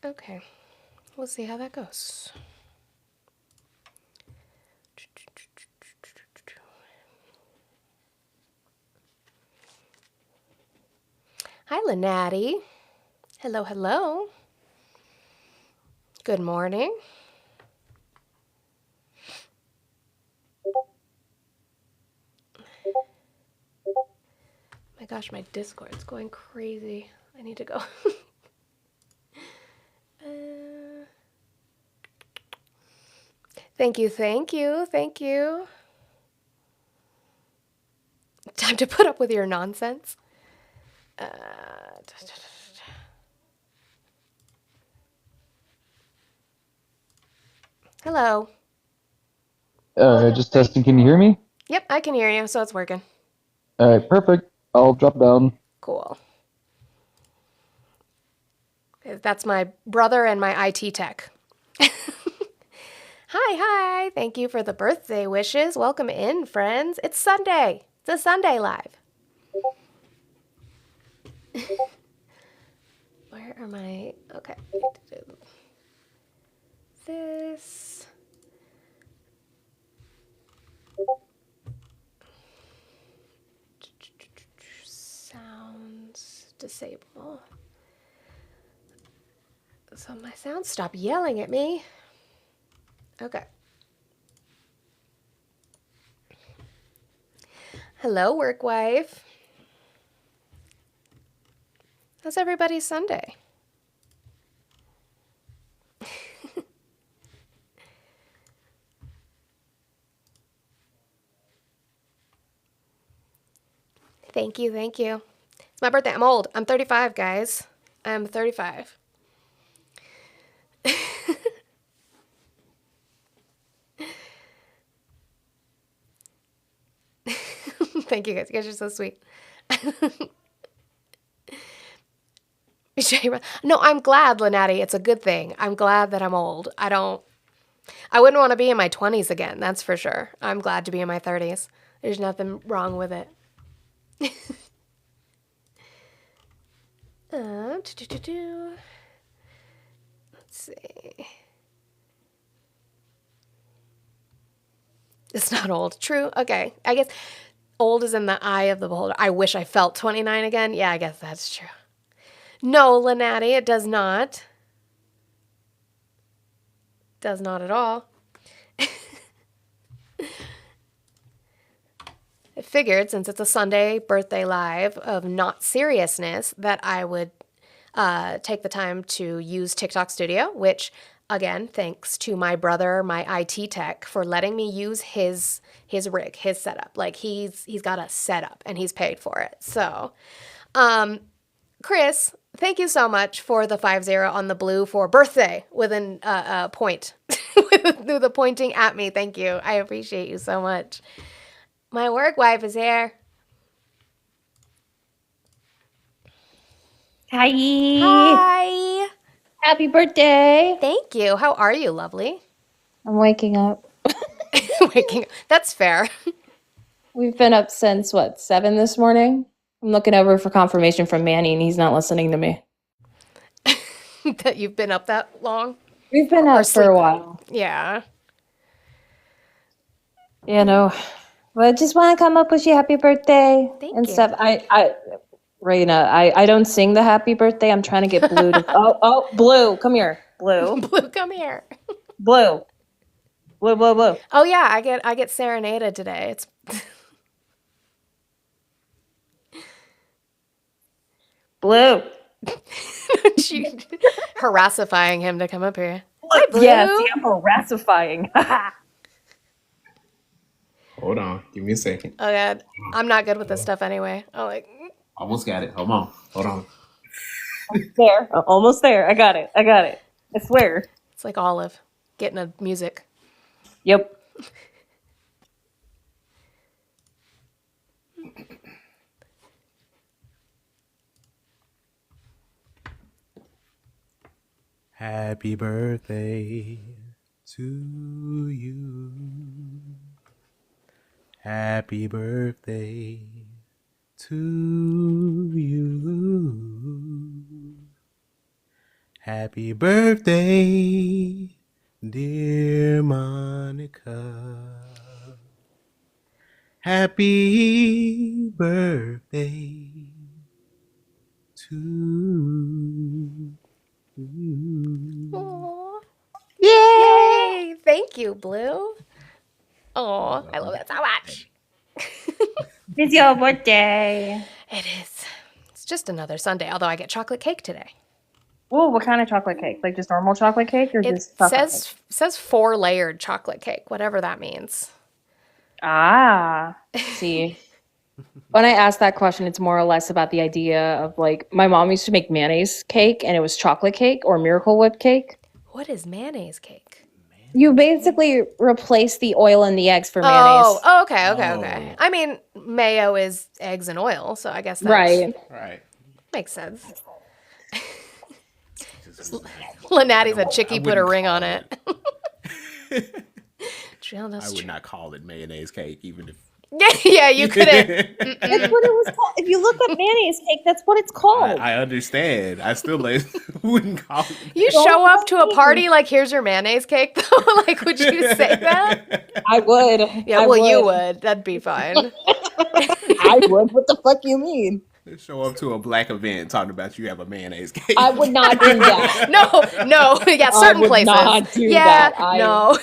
Okay, we'll see how that goes. Hi, Lynatti. Hello, hello. Good morning. My gosh, my Discord's going crazy. I need to go. Thank you, thank you, thank you. Time to put up with your nonsense. Hello. Just testing. Can you hear me? Yep, I can hear you, so it's working. All right, perfect. I'll drop down. Cool. That's my brother and my IT tech. Hi. Thank you for the birthday wishes. Welcome in, friends. It's Sunday. It's a Sunday live. Where are my... Okay. This... Sounds disable. So my sounds stop yelling at me. Okay. Hello, work wife. How's everybody's Sunday? Thank you. It's my birthday. I'm old. I'm 35, guys. I'm 35. Thank you, guys. You guys are so sweet. No, I'm glad, Lynatti. It's a good thing. I'm glad that I'm old. I wouldn't want to be in my 20s again, that's for sure. I'm glad to be in my 30s. There's nothing wrong with it. Let's see. It's not old. True. Okay. I guess old is in the eye of the beholder. I wish I felt 29 again. Yeah, I guess that's true. No, Lynatti, it does not. Does not at all. I figured, since it's a Sunday birthday live of not seriousness, that I would take the time to use TikTok Studio, which, again, thanks to my brother, my IT tech, for letting me use his rig, his setup. Like, he's got a setup, and he's paid for it. So, Chris, thank you so much for the 50 on the blue for birthday with a point. Through the pointing at me. Thank you. I appreciate you so much. My work wife is here. Hi. Hi. Happy birthday. Thank you. How are you, lovely? I'm waking up. Waking up. That's fair. We've been up since, 7 this morning? I'm looking over for confirmation from Manny, and he's not listening to me. That you've been up that long? We've been Or up for a while. Yeah. You know, but I just want to come up wish you happy birthday Thank and you. stuff. Raina, I don't sing the happy birthday. I'm trying to get Blue to. Oh, Blue, come here, Blue. Blue, come here. Blue. Blue. Oh yeah, I get serenaded today. It's Blue. she harassifying him to come up here. Hi, Blue. Yeah, see, I'm harassifying. Hold on. Give me a second. Oh god, I'm not good with this stuff anyway. Oh like. Almost got it. Hold on. There. Almost there. I got it. I swear. It's like Olive getting a music. Yep. Happy birthday to you. Happy birthday to you. Happy birthday, dear Monica. Happy birthday to you. Aw. Yeah. Yay! Thank you, Blue. Oh, I love that so much. It's your birthday. It is. It's just another Sunday, although I get chocolate cake today. Oh, what kind of chocolate cake? Like just normal chocolate cake or It just chocolate cake? says 4-layered chocolate cake, whatever that means. Ah, see. When I ask that question, it's more or less about the idea of like my mom used to make mayonnaise cake and it was chocolate cake or Miracle Whip cake. What is mayonnaise cake? You basically replace the oil and the eggs for mayonnaise. Oh, okay. Oh. I mean, mayo is eggs and oil, so I guess that Right. Right. makes sense. Just- Lynatti's a I chicky put a wouldn't ring call on it. Jill, I that's would true. not call it mayonnaise cake, even if. Yeah, you couldn't. That's what it was called. If you look up mayonnaise cake, that's what it's called. I understand. I still wouldn't call it. You show up to a party like, here's your mayonnaise cake, though? Like, would you say that? I would. Yeah, I well, you would. That'd be fine. I would. What the fuck you mean? Show up to a black event talking about you have a mayonnaise cake. I would not do that. No. Yeah, certain would places. not do yeah, that. no.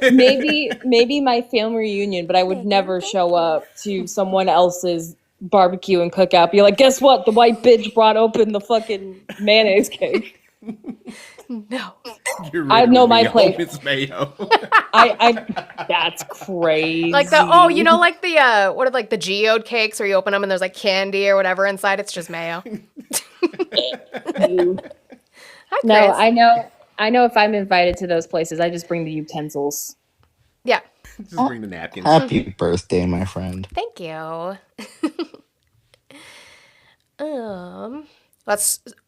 Maybe my family reunion, but I would never show up to someone else's barbecue and cookout. Be like, guess what? The white bitch brought open the fucking mayonnaise cake. No. You're I know my really place. hope it's mayo. That's crazy. Like like what are like the geode cakes where you open them and there's like candy or whatever inside? It's just mayo. Hi, Chris. No, I know if I'm invited to those places, I just bring the utensils. Yeah. Just bring the napkins. Happy birthday, my friend. Thank you.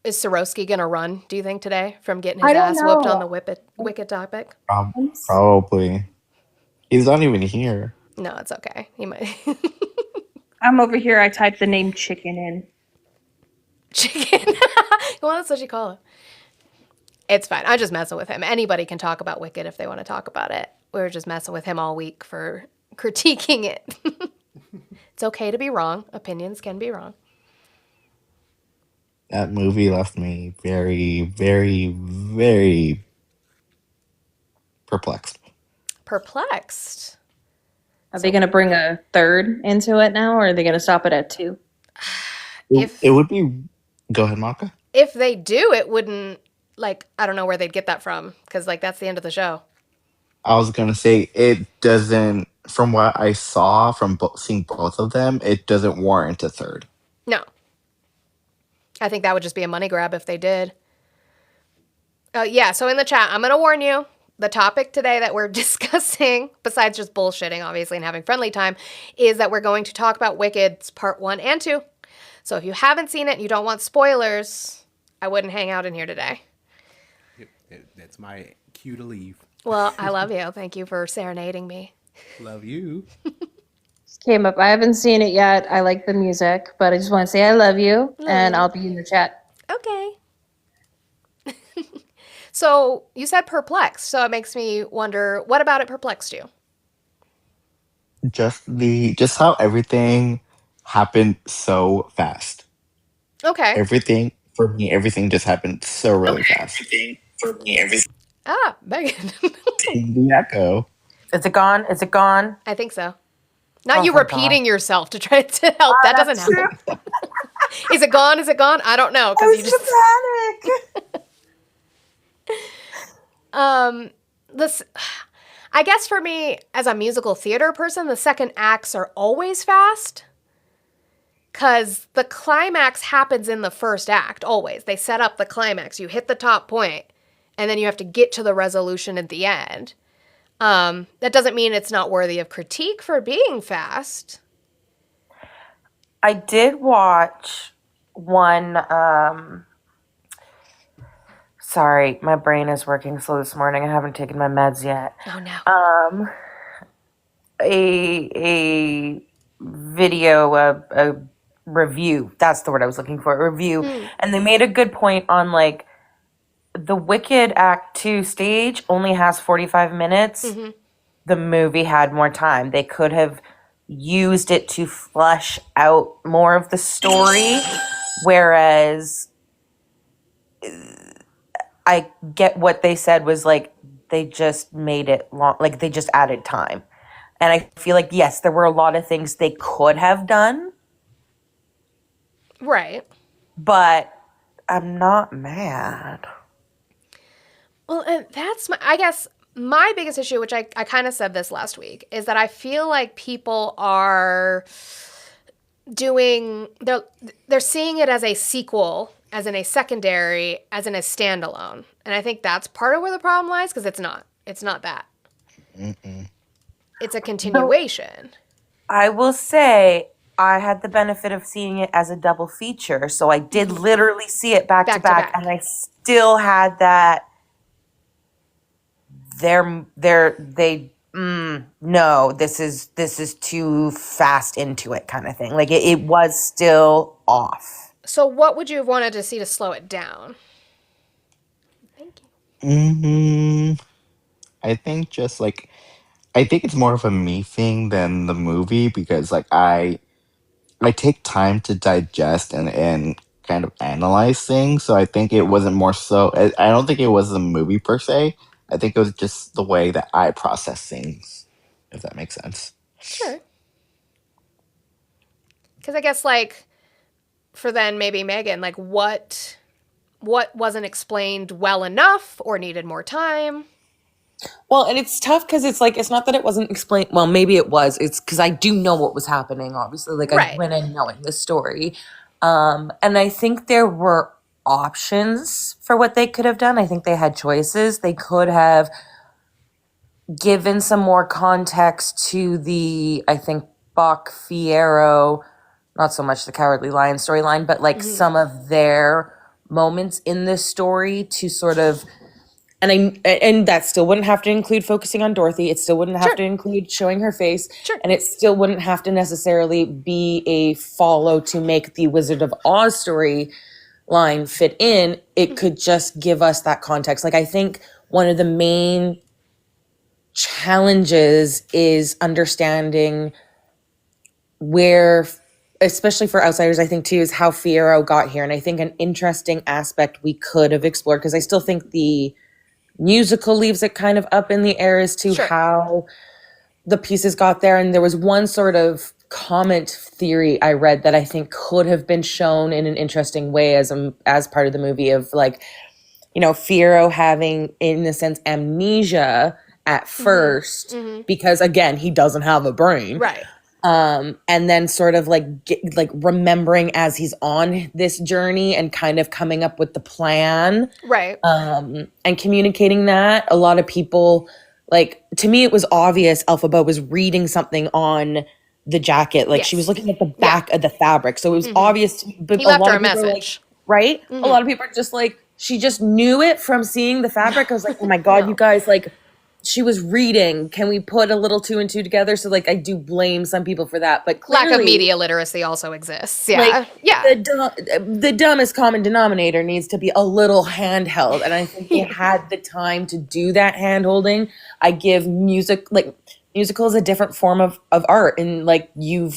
Is Swarovski gonna run, do you think, today from getting his I don't ass whooped know. on the Wicked topic? Probably. He's not even here. No, it's okay. He might. I'm over here. I typed the name chicken in. Chicken. Well, that's what you call it. It's fine. I'm just messing with him. Anybody can talk about Wicked if they want to talk about it. We were just messing with him all week for critiquing it. It's okay to be wrong. Opinions can be wrong. That movie left me very, very, very perplexed. Perplexed. Are they going to bring a third into it now, or are they going to stop it at 2? If It would be. Go ahead, Monica. if they do, it wouldn't, like, I don't know where they'd get that from, because, like, that's the end of the show. I was gonna say it doesn't. From what I saw from seeing both of them, it doesn't warrant a third. No. I think that would just be a money grab if they did. Yeah, so in the chat, I'm going to warn you. The topic today that we're discussing, besides just bullshitting, obviously, and having friendly time, is that we're going to talk about Wicked's part 1 and 2. So if you haven't seen it and you don't want spoilers, I wouldn't hang out in here today. That's my cue to leave. Well, I love you. Thank you for serenading me. Love you. Came up. I haven't seen it yet. I like the music, but I just want to say I love you, and you. I'll be in the chat. Okay. So you said perplexed, so it makes me wonder, what about it perplexed you? Just how everything happened so fast. Okay. Everything for me, everything just happened so really fast. Ah, Megan. The echo. Is it gone? Is it gone? I think so. Not Oh, you thank reporting yourself to try to help. That doesn't happen. Is it gone? Is it gone? I don't know. Because you just this. I guess for me, as a musical theater person, the second acts are always fast. Because the climax happens in the first act, always. They set up the climax. You hit the top point, and then you have to get to the resolution at the end. That doesn't mean it's not worthy of critique for being fast. I did watch one. Sorry, my brain is working slow this morning. I haven't taken my meds yet. Oh, no. A video, a review. That's the word I was looking for. A review, and they made a good point on like the Wicked Act 2 stage only has 45 minutes. Mm-hmm. The movie had more time. They could have used it to flesh out more of the story, whereas I get what they said was like they just made it long, like they just added time. And I feel like, yes, there were a lot of things they could have done, Right. but I'm not mad. Well, and that's I guess my biggest issue, which I kind of said this last week, is that I feel like people are they're seeing it as a sequel, as in a secondary, as in a standalone. And I think that's part of where the problem lies, because it's not. It's not that. It's a continuation. I will say I had the benefit of seeing it as a double feature, so I did literally see it back to back, and I still had that no, this is too fast into it kind of thing. Like it was still off. So what would you have wanted to see to slow it down? Thank you. I think just like I think it's more of a me thing than the movie because like I take time to digest and kind of analyze things. So I think it wasn't more so. I don't think it was the movie per se. I think it was just the way that I process things, if that makes sense. Sure. Because I guess, like, for then maybe Megan, like, what wasn't explained well enough or needed more time? Well, and it's tough because it's like, it's not that it wasn't explained. Well, maybe it was. It's because I do know what was happening, obviously. Like, I Right. went in knowing the story. And I think there were options for what they could have done. I think they had choices. They could have given some more context to the, I think, Bach Fierro, not so much the Cowardly Lion storyline, but like some of their moments in this story to sort of, and that still wouldn't have to include focusing on Dorothy. It still wouldn't have Sure. to include showing her face. Sure. And it still wouldn't have to necessarily be a follow to make the Wizard of Oz storyline fit in. It could just give us that context. Like, I think one of the main challenges is understanding where, especially for outsiders, I think too, is how Fierro got here. And I think an interesting aspect we could have explored, because I still think the musical leaves it kind of up in the air as to Sure. how the pieces got there. And there was one sort of comment theory I read that I think could have been shown in an interesting way as part of the movie, of like, you know, Fierro having, in a sense, amnesia at first, because again, he doesn't have a brain. Right. And then sort of like remembering as he's on this journey and kind of coming up with the plan, Right. and communicating that. A lot of people, like, to me, it was obvious Elphaba was reading something on the jacket. Like, she was looking at the back of the fabric. So it was obvious. But He left her a people were like, message. right? A lot of people are just like, she just knew it from seeing the fabric. I was like, oh my God, No. you guys, like, she was reading. Can we put a little two and two together? So, like, I do blame some people for that. But clearly, Lack of media literacy also exists. Yeah. like, yeah. the dumbest common denominator needs to be a little handheld. And I think they had the time to do that hand-holding. I give musical is a different form of art. And, like, you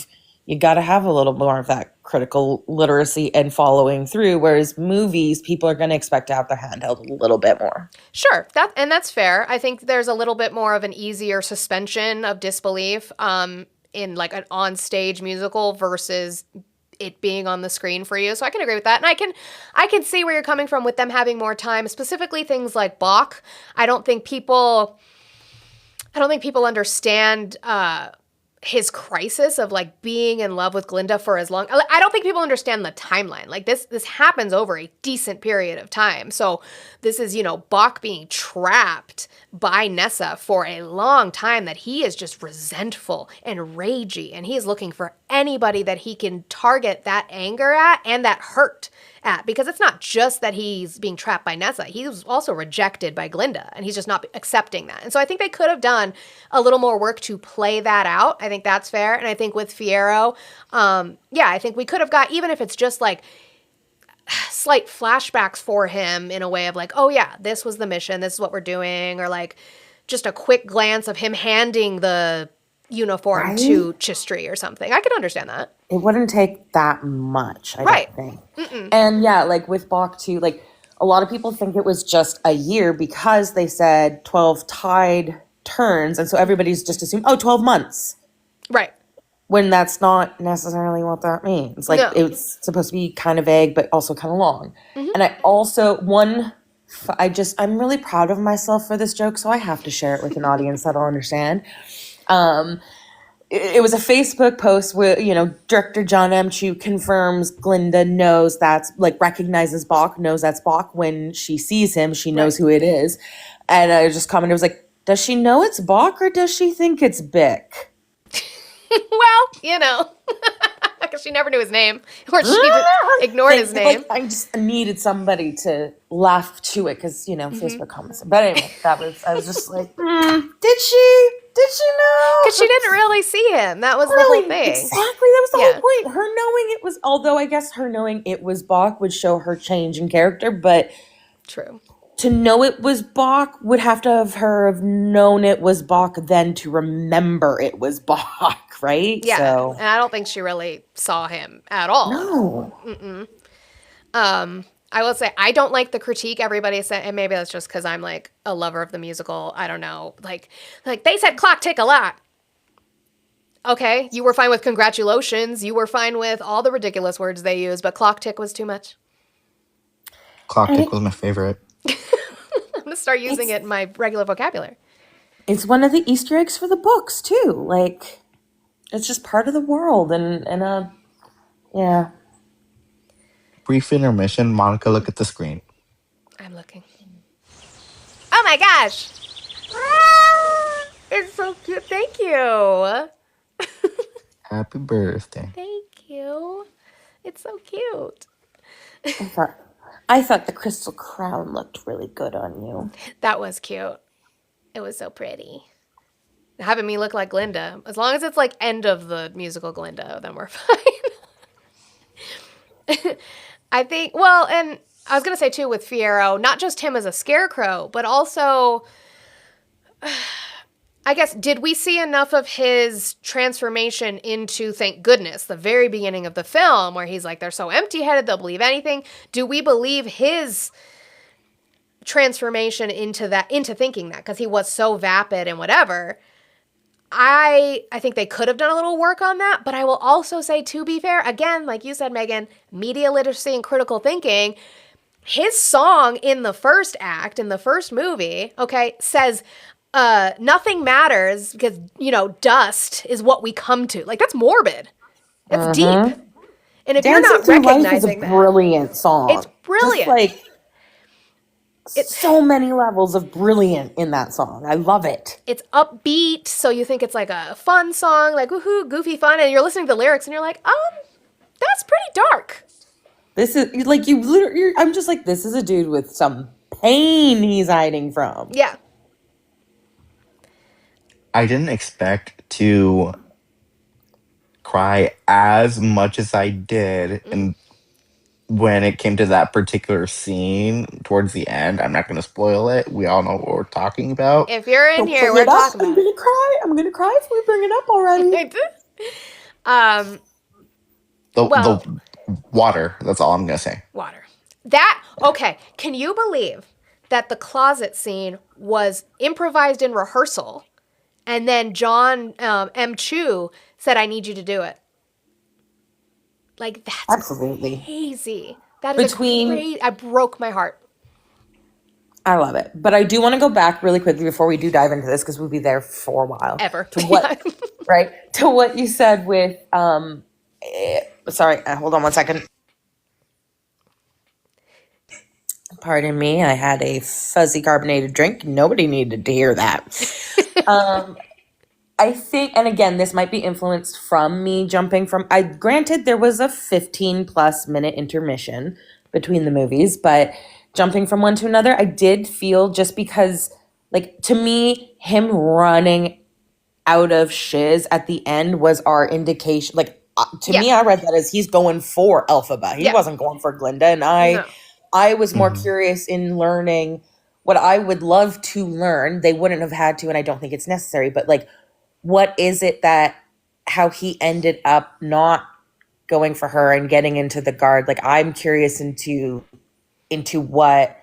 got to have a little more of that critical literacy and following through. Whereas movies, people are going to expect to have their hand held a little bit more. Sure, that's fair. I think there's a little bit more of an easier suspension of disbelief in like an on-stage musical versus it being on the screen for you. So I can agree with that. And I can see where you're coming from with them having more time, specifically things like Bach. I don't think people understand his crisis of like being in love with Glinda for as long. I don't think people understand the timeline. Like this happens over a decent period of time. So this is, you know, Bach being trapped by Nessa for a long time, that he is just resentful and ragey, and he is looking for anybody that he can target that anger at and that hurt at, because it's not just that he's being trapped by Nessa. He was also rejected by Glinda, and he's just not accepting that. And so I think they could have done a little more work to play that out. I think that's fair. And I think with Fierro, I think we could have got, even if it's just like slight flashbacks for him in a way of like, oh yeah, this was the mission, this is what we're doing, or like just a quick glance of him handing the uniform Right? to Chistry or something. I could understand that. It wouldn't take that much, I Right. don't think. And yeah, like with Bach too, like a lot of people think it was just a year because they said 12 tide turns, and so everybody's just assumed, oh, 12 months. Right. When that's not necessarily what that means. Like No. it's supposed to be kind of vague, but also kind of long. And I also I'm really proud of myself for this joke, so I have to share it with an audience that'll understand. It was a Facebook post where, director John M. Chu confirms Glinda knows that's, like, recognizes Bach, knows that's Bach. When she sees him, she knows who it is. And I just commented, it was like, does she know it's Bach or does she think it's Bick? Well, because she never knew his name, or she just ignored his name. Like, I just needed somebody to laugh to it because, Facebook comments. But anyway, I was just like, did she know? Because she didn't really see him. That was the whole thing. Exactly. That was the Yeah. whole point. Her knowing it was, although I guess her knowing it was Bach would show her change in character, but True. to know it was Bach would have to have known it was Bach then to remember it was Bach, right? Yeah. So, And I don't think she really saw him at all. no. I will say I don't like the critique everybody said, and maybe that's just because I'm like a lover of the musical. I don't know. Like they said clock tick a lot. Okay, you were fine with congratulations. You were fine with all the ridiculous words they used, but clock tick was too much. Clock tick was my favorite. I'm gonna start using it in my regular vocabulary. It's one of the Easter eggs for the books too. Like, it's just part of the world, and yeah. Brief intermission. Monica, look at the screen. I'm looking. Oh my gosh! Ah, it's so cute. Thank you. Happy birthday. Thank you. It's so cute. I thought the crystal crown looked really good on you. That was cute. It was so pretty. Having me look like Glinda. As long as it's like end of the musical Glinda, then we're fine. I think, well, and I was going to say too with Fiyero, not just him as a scarecrow, but also, I guess, did we see enough of his transformation into, thank goodness, the very beginning of the film where he's like, they're so empty-headed, they'll believe anything. Do we believe his transformation into thinking that? Because he was so vapid and whatever. I think they could have done a little work on that, but I will also say, to be fair, again, like you said, Megan, media literacy and critical thinking, his song in the first act, in the first movie, okay, says, nothing matters because, dust is what we come to. Like, that's morbid. That's deep. And if you're Dancing not Through Life is recognizing a that, brilliant song. it's brilliant. Just like, it's so many levels of brilliant in that song. I love it. It's upbeat, so you think it's like a fun song, like woohoo, goofy fun, and you're listening to the lyrics and you're like, that's pretty dark. This is like I'm just like, this is a dude with some pain he's hiding from. Yeah. I didn't expect to cry as much as I did, and when it came to that particular scene towards the end, I'm not going to spoil it. We all know what we're talking about. If you're in Don't here, bring we're it up. talking I'm about gonna cry. I'm gonna cry if we bring it up already. it. The water. That's all I'm going to say. Water. Okay, can you believe that the closet scene was improvised in rehearsal and then John M. Chu said, I need you to do it? Like, that's Absolutely. crazy. That is Between- I broke my heart. I love it. But I do want to go back really quickly before we do dive into this, because we'll be there for a while. Ever. To what, right? To what you said with, sorry, hold on one second. Pardon me, I had a fuzzy carbonated drink. Nobody needed to hear that. I think, and again, this might be influenced from me jumping from, granted there was a 15+ minute intermission between the movies, but jumping from one to another, I did feel, just because, like, to me, him running out of shiz at the end was our indication, like, to Yeah. me, I read that as he's going for Elphaba. He Yeah. wasn't going for Glinda. And No. I was more Mhm. curious in learning what I would love to learn. They wouldn't have had to, and I don't think it's necessary, but like, what is it that how he ended up not going for her and getting into the guard? Like, I'm curious into what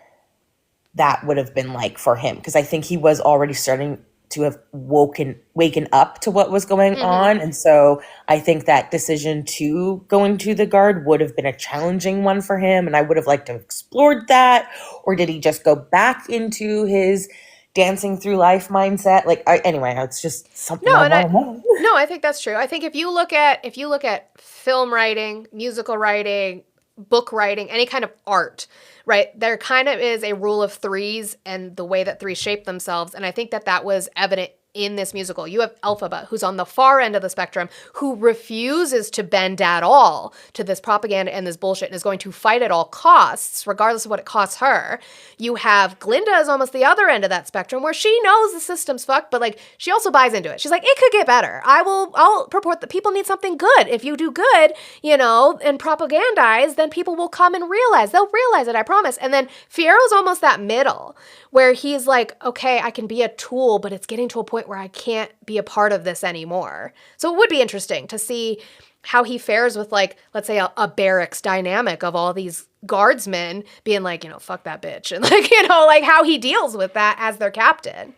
that would have been like for him, because I think he was already starting to have waken up to what was going on, and so I think that decision to go into the guard would have been a challenging one for him, and I would have liked to have explored that. Or did he just go back into his dancing through life mindset? Like, anyway, it's just something No, I and want to know. no, I think that's true. I think if you look at film writing, musical writing, book writing, any kind of art, right? There kind of is a rule of threes and the way that threes shape themselves, and I think that was evident in this musical. You have Elphaba, who's on the far end of the spectrum, who refuses to bend at all to this propaganda and this bullshit and is going to fight at all costs, regardless of what it costs her. You have Glinda is almost the other end of that spectrum, where she knows the system's fucked, but like she also buys into it. She's like, it could get better. I'll purport that people need something good. If you do good, and propagandize, then people will come and realize. They'll realize it, I promise. And then Fiero's almost that middle, where he's like, okay, I can be a tool, but it's getting to a point where I can't be a part of this anymore. So it would be interesting to see how he fares with, like, let's say a barracks dynamic of all these guardsmen being like, fuck that bitch. And like, like how he deals with that as their captain.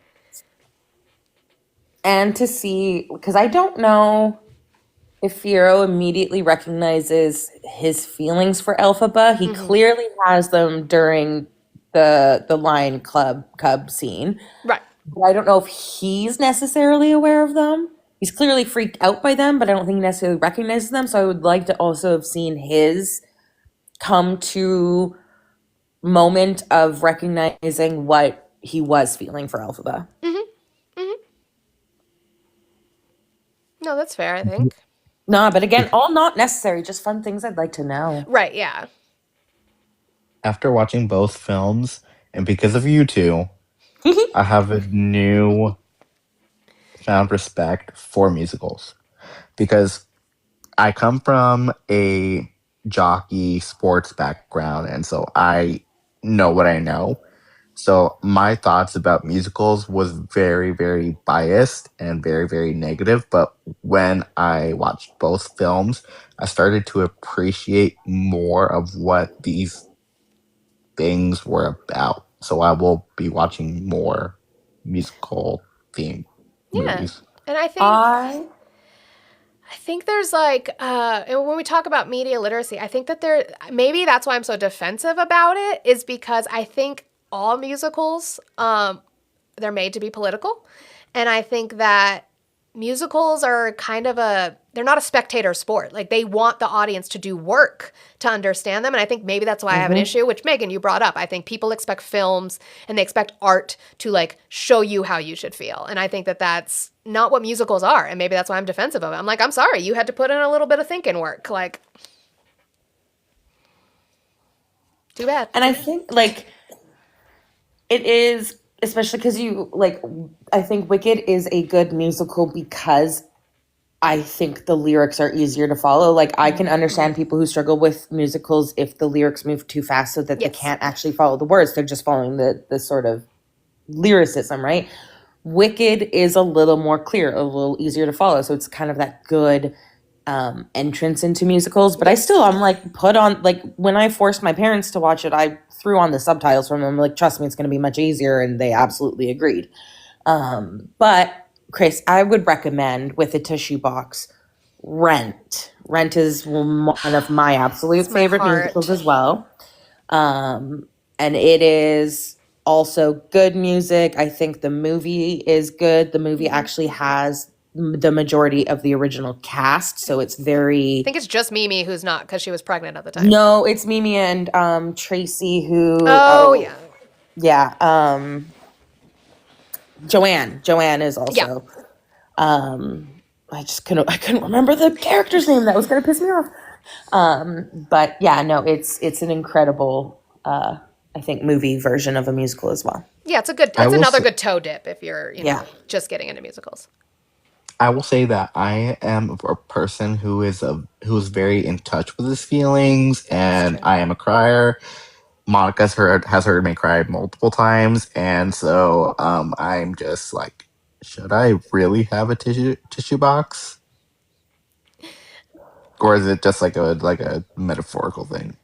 And to see, because I don't know if Fiero immediately recognizes his feelings for Elphaba. He clearly has them during the Lion Club Cub scene. Right. But I don't know if he's necessarily aware of them. He's clearly freaked out by them, but I don't think he necessarily recognizes them. So I would like to also have seen his come to moment of recognizing what he was feeling for Elphaba. No, that's fair, I think. No, but again, all not necessary, just fun things I'd like to know. Right, yeah. After watching both films, and because of you two, I have a new found respect for musicals. Because I come from a jockey sports background, and so I know what I know. So my thoughts about musicals was very, very biased and very, very negative. But when I watched both films, I started to appreciate more of what these things were about. So I will be watching more musical themed Yeah. movies. And I think there's like, and when we talk about media literacy, I think that maybe that's why I'm so defensive about it, is because I think all musicals, they're made to be political. And I think that musicals are kind of they're not a spectator sport. Like, they want the audience to do work to understand them. And I think maybe that's why I have an issue, which Megan, you brought up. I think people expect films and they expect art to like show you how you should feel. And I think that that's not what musicals are. And maybe that's why I'm defensive of it. I'm like, I'm sorry, you had to put in a little bit of thinking work. Like, too bad. And I think, like, it is, especially because I think Wicked is a good musical because I think the lyrics are easier to follow. Like, I can understand people who struggle with musicals if the lyrics move too fast so that they Yes. can't actually follow the words. They're just following the sort of lyricism, right? Wicked is a little more clear, a little easier to follow. So it's kind of that good entrance into musicals. But I'm like, put on, like, when I forced my parents to watch it, I threw on the subtitles from them. Like, trust me, it's going to be much easier. And they absolutely agreed. But Chris, I would recommend, with a tissue box, Rent. Rent is one of my absolute my favorite heart. musicals as well. And it is also good music. I think the movie is good. The movie actually has the majority of the original cast, so it's very. I think it's just Mimi who's not, because she was pregnant at the time. No, it's Mimi and Tracy who. Yeah. Yeah. Joanne is also. I couldn't remember the character's name. That was gonna piss me off. But yeah, no, it's an incredible I think movie version of a musical as well. Yeah, it's I will another s- good toe dip if you're, Yeah. just getting into musicals. I will say that I am a person who's very in touch with his feelings, and true. I am a crier. Monica's heard me cry multiple times, and so I'm just like, should I really have a tissue box, or is it just like a metaphorical thing?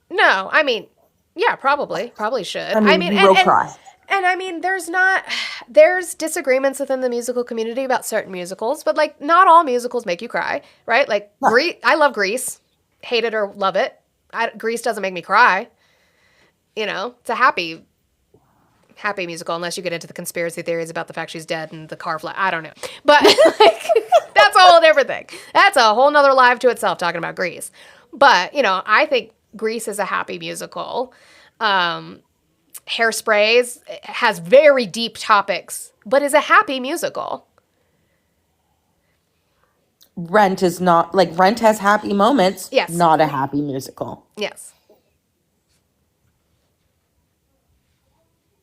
No, I mean, yeah, probably should. I I mean, mean, you will cry. and I mean, there's disagreements within the musical community about certain musicals, but like, not all musicals make you cry, right? Like, No. I love Grease, hate it or love it. Grease doesn't make me cry. You know, it's a happy musical, unless you get into the conspiracy theories about the fact she's dead and the car fly. I don't know, but like, that's a whole different thing. That's a whole nother live to itself talking about Grease. But you know, I think Grease is a happy musical. Hairspray has very deep topics, but is a happy musical. Rent is not like Rent has happy moments, Yes. not a happy musical. Yes.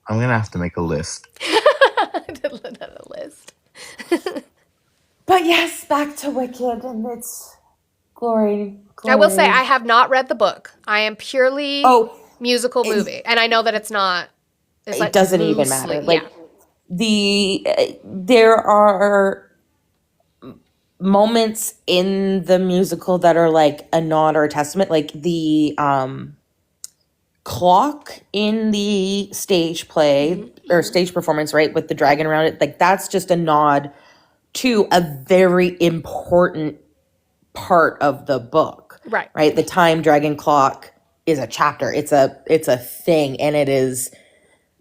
I'm gonna have to make a list. I did look at a list. But yes, back to Wicked and its glory. I will say I glories. have not read the book. I am purely Oh, musical it's- movie, and I know that it's not. It's it like doesn't even loosely- matter. Like yeah. there are moments in the musical that are like a nod or a testament, like the clock in the stage play or stage performance, right, with the dragon around it, like that's just a nod to a very important part of the book. Right. The time dragon clock is a chapter. It's a thing, and it is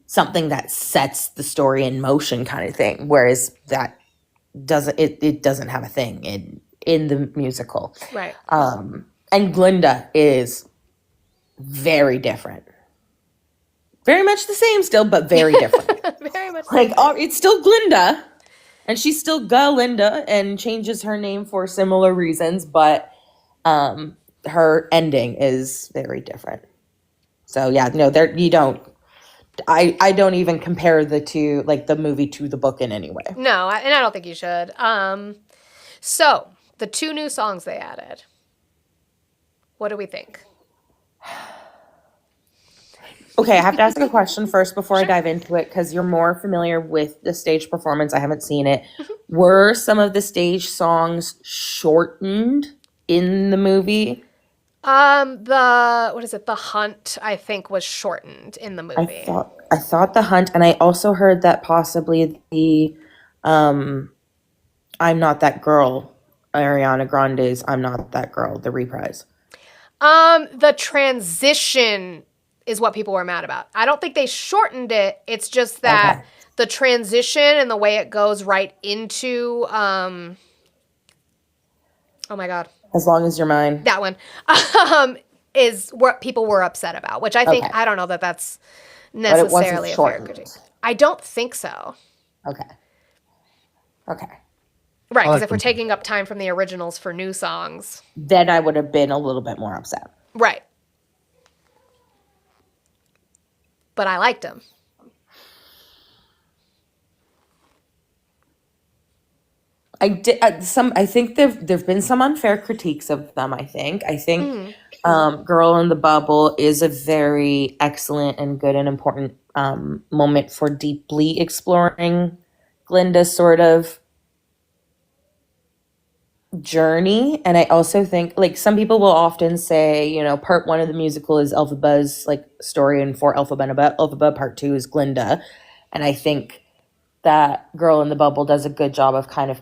something that sets the story in motion kind of thing. Whereas that it doesn't have a thing in the musical. Right. And Glinda is very different. Very much the same still, but very different. Very much. Like, it's still Glinda, and she's still Galinda, and changes her name for similar reasons, but her ending is very different. So yeah, no, there you don't. I don't even compare the two, like the movie to the book in any way. No, and I don't think you should. So the 2 new songs they added. What do we think? Okay, I have to ask a question first before I dive into it, because you're more familiar with the stage performance. I haven't seen it. Were some of the stage songs shortened in the movie? What is it? The Hunt, I think, was shortened in the movie. I thought the Hunt, and I also heard that possibly the I'm Not That Girl, Ariana Grande's I'm Not That Girl, the reprise. The transition is what people were mad about. I don't think they shortened it. It's just that the transition and the way it goes right into oh my God. As Long As You're Mine. That one is what people were upset about, which I think, Okay. I don't know that that's But it wasn't necessarily a fair shortened. critique. I don't think so. Okay. Right, because like if we're them. taking up time from the originals for new songs. Then I would have been a little bit more upset. Right. But I liked them. I did I think there've been some unfair critiques of them. I think Girl in the Bubble is a very excellent and good and important moment for deeply exploring Glinda's sort of journey. And I also think, like, some people will often say, you know, part 1 of the musical is Elphaba's like story, and for Elphaba part 2 is Glinda. And I think that Girl in the Bubble does a good job of kind of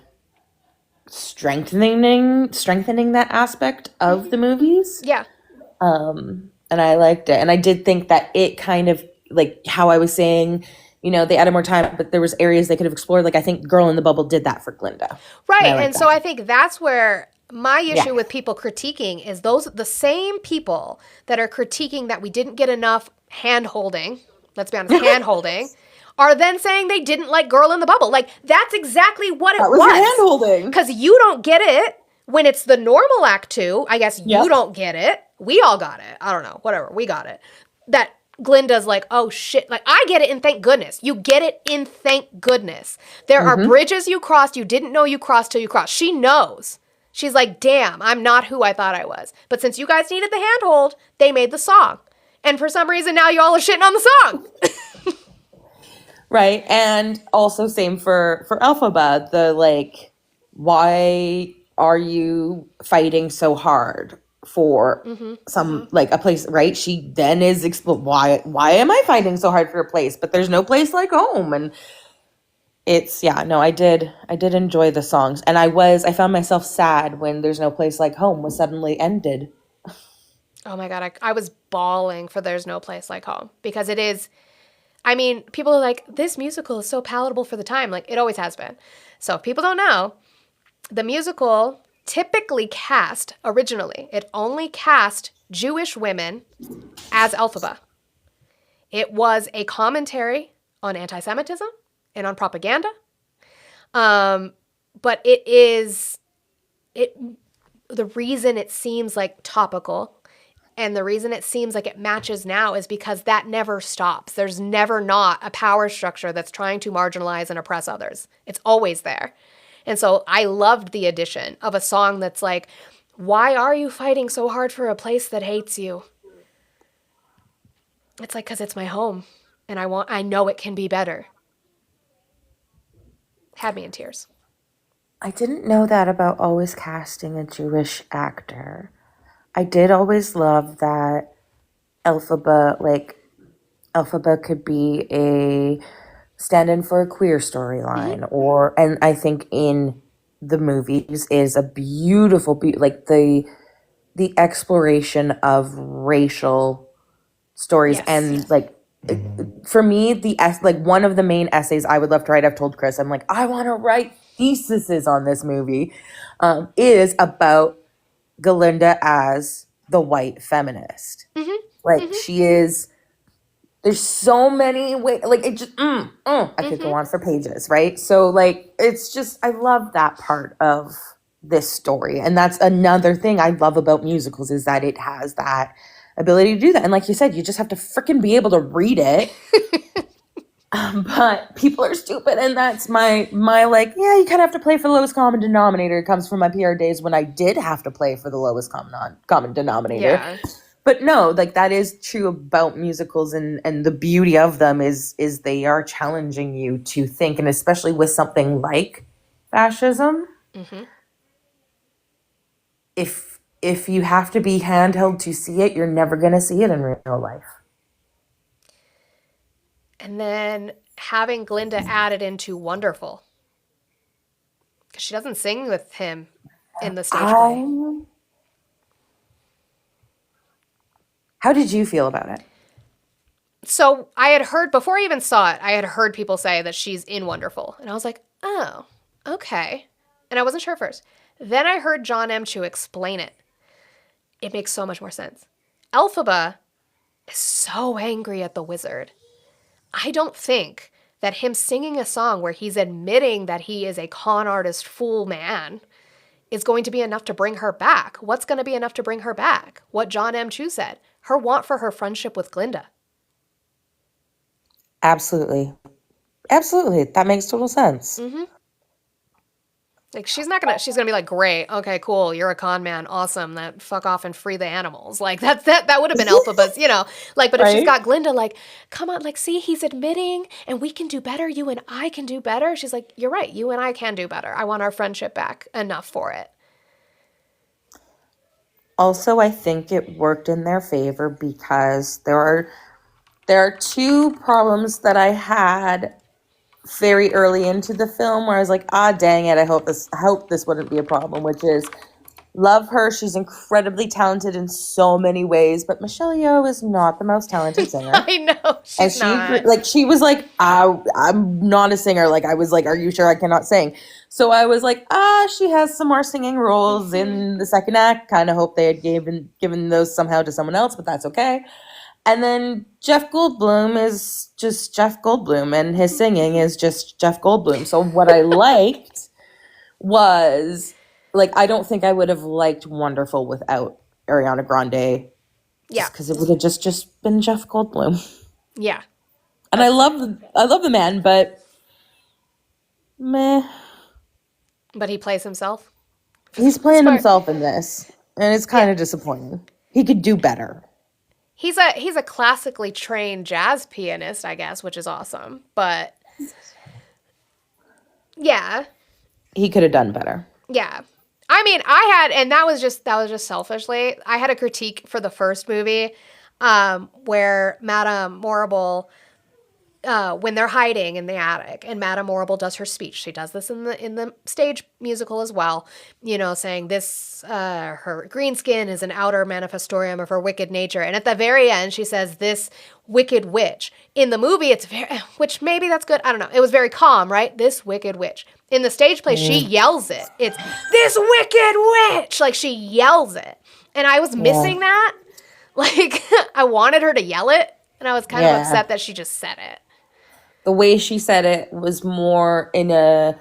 strengthening that aspect of the movies. Yeah. And I liked it. And I did think that it kind of, like how I was saying, you know, they added more time, but there was areas they could have explored. Like, I think Girl in the Bubble did that for Glinda. Right. I like And so that. I think that's where my issue Yeah. with people critiquing is the same people that are critiquing that we didn't get enough hand holding, let's be honest, hand holding, are then saying they didn't like Girl in the Bubble. Like, that's exactly what it That was was. hand holding. Because you don't get it when it's the normal act 2. I guess you Yep. don't get it. We all got it. I don't know. Whatever. We got it. That Glinda's like, oh shit. Like, I get it, and thank goodness. You get it, in thank goodness. There are bridges you crossed you didn't know you crossed till you crossed. She knows. She's like, damn, I'm not who I thought I was. But since you guys needed the handhold, they made the song. And for some reason, now you all are shitting on the song. Right. And also same for Elphaba. The like, why are you fighting so hard for some like a place, right? She then is why am I fighting so hard for a place? But there's no place like home. And it's no, I did enjoy the songs. And I found myself sad when There's No Place Like Home was suddenly ended. Oh my God, I was bawling for There's No Place Like Home because it is. I mean, people are like, this musical is so palatable for the time. Like, it always has been. So if people don't know, the musical typically originally, it only cast Jewish women as Elphaba. It was a commentary on anti-Semitism and on propaganda. But the reason it seems like topical and the reason it seems like it matches now is because that never stops. There's never not a power structure that's trying to marginalize and oppress others. It's always there. And so I loved the addition of a song that's like, why are you fighting so hard for a place that hates you? It's like, because it's my home and I know it can be better. Had me in tears. I didn't know that about always casting a Jewish actor. I did always love that Elphaba could be a stand-in for a queer storyline, and I think in the movies is a beautiful, like the exploration of racial stories. Yes. And like for me, like one of the main essays I would love to write, I've told Chris, I'm like, I want to write theses on this movie, is about Galinda as the white feminist. Like she is, there's so many ways, like it just, I could go on for pages, right? So like, it's just, I love that part of this story. And that's another thing I love about musicals is that it has that ability to do that. And like you said, you just have to freaking be able to read it. But people are stupid, and that's my like, yeah, you kind of have to play for the lowest common denominator. It comes from my PR days when I did have to play for the lowest common denominator. Yeah. But no, like that is true about musicals, and the beauty of them is they are challenging you to think, and especially with something like fascism. If you have to be handheld to see it, you're never going to see it in real life. And then having Glinda added into Wonderful. Because she doesn't sing with him in the stage play. How did you feel about it? So I had heard, before I even saw it, I had heard people say that she's in Wonderful. And I was like, oh, okay. And I wasn't sure first. Then I heard John M. Chu explain it. It makes so much more sense. Elphaba is so angry at the wizard. I don't think that him singing a song where he's admitting that he is a con artist fool man is going to be enough to bring her back. What's going to be enough to bring her back? What John M. Chu said. Her want for her friendship with Glinda. Absolutely. Absolutely. That makes total sense. Like, she's gonna be like, great, okay, cool, you're a con man, awesome, that fuck off and free the animals. Like, that would have been Elphaba's, like, but if she's Right? got Glinda, like, come on, like, see, he's admitting, and we can do better, you and I can do better. She's like, you're right, you and I can do better. I want our friendship back enough for it. Also, I think it worked in their favor because there are two problems that I had very early into the film where I was like, dang it, I hope this wouldn't be a problem, which is love her. She's incredibly talented in so many ways, but Michelle Yeoh is not the most talented singer. I know, she's not. She was like, I'm not a singer. Like, I was like, are you sure I cannot sing? So I was like, she has some more singing roles in the second act. Kind of hope they had given those somehow to someone else, but that's okay. And then Jeff Goldblum is just Jeff Goldblum, and his singing is just Jeff Goldblum. So what I liked was, like, I don't think I would have liked Wonderful without Ariana Grande Yeah. because it would have just been Jeff Goldblum. Yeah. And I love the man, but meh. But he plays himself. He's This playing part. himself in this, and it's kind Yeah. of disappointing. He could do better. He's a classically trained jazz pianist, I guess, which is awesome. But yeah. He could have done better. Yeah. I mean, I had, and that was just selfishly. I had a critique for the first movie, where Madame Morrible, when they're hiding in the attic, and Madame Morrible does her speech. She does this in the stage musical as well. You know, saying this, her green skin is an outer manifestorium of her wicked nature. And at the very end, she says, "This wicked witch." In the movie, it's very, which maybe that's good. I don't know. It was very calm, right? This wicked witch. In the stage play, she yells it. It's this wicked witch. Like she yells it. And I was missing that. Like I wanted her to yell it. And I was kind of Yeah. upset that she just said it. The way she said it was more in a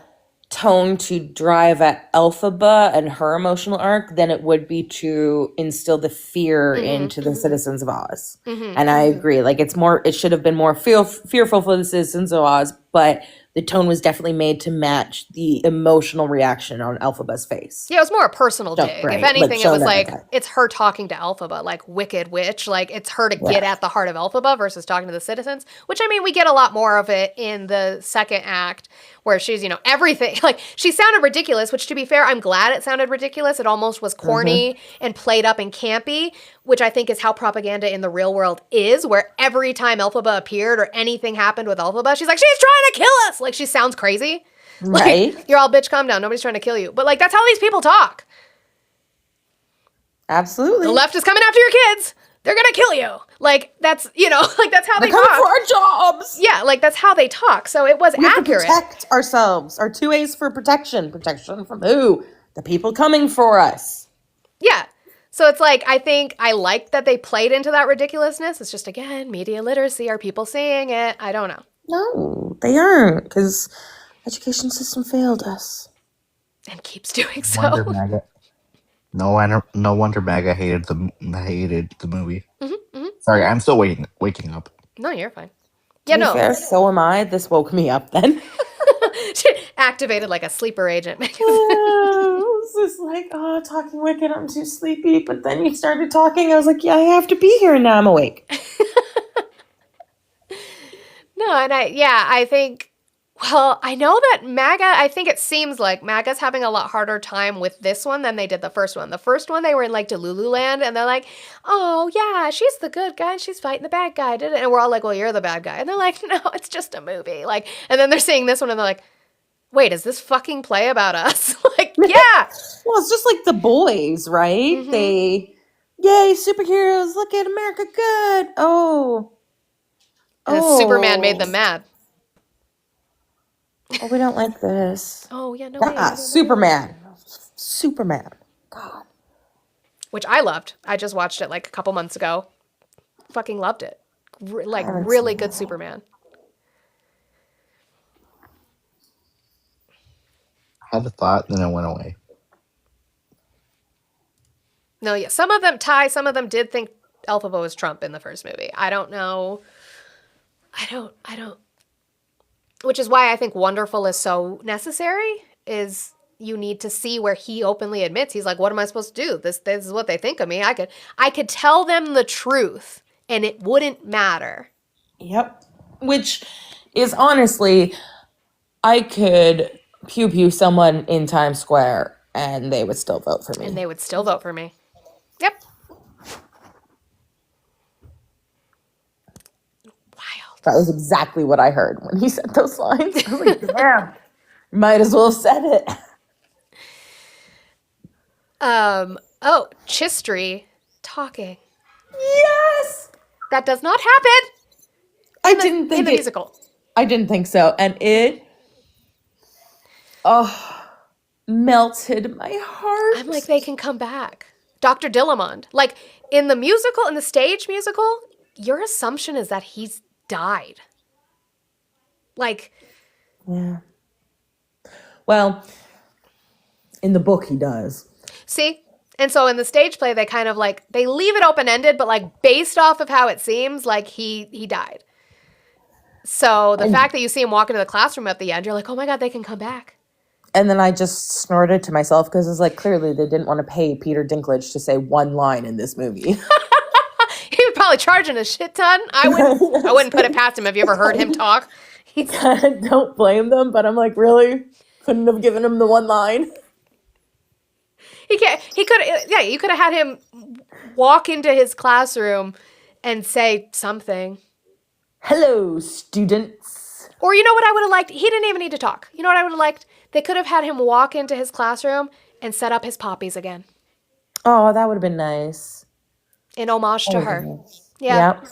tone to drive at Elphaba and her emotional arc than it would be to instill the fear into the citizens of Oz. And I agree. Like it should have been more fearful for the citizens of Oz, but the tone was definitely made to match the emotional reaction on Elphaba's face. Yeah, it was more a personal Oh, dig. right. If anything, Like, it was showing like that. it's her talking to Elphaba, like wicked witch. Like it's her to get at the heart of Elphaba versus talking to the citizens. Which I mean, we get a lot more of it in the second act, where she's everything. Like she sounded ridiculous. Which to be fair, I'm glad it sounded ridiculous. It almost was corny and played up and campy, which I think is how propaganda in the real world is. Where every time Elphaba appeared or anything happened with Elphaba, she's like, she's trying to kill us. Like she sounds crazy. Right? Like, you're all bitch, calm down. Nobody's trying to kill you. But like that's how these people talk. Absolutely. The left is coming after your kids. They're gonna kill you. Like that's like that's how They're they coming talk. for our jobs. Yeah, like that's how they talk. So it was We have to accurate. protect ourselves. Our 2 A's for protection. Protection from who? The people coming for us. Yeah. So it's like I think I like that they played into that ridiculousness. It's just again media literacy. Are people seeing it? I don't know. No, they aren't, because education system failed us. And keeps doing Wonder so. MAGA. No wonder MAGA hated the movie. Sorry, I'm still waking up. No, you're fine. Yeah, To be no. fair, so am I. This woke me up then. Activated like a sleeper agent. I was just like, oh, talking wicked, I'm too sleepy. But then you started talking. I was like, yeah, I have to be here, and now I'm awake. No, and I think, well, I know that MAGA, I think it seems like MAGA's having a lot harder time with this one than they did the first one. The first one, they were in like Delulu land, and they're like, oh, yeah, she's the good guy, she's fighting the bad guy. And we're all like, well, you're the bad guy. And they're like, no, it's just a movie. Like, and then they're seeing this one, and they're like, wait, is this fucking play about us? Like, yeah. Well, it's just like The Boys, right? They, yay, superheroes, look at America good. Oh. And Superman made them mad. Oh, we don't like this. Oh, yeah, no way. Superman. Superman. God. Which I loved. I just watched it like a couple months ago. Fucking loved it. Like, haven't really seen good that. Superman. I had a thought, then it went away. No, yeah. Some of them did think Elphaba was Trump in the first movie. I don't know. I don't. Which is why I think Wonderful is so necessary, is you need to see where he openly admits, he's like, what am I supposed to do? This is what they think of me. I could tell them the truth and it wouldn't matter. Yep. Which is honestly, I could pew pew someone in Times Square and they would still vote for me. And they would still vote for me. Yep. Wild. That was exactly what I heard when he said those lines. I was like, damn, might as well have said it. Oh, Chistry talking. Yes! That does not happen I didn't in think the it. musical. I didn't think so. And it melted my heart. I'm like, they can come back. Dr. Dillamond. Like, in the musical, in the stage musical, your assumption is that he's died. Like, Yeah. Well, in the book he does. see? And so in the stage play, they kind of like, they leave it open-ended, but like based off of how it seems, like he died. So the fact that you see him walk into the classroom at the end, you're like, oh my God, they can come back. And then I just snorted to myself because it's like, clearly they didn't want to pay Peter Dinklage to say one line in this movie. He was probably charging a shit ton. I wouldn't put it past him. Have you ever heard him talk? I don't blame them, but I'm like, really? Couldn't have given him the one line? He can't. He could. Yeah, you could have had him walk into his classroom and say something. Hello, students. Or you know what I would have liked? He didn't even need to talk. You know what I would have liked? They could have had him walk into his classroom and set up his poppies again Oh, that would have been nice. in homage to her. Yeah. Yep.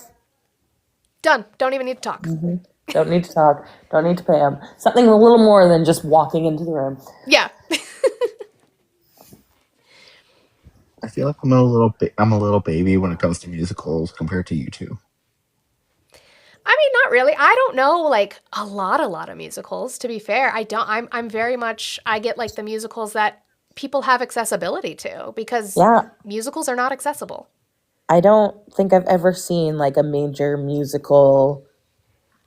Done. Don't even need to talk. Don't need to talk. Don't need to pay him. Something a little more than just walking into the room. Yeah. I feel like I'm a little baby when it comes to musicals compared to you two. I mean, not really. I don't know like a lot of musicals, to be fair. I'm very much, I get like the musicals that people have accessibility to because Yeah. musicals are not accessible. I don't think I've ever seen like a major musical,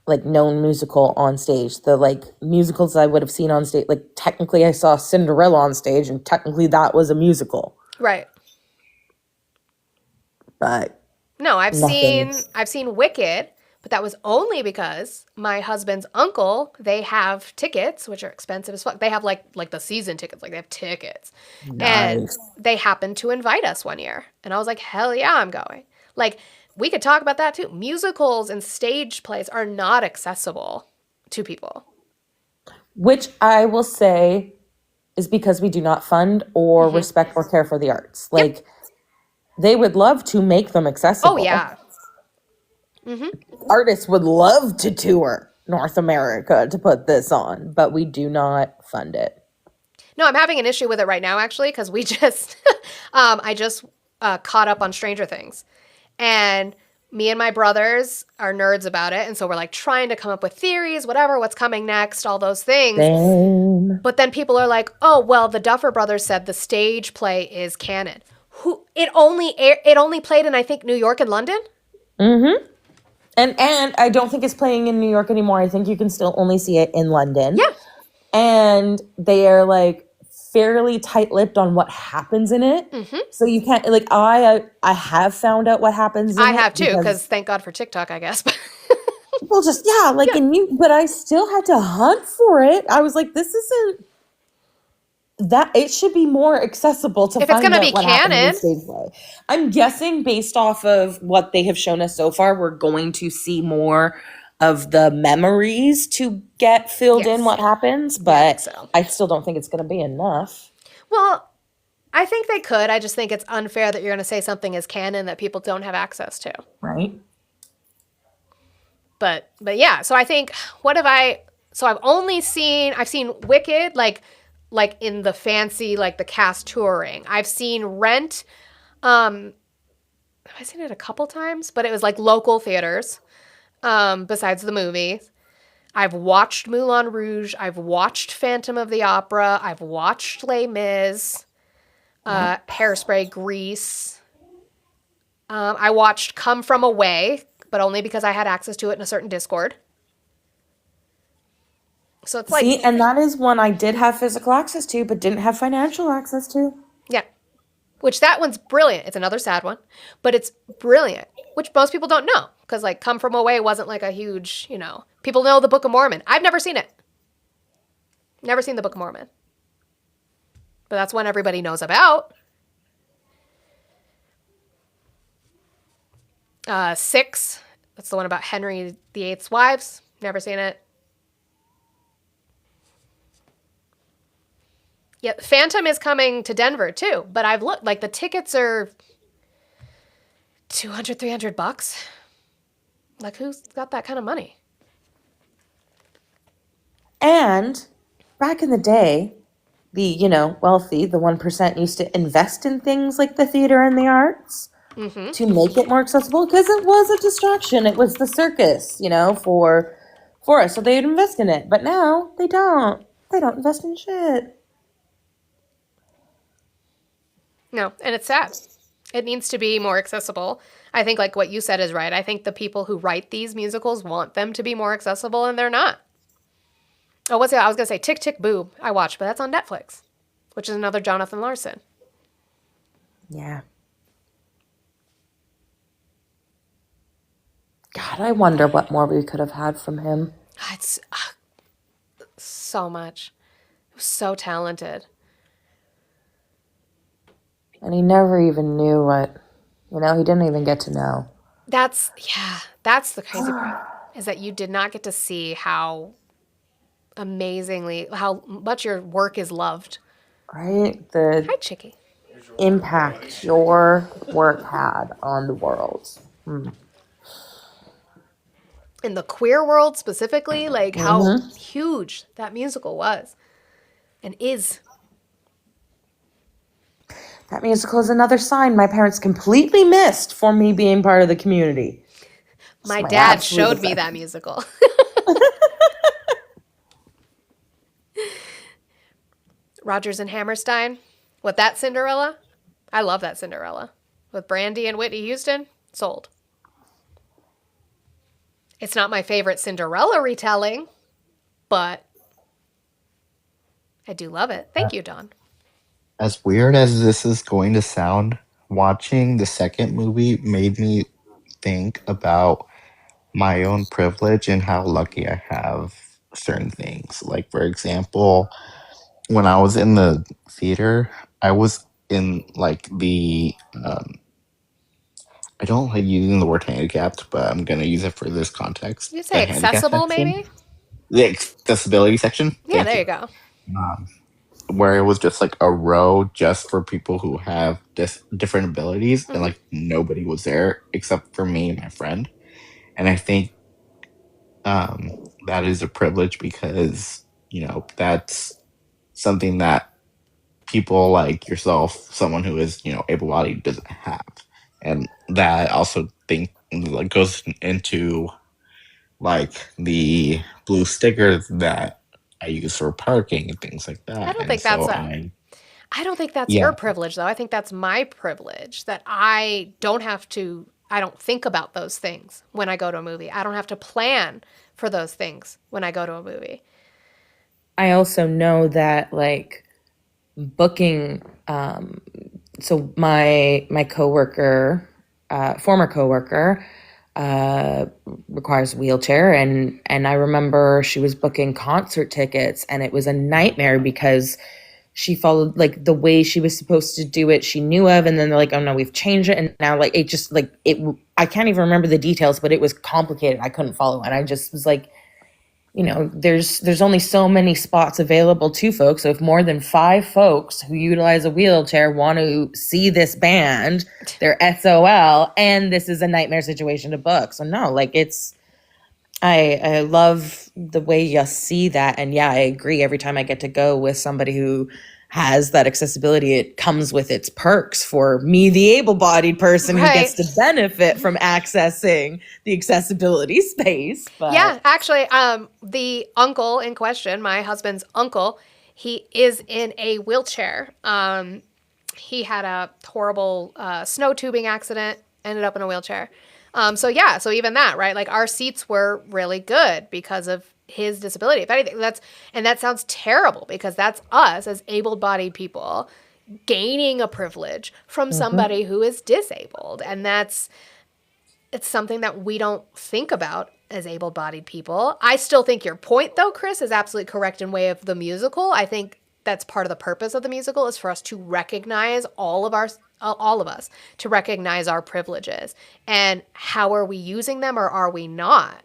like known musical on stage. The like musicals I would have seen on stage, like technically I saw Cinderella on stage and technically that was a musical. Right. But No, I've Nothing. seen Wicked, but that was only because my husband's uncle, they have tickets, which are expensive as fuck. They have like the season tickets, like they have tickets. And Nice. they happened to invite us one year. And I was like, hell yeah, I'm going. Like, we could talk about that too. Musicals and stage plays are not accessible to people. Which I will say is because we do not fund or respect or care for the arts. Like they would love to make them accessible. Oh, yeah. Artists would love to tour North America to put this on, but we do not fund it. No, I'm having an issue with it right now, actually, because we just, I just caught up on Stranger Things. And me and my brothers are nerds about it. And so we're like trying to come up with theories, whatever, what's coming next, all those things. Same. But then people are like, oh, well, the Duffer Brothers said the stage play is canon. It only played in, I think, New York and London? And I don't think it's playing in New York anymore. I think you can still only see it in London. Yeah. And they are like fairly tight-lipped on what happens in it. So you can't like I have found out what happens in I it have too, because thank God for TikTok, I guess. well just like and you but I still had to hunt for it. I was like, this isn't that it should be more accessible to If it's find gonna out be what happened in canon. the stage play. I'm guessing based off of what they have shown us so far, we're going to see more of the memories to get filled in Yes. what happens, I but think so. I still don't think it's going to be enough. Well, I think they could. I just think it's unfair that you're going to say something is canon that people don't have access to. Right? But yeah, so I think I've seen Wicked like in the fancy like the cast touring. I've seen Rent. Have I seen it a couple times? But it was like local theaters. Besides the movie. I've watched Moulin Rouge. I've watched Phantom of the Opera. I've watched Les Mis. Hairspray, Grease. I watched Come From Away, but only because I had access to it in a certain Discord. So it's like, See, and that is one I did have physical access to, but didn't have financial access to. yeah. Which that one's brilliant. It's another sad one, but it's brilliant, which most people don't know. Because, like, Come From Away wasn't like a huge, people know the Book of Mormon. I've never seen it. Never seen the Book of Mormon. But that's one everybody knows about. Six. That's the one about Henry VIII's wives. Never seen it. Yeah, Phantom is coming to Denver too, but I've looked, like the tickets are $200, $300. Like who's got that kind of money? And back in the day, the, wealthy, the 1% used to invest in things like the theater and the arts to make it more accessible because it was a distraction. It was the circus, for us. So they'd invest in it. But now they don't. They don't invest in shit. No, and it's sad. It needs to be more accessible. I think like what you said is right. I think the people who write these musicals want them to be more accessible, and they're not. Oh, what's it? I was gonna say Tick Tick Boom. I watched, but that's on Netflix, which is another Jonathan Larson. Yeah. God, I wonder what more we could have had from him. It's so much. He was so talented. And he never even knew what, he didn't even get to know. That's the crazy part is that you did not get to see how much your work is loved. Right? The Hi, Chicky. impact your work had on the world. In the queer world specifically, like how huge that musical was and is. That musical is another sign my parents completely missed for me being part of the community. My my dad absolute showed me effect. that musical. Rodgers and Hammerstein with that Cinderella. I love that Cinderella with Brandy and Whitney Houston. Sold. It's not my favorite Cinderella retelling, but I do love it. Thank you, Dawn. As weird as this is going to sound, watching the second movie made me think about my own privilege and how lucky I have certain things. Like, for example, when I was in the theater, I was in like I don't like using the word handicapped, but I'm gonna use it for this context. You The say handicap accessible, section, maybe? the accessibility section. Yeah, Thank there you. you go. Um, where it was just like a row just for people who have different abilities, and like nobody was there except for me and my friend. And I think that is a privilege because that's something that people like yourself, someone who is able-bodied, doesn't have. And that I also think like goes into like the blue sticker that I use for parking and things like I that. don't And think so that's I don't think that's your yeah. privilege, though. I think that's my privilege that I don't think about those things when I go to a movie. I don't have to plan for those things when I go to a movie. I also know that like booking so my coworker, former coworker, requires a wheelchair, and I remember she was booking concert tickets, and it was a nightmare because she followed like the way she was supposed to do it. She knew of, and then they're like, "Oh no, we've changed it," and now like it just like it. I can't even remember the details, but it was complicated. I couldn't follow, and I just was like, there's only so many spots available to folks. So if more than 5 folks who utilize a wheelchair want to see this band, they're SOL, and this is a nightmare situation to book. So no, like I love the way you see that. And yeah, I agree. Every time I get to go with somebody who has that accessibility, it comes with its perks for me, the able-bodied person who gets to benefit from accessing the accessibility space. But Yeah, actually, the uncle in question, my husband's uncle, he is in a wheelchair. He had a horrible snow tubing accident, ended up in a wheelchair. So even that, right? Like our seats were really good because of his disability. If anything, that sounds terrible because that's us as able-bodied people gaining a privilege from somebody who is disabled, and it's something that we don't think about as able-bodied people. I still think your point, though, Chris, is absolutely correct in way of the musical. I think that's part of the purpose of the musical is for us to recognize all of us to recognize our privileges and how are we using them or are we not?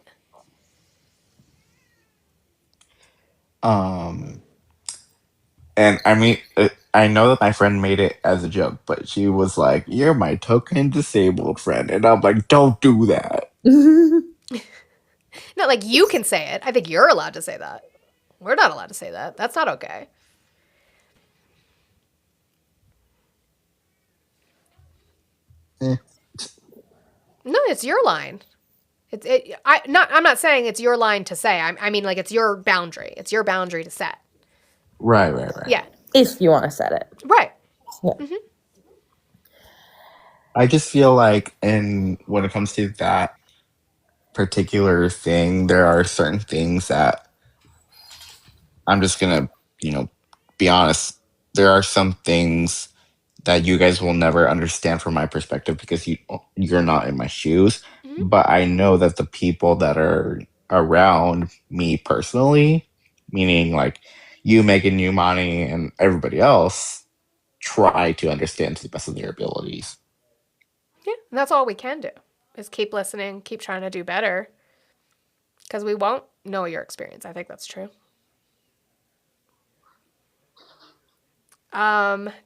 And I mean, I know that my friend made it as a joke, but she was like, "You're my token disabled friend," and I'm like, "Don't do that." Not like you can say it. I think you're allowed to say that. We're not allowed to say that. That's not okay. Eh. No, it's your line. I'm not saying it's your line to say. I mean, like it's your boundary. It's your boundary to set. Right. Yeah. if you want to set it. Right. Yeah. I just feel like, and when it comes to that particular thing, there are certain things that I'm just gonna, you know, be honest. There are some things that you guys will never understand from my perspective because you're not in my shoes. Mhm. But I know that the people that are around me personally, meaning like you, Megan, you, Monty, and everybody else, try to understand to the best of their abilities. Yeah, and that's all we can do is keep listening, keep trying to do better because we won't know your experience. I think that's true.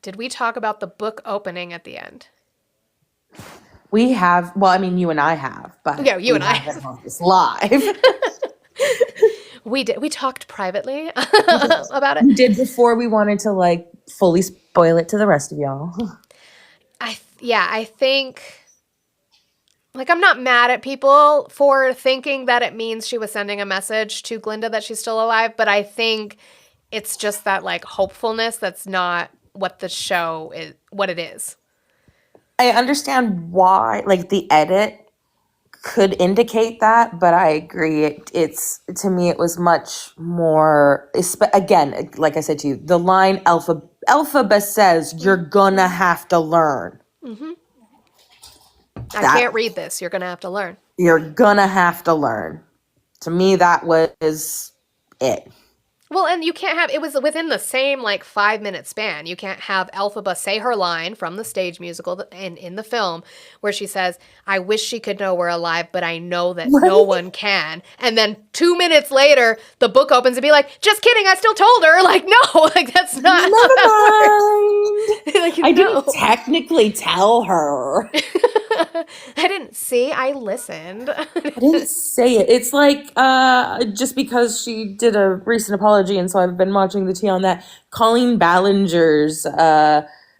Did we talk about the book opening at the end? We have, well, I mean, you and I have, but Yeah, you we and I haven't on this live. We did. We talked privately about it. We did before we wanted to like fully spoil it to the rest of y'all. I think like I'm not mad at people for thinking that it means she was sending a message to Glinda that she's still alive, but I think it's just that like hopefulness that's not what the show is, what it is. I understand why, like the edit could indicate that, but I agree. It's to me, it was much more. Again, like I said to you, the line Alphaba says you're gonna have to learn. I can't read this. You're gonna have to learn. You're gonna have to learn. To me, that was it. Well, and you can't have it was within the same like 5 minute span. You can't have Elphaba say her line from the stage musical and in the film where she says, "I wish she could know we're alive, but I know that no one can." And then 2 minutes later, the book opens and be like, "Just kidding, I still told her." Like, no, like that's not. Never mind. Like, I no. didn't technically tell her. I didn't see. I listened. I didn't say it. It's like just because she did a recent apology, and so I've been watching the tea on that. Colleen Ballinger's.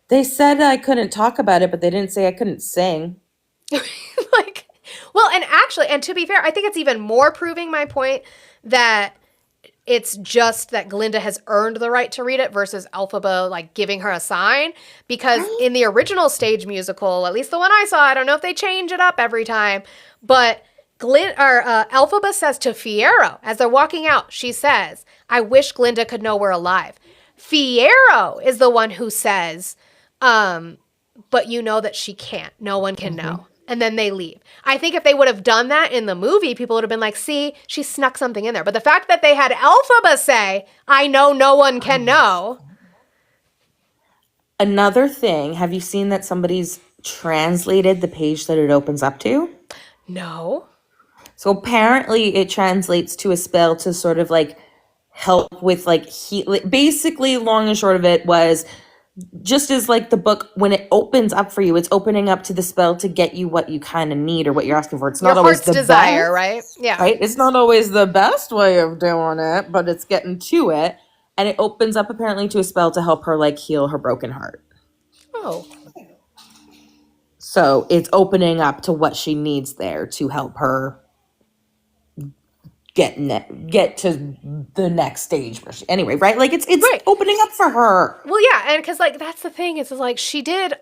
They said I couldn't talk about it, but they didn't say I couldn't sing. Like, well, and actually, and to be fair, I think it's even more proving my point that it's just that Glinda has earned the right to read it versus Elphaba like giving her a sign. Because in the original stage musical, at least the one I saw, I don't know if they change it up every time, but Elphaba says to Fiyero as they're walking out, she says, "I wish Glinda could know we're alive." Fiyero is the one who says, "But you know that she can't. No one can know." And then they leave. I think if they would have done that in the movie, people would have been like, "See, she snuck something in there." But the fact that they had Elphaba say, "I know no one can know." Another thing, have you seen that somebody's translated the page that it opens up to? No. So apparently it translates to a spell to sort of like help with like basically long and short of it was just as like the book when it opens up for you, it's opening up to the spell to get you what you kind of need or what you're asking for. It's Your not always heart's the desire, best, right? Yeah. right? It's not always the best way of doing it, but it's getting to it. And it opens up apparently to a spell to help her like heal her broken heart. Oh. So it's opening up to what she needs there to help her get to the next stage. Anyway, right? Like it's Right. opening up for her. Well, yeah, and because like that's the thing is like she did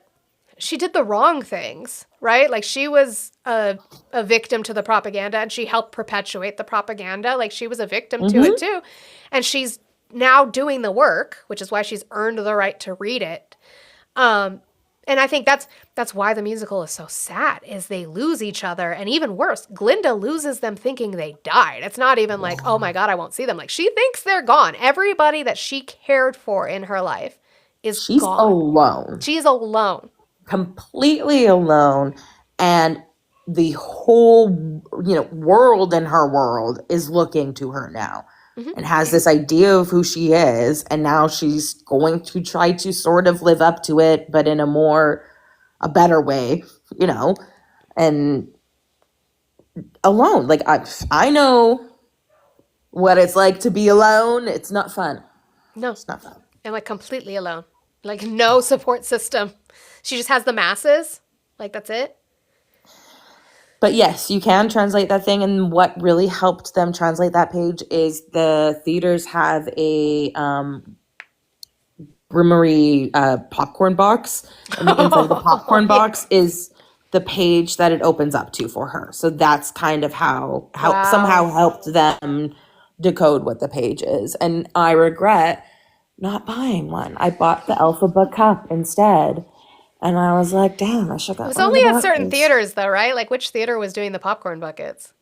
the wrong things, right? Like she was a victim to the propaganda and she helped perpetuate the propaganda. Like she was a victim to it too. And she's now doing the work, which is why she's earned the right to read it. And I think that's why the musical is so sad is they lose each other. And even worse, Glinda loses them thinking they died. It's not even like, "Oh my God, I won't see them." Like she thinks they're gone. Everybody that she cared for in her life is She's gone. alone. She's alone. Completely alone, and the whole world in her world is looking to her now and has this idea of who she is, and now she's going to try to sort of live up to it but in a better way, and alone. Like I know what it's like to be alone. It's not fun. No. It's not fun. And like completely alone. Like no support system. She just has the masses. Like that's it. But yes, you can translate that thing. And what really helped them translate that page is the theaters have a Brimmery popcorn box. And the inside of the popcorn box is the page that it opens up to for her. So that's kind of how Wow. somehow helped them decode what the page is. And I regret not buying one. I bought the Alphaba cup instead. And I was like, damn, I should have It got was one of only the at certain buckets. theaters, though, right? Like, which theater was doing the popcorn buckets?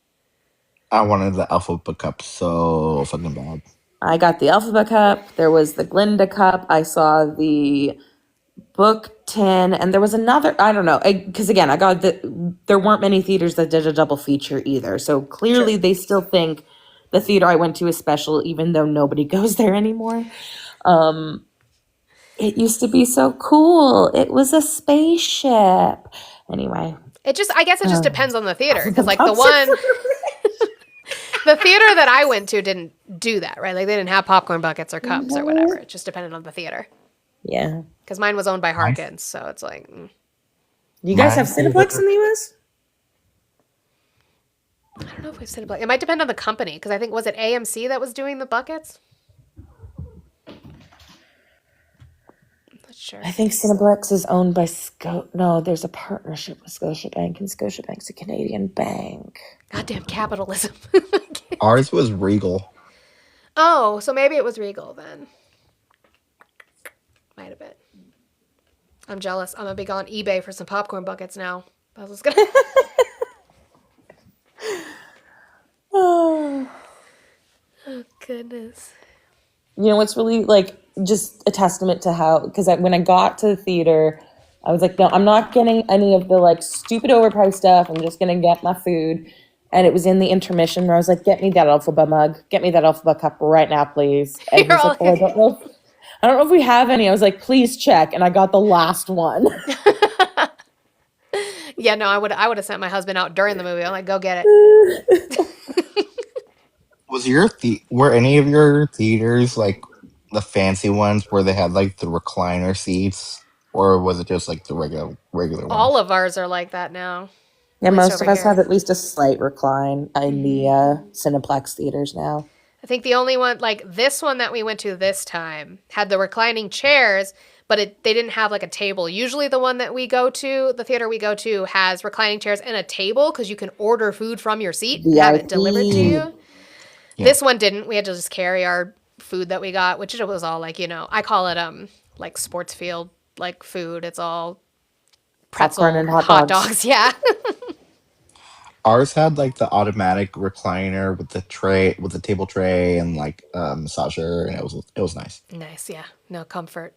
I wanted the Alpha Cup so fucking bad. I got the Alphaba cup. There was the Glinda cup. I saw the book tin, and there was another. I don't know, because again, there weren't many theaters that did a double feature either. So clearly, they still think the theater I went to is special, even though nobody goes there anymore. It used to be so cool. It was a spaceship. Anyway, I guess it just depends on the theater. Because, like, Cups are the theater that I went to didn't do that, right? Like, they didn't have popcorn buckets or cups or whatever. It just depended on the theater. yeah. Because mine was owned by Harkins, so it's like, You guys have Mine- Cineplex in the US? I don't know if we've said it. It might depend on the company. Because I think, was it AMC that was doing the buckets? Not sure. I think Cineplex is owned by No, there's a partnership with Scotiabank, and Scotiabank's a Canadian bank. Goddamn capitalism. Ours was Regal. Oh, so maybe it was Regal then. Might have been. I'm jealous. I'm gonna be on eBay for some popcorn buckets now. I was gonna. Oh. Oh goodness. You know what's really like just a testament to how, because when I got to the theater, I was like, no, I'm not getting any of the like stupid overpriced stuff. I'm just gonna get my food. And it was in the intermission where I was like, get me that Alphaba mug, get me that Alphaba cup right now, please. And You're he's like, oh, I don't know if we have any. I was like, please check. And I got the last one. Yeah, no, I would have sent my husband out during the movie. I'm like, go get it. Were any of your theaters like the fancy ones where they had like the recliner seats, or was it just like the regular All ones? of ours are like that now. Yeah, At least most of over us have here. at least a slight recline in the Cineplex theaters now. I think the only one, like this one that we went to this time, had the reclining chairs, but they didn't have like a table. Usually the one that we go to, the theater we go to, has reclining chairs and a table because you can order food from your seat and have it delivered to you. Yeah. This one didn't. We had to just carry our food that we got, which it was all like, I call it like sports field like food. It's all pretzel Popcorn and hot hot dogs. dogs. Yeah. Ours had like the automatic recliner with the tray, with the table tray, and like massager, and it was nice. Nice. Yeah. No comfort.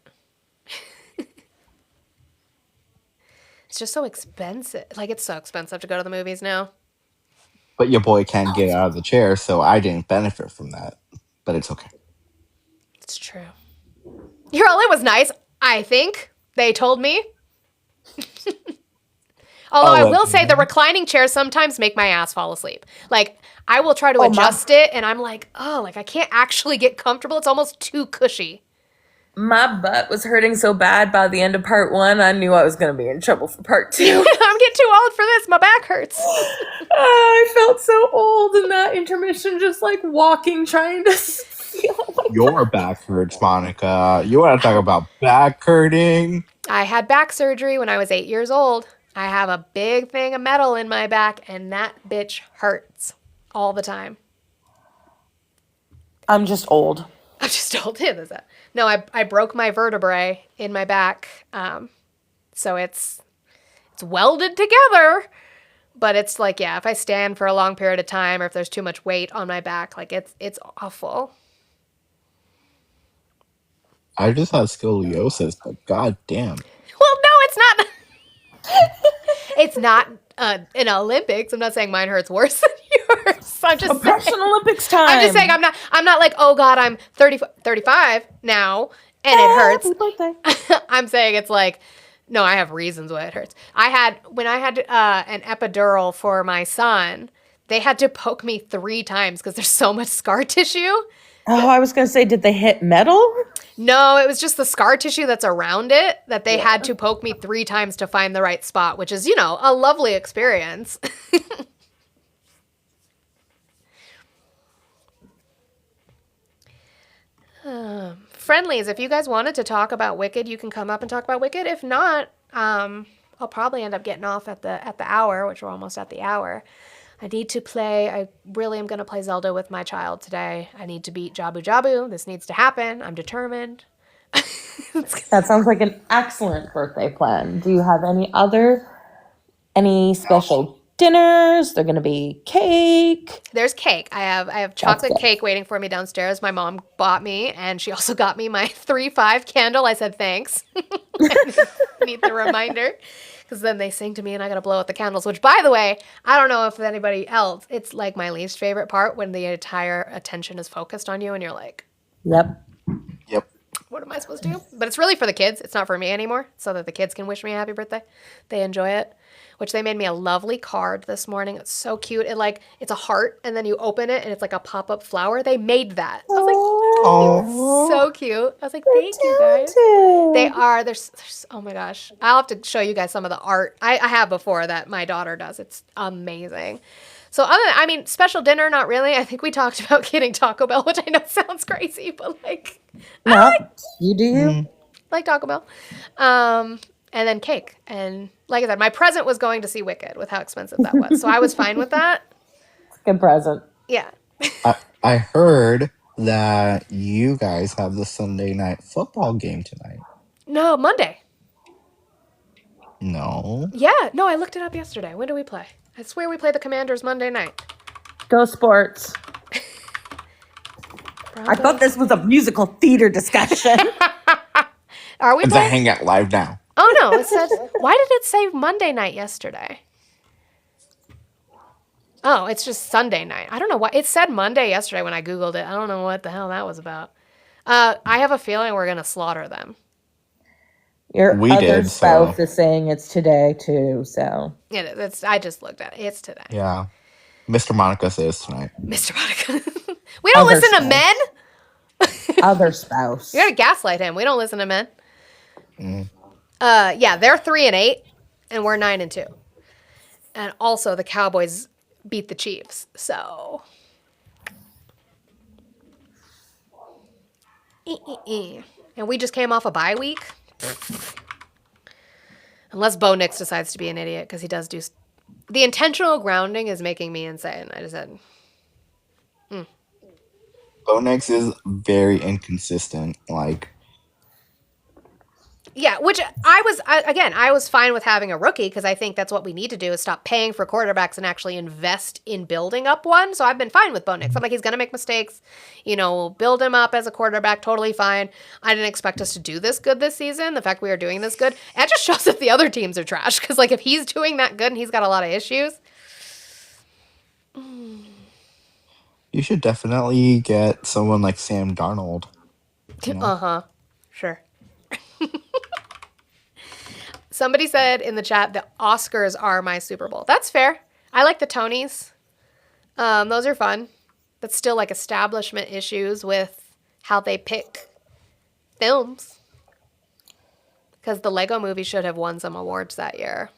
It's just so expensive. Like, it's so expensive to go to the movies now. But your boy can't get out of the chair, so I didn't benefit from that. But it's okay. It's true. It was nice, I think. They told me. Although I will say the reclining chairs sometimes make my ass fall asleep. Like, I will try to adjust it, and I'm like, oh, like I can't actually get comfortable. It's almost too cushy. My butt was hurting so bad by the end of part 1, I knew I was going to be in trouble for part 2. I'm getting too old for this. My back hurts. I felt so old in that intermission, just like walking, trying to feel like Your back hurts, Monica. You want to talk about back hurting? I had back surgery when I was 8 years old. I have a big thing of metal in my back, and that bitch hurts all the time. I'm just old. I'm just told him that. No, I broke my vertebrae in my back, so it's welded together. But it's like, yeah, if I stand for a long period of time, or if there's too much weight on my back, like it's awful. I just had scoliosis, but goddamn. Well, no, it's not. It's not in Olympics. I'm not saying mine hurts worse than yours. I'm just Oppression saying. Olympics time. I'm just saying I'm not like, oh God, I'm 35 now and it hurts. Happy birthday. I'm saying it's like, no, I have reasons why it hurts. When I had an epidural for my son, they had to poke me 3 times because there's so much scar tissue. Oh, I was going to say, did they hit metal? No, it was just the scar tissue that's around it that they had to poke me 3 times to find the right spot, which is, a lovely experience. Friendlies, if you guys wanted to talk about Wicked, you can come up and talk about Wicked. If not, I'll I'll probably end up getting off at the hour, which we're almost at the hour. I need to play. I really am going to play Zelda with my child today. I need to beat Jabu Jabu. This needs to happen. I'm determined. That sounds like an excellent birthday plan. Do you have any special dinners? They're going to be cake. There's cake. I have chocolate good. cake waiting for me downstairs. My mom bought me, and she also got me my 3-5 candle. I said thanks. I need the reminder, because then they sing to me, and I gotta blow out the candles. Which, by the way, I don't know if anybody else. It's like my least favorite part when the entire attention is focused on you, and you're like, Yep. Yep. what am I supposed to do? But it's really for the kids. It's not for me anymore, so that the kids can wish me a happy birthday. They enjoy it. Which they made me a lovely card this morning. It's so cute. It's a heart, and then you open it, and it's like a pop-up flower. They made that. I was like, Oh. so cute. I was like, thank you guys. They are. There's oh my gosh. I'll have to show you guys some of the art. I have before that my daughter does. It's amazing. So special dinner, not really. I think we talked about getting Taco Bell, which I know sounds crazy, but No, you do you. like Taco Bell. And then cake. And like I said, my present was going to see Wicked with how expensive that was. So I was fine with that. Good present. Yeah. I heard that you guys have the Sunday night football game tonight. No, Monday. No. Yeah. No, I looked it up yesterday. When do we play? I swear we play the Commanders Monday night. Go sports. I thought this was a musical theater discussion. Are we It's a playing? Hangout Live now. Oh, no. It said, why did it say Monday night yesterday? Oh, it's just Sunday night. I don't know why. It said Monday yesterday when I Googled it. I don't know what the hell that was about. I have a feeling we're going to slaughter them. Your We other did, spouse so. is saying it's today too, so. Yeah, I just looked at it. It's today. Yeah. Mr. Monica says tonight. Mr. Monica. We don't Other listen to spouse. men. Other spouse. You gotta gaslight him. We don't listen to men. Mm. Yeah, they're 3-8, and we're 9-2. And also, the Cowboys beat the Chiefs. So, and we just came off a bye week. Unless Bo Nix decides to be an idiot, because he does do. The intentional grounding is making me insane. I just said. Bonex is very inconsistent. Like, Yeah, which I was fine with having a rookie because I think that's what we need to do is stop paying for quarterbacks and actually invest in building up one. So I've been fine with Bo Nix. I'm like, he's going to make mistakes. We'll build him up as a quarterback, totally fine. I didn't expect us to do this good this season. The fact we are doing this good, it just shows that the other teams are trash because, if he's doing that good and he's got a lot of issues. you should definitely get someone like Sam Darnold. Uh-huh. Sure. Somebody said in the chat the Oscars are my Super Bowl. That's fair. I like the Tonys. Those are fun. But still establishment issues with how they pick films. Because the Lego movie should have won some awards that year.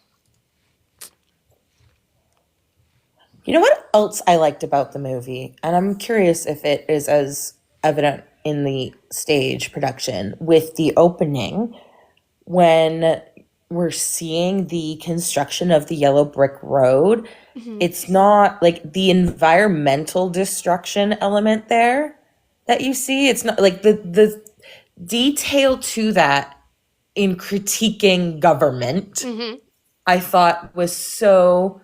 You know what else I liked about the movie? And I'm curious if it is as evident in the stage production with the opening when we're seeing the construction of the yellow brick road. Mm-hmm. It's not the environmental destruction element there that you see. It's not the detail to that in critiquing government. Mm-hmm. I thought was so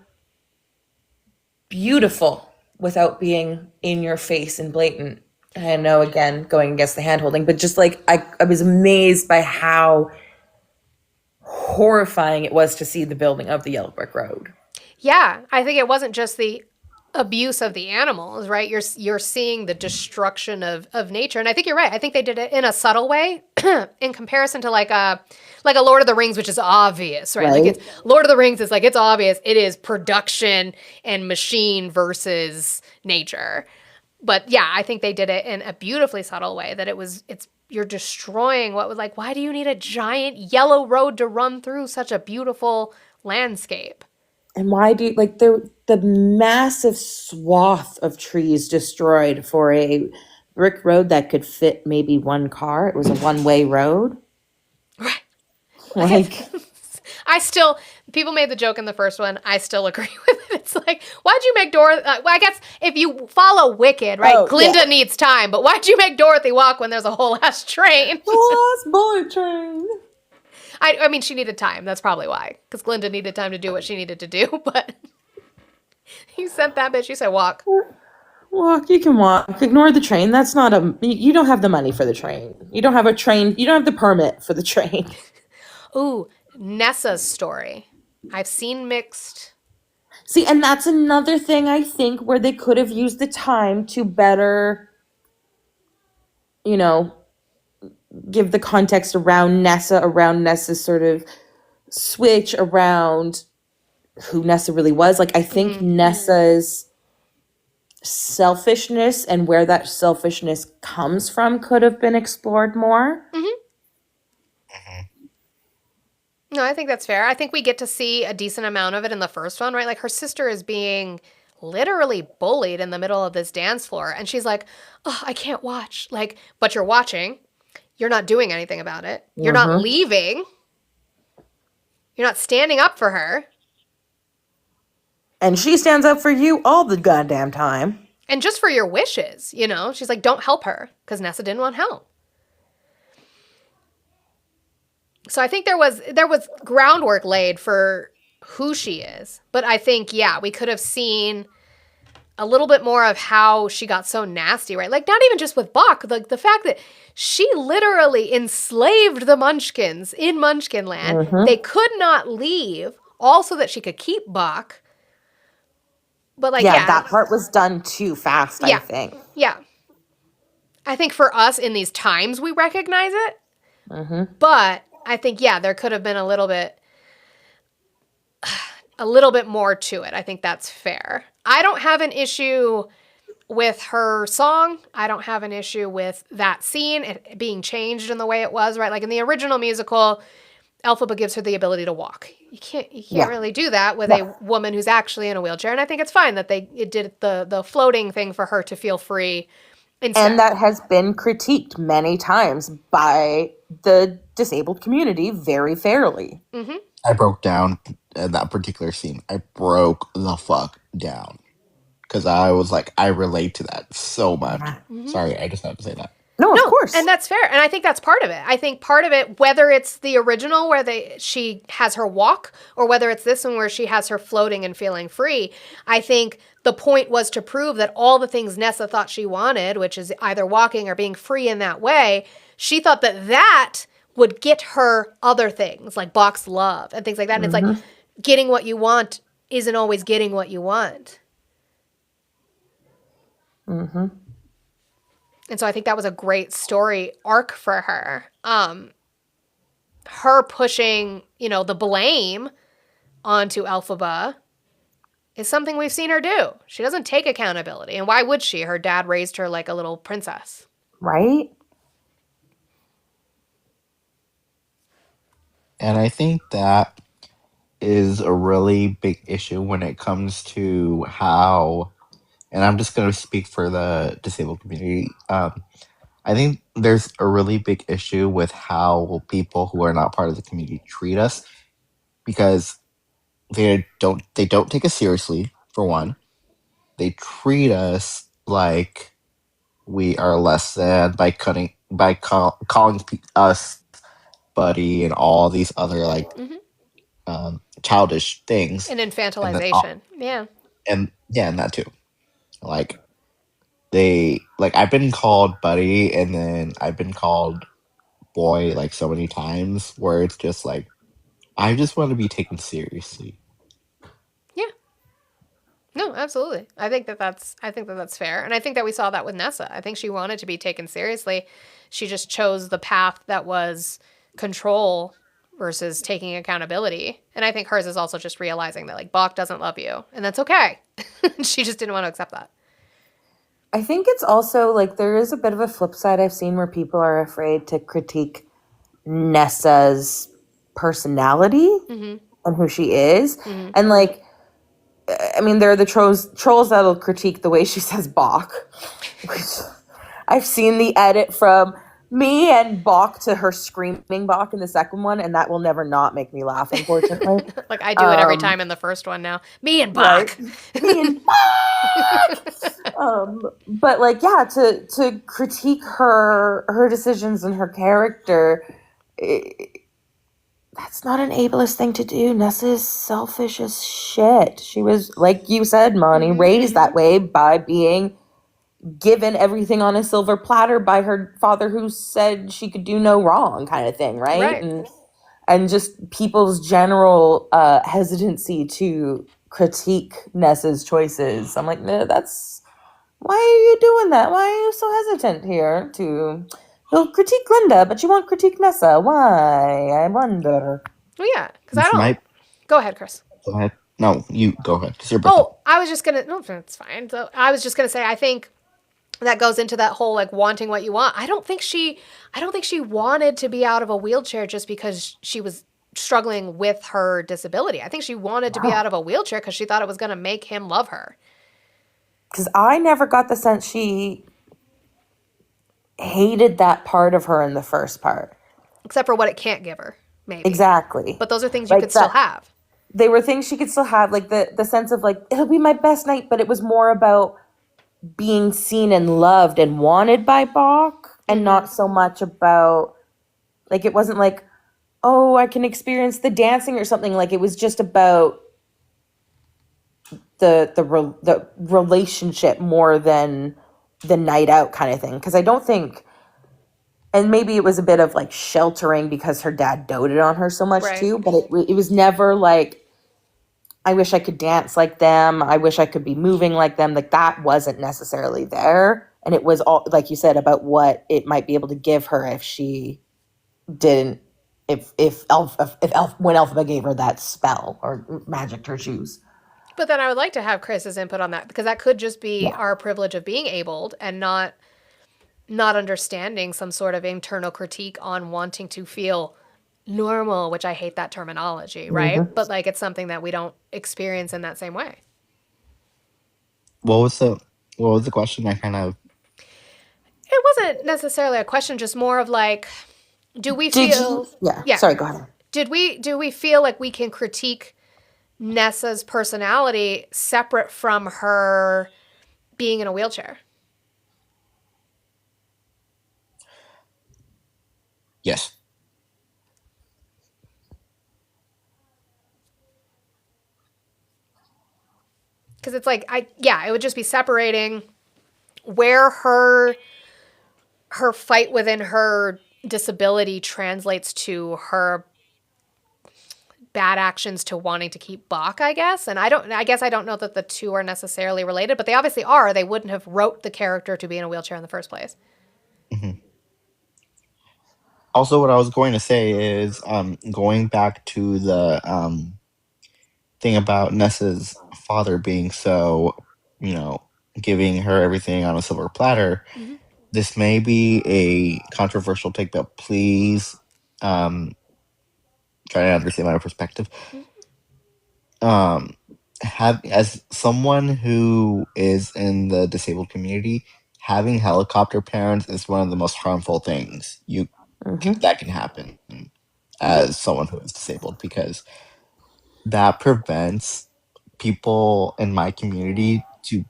beautiful without being in your face and blatant. I know, again, going against the hand-holding, but just I was amazed by how horrifying it was to see the building of the yellow brick road. Yeah, I think it wasn't just the abuse of the animals, right? You're seeing the destruction of nature, and I think you're right. I think they did it in a subtle way in comparison to a Lord of the Rings, which is obvious, right? Lord of the Rings is it's obvious. It is production and machine versus nature. But yeah, I think they did it in a beautifully subtle way that you're destroying what was why do you need a giant yellow road to run through such a beautiful landscape? And why do you, the massive swath of trees destroyed for a brick road that could fit maybe one car? It was a one-way road. Right. People made the joke in the first one. I still agree with it. It's like, why'd you make Dorothy? Well, I guess if you follow Wicked, right? Oh, Glinda yeah. needs time, but why'd you make Dorothy walk when there's a whole ass train? The last bullet train. I mean, she needed time. That's probably why. Because Glinda needed time to do what she needed to do. But you sent that bitch. You said walk. Walk, you can walk. Ignore the train. That's not you don't have the money for the train. You don't have a train. You don't have the permit for the train. Ooh, Nessa's story. I've seen mixed. See, and that's another thing I think where they could have used the time to better, give the context around Nessa's sort of switch around who Nessa really was. Like, I think Nessa's selfishness and where that selfishness comes from could have been explored more. No, I think that's fair. I think we get to see a decent amount of it in the first one, right? Like her sister is being literally bullied in the middle of this dance floor. And she's like, oh, I can't watch. Like, but you're watching. You're not doing anything about it. You're not leaving. You're not standing up for her. And she stands up for you all the goddamn time. And just for your wishes, She's like, don't help her because Nessa didn't want help. So I think there was groundwork laid for who she is. But I think, yeah, we could have seen a little bit more of how she got so nasty, right? Like, not even just with Bach, like the fact that she literally enslaved the Munchkins in Munchkinland. They could not leave, all so that she could keep Bach. But that part was done too fast, I think. Yeah. I think for us in these times, we recognize it. But I think, there could have been a little bit more to it. I think that's fair. I don't have an issue with her song. I don't have an issue with that scene, it being changed in the way it was, right? Like in the original musical, Elphaba gives her the ability to walk. You can't really do that with a woman who's actually in a wheelchair. And I think it's fine that it did the floating thing for her to feel free instead. And that has been critiqued many times by the disabled community very fairly. I broke down that particular scene. I broke the fuck down. Because I was like, I relate to that so much. Sorry, I just had to say that. No, of course. And that's fair. And I think that's part of it. I think part of it, whether it's the original where she has her walk, or whether it's this one where she has her floating and feeling free, I think the point was to prove that all the things Nessa thought she wanted, which is either walking or being free in that way, she thought that would get her other things, like Bach's love and things like that. And it's like, getting what you want isn't always getting what you want. And so I think that was a great story arc for her. Her pushing, the blame onto Elphaba is something we've seen her do. She doesn't take accountability. And why would she? Her dad raised her like a little princess. Right? And I think that is a really big issue when it comes to how, and I'm just going to speak for the disabled community. I think there's a really big issue with how people who are not part of the community treat us, because they don't take us seriously, for one. They treat us like we are less than by calling us buddy and all these other childish things. And infantilization. And that too. Like I've been called buddy, and then I've been called boy like so many times, where it's just like, I just want to be taken seriously. Yeah. No, absolutely. I think that's fair. And I think that we saw that with Nessa. I think she wanted to be taken seriously. She just chose the path that was control versus taking accountability. And I think hers is also just realizing that like Bach doesn't love you, and that's okay. She just didn't want to accept that. I think it's also like there is a bit of a flip side I've seen where people are afraid to critique Nessa's personality and who she is. And like, I mean, there are the trolls that'll critique the way she says Bach. Which I've seen the edit from Me and Bach to her screaming Bach in the second one, and that will never not make me laugh, unfortunately. Like I do it every time in the first one now. Me and Bach. Right. Me and but like, yeah, to critique her decisions and her character, that's not an ableist thing to do. Nessa is selfish as shit. She was, like you said, Monty, raised that way by being given everything on a silver platter by her father, who said she could do no wrong, kind of thing, right? And just people's general hesitancy to critique Nessa's choices. I'm like, no, that's, why are you doing that? Why are you so hesitant here to, you'll critique Linda, but you won't critique Nessa? Why? I wonder. Well, yeah, because I don't. Go ahead, Chris. Go ahead. No, you go ahead. 'Cause you're Oh, I was just gonna. No, it's fine. So I was just gonna say, I think that goes into that whole like wanting what you want. I don't think she wanted to be out of a wheelchair just because she was struggling with her disability. I think she wanted to be out of a wheelchair because she thought it was going to make him love her. Because I never got the sense she hated that part of her in the first part. Except for what it can't give her, maybe. Exactly. But those are things you could still have. They were things she could still have, like the sense of like, it'll be my best night, but it was more about being seen and loved and wanted by Bach, and not so much about, like, it wasn't like, oh, I can experience the dancing or something. Like, it was just about the relationship more than the night out kind of thing. Because I don't think, and maybe it was a bit of like sheltering because her dad doted on her so much too, but it was never like, I wish I could dance like them. I wish I could be moving like them. Like, that wasn't necessarily there. And it was all, like you said, about what it might be able to give her if she didn't, when Elphaba gave her that spell or magicked her shoes. But then I would like to have Chris's input on that, because that could just be our privilege of being abled and not understanding some sort of internal critique on wanting to feel normal, which I hate that terminology, right? But like, it's something that we don't experience in that same way. What was the question? I kind of. It wasn't necessarily a question, just more of like, do we feel? Sorry, go ahead. Do we feel like we can critique Nessa's personality separate from her being in a wheelchair? Yes. Because it's like, it would just be separating where her fight within her disability translates to her bad actions to wanting to keep Bach, I guess. And I guess I don't know that the two are necessarily related, but they obviously are. They wouldn't have wrote the character to be in a wheelchair in the first place. Also, what I was going to say is, going back to the thing about Nessa's father being so, giving her everything on a silver platter. This may be a controversial take, but please try to understand my perspective. As someone who is in the disabled community, having helicopter parents is one of the most harmful things that can happen as someone who is disabled, because that prevents people in my community to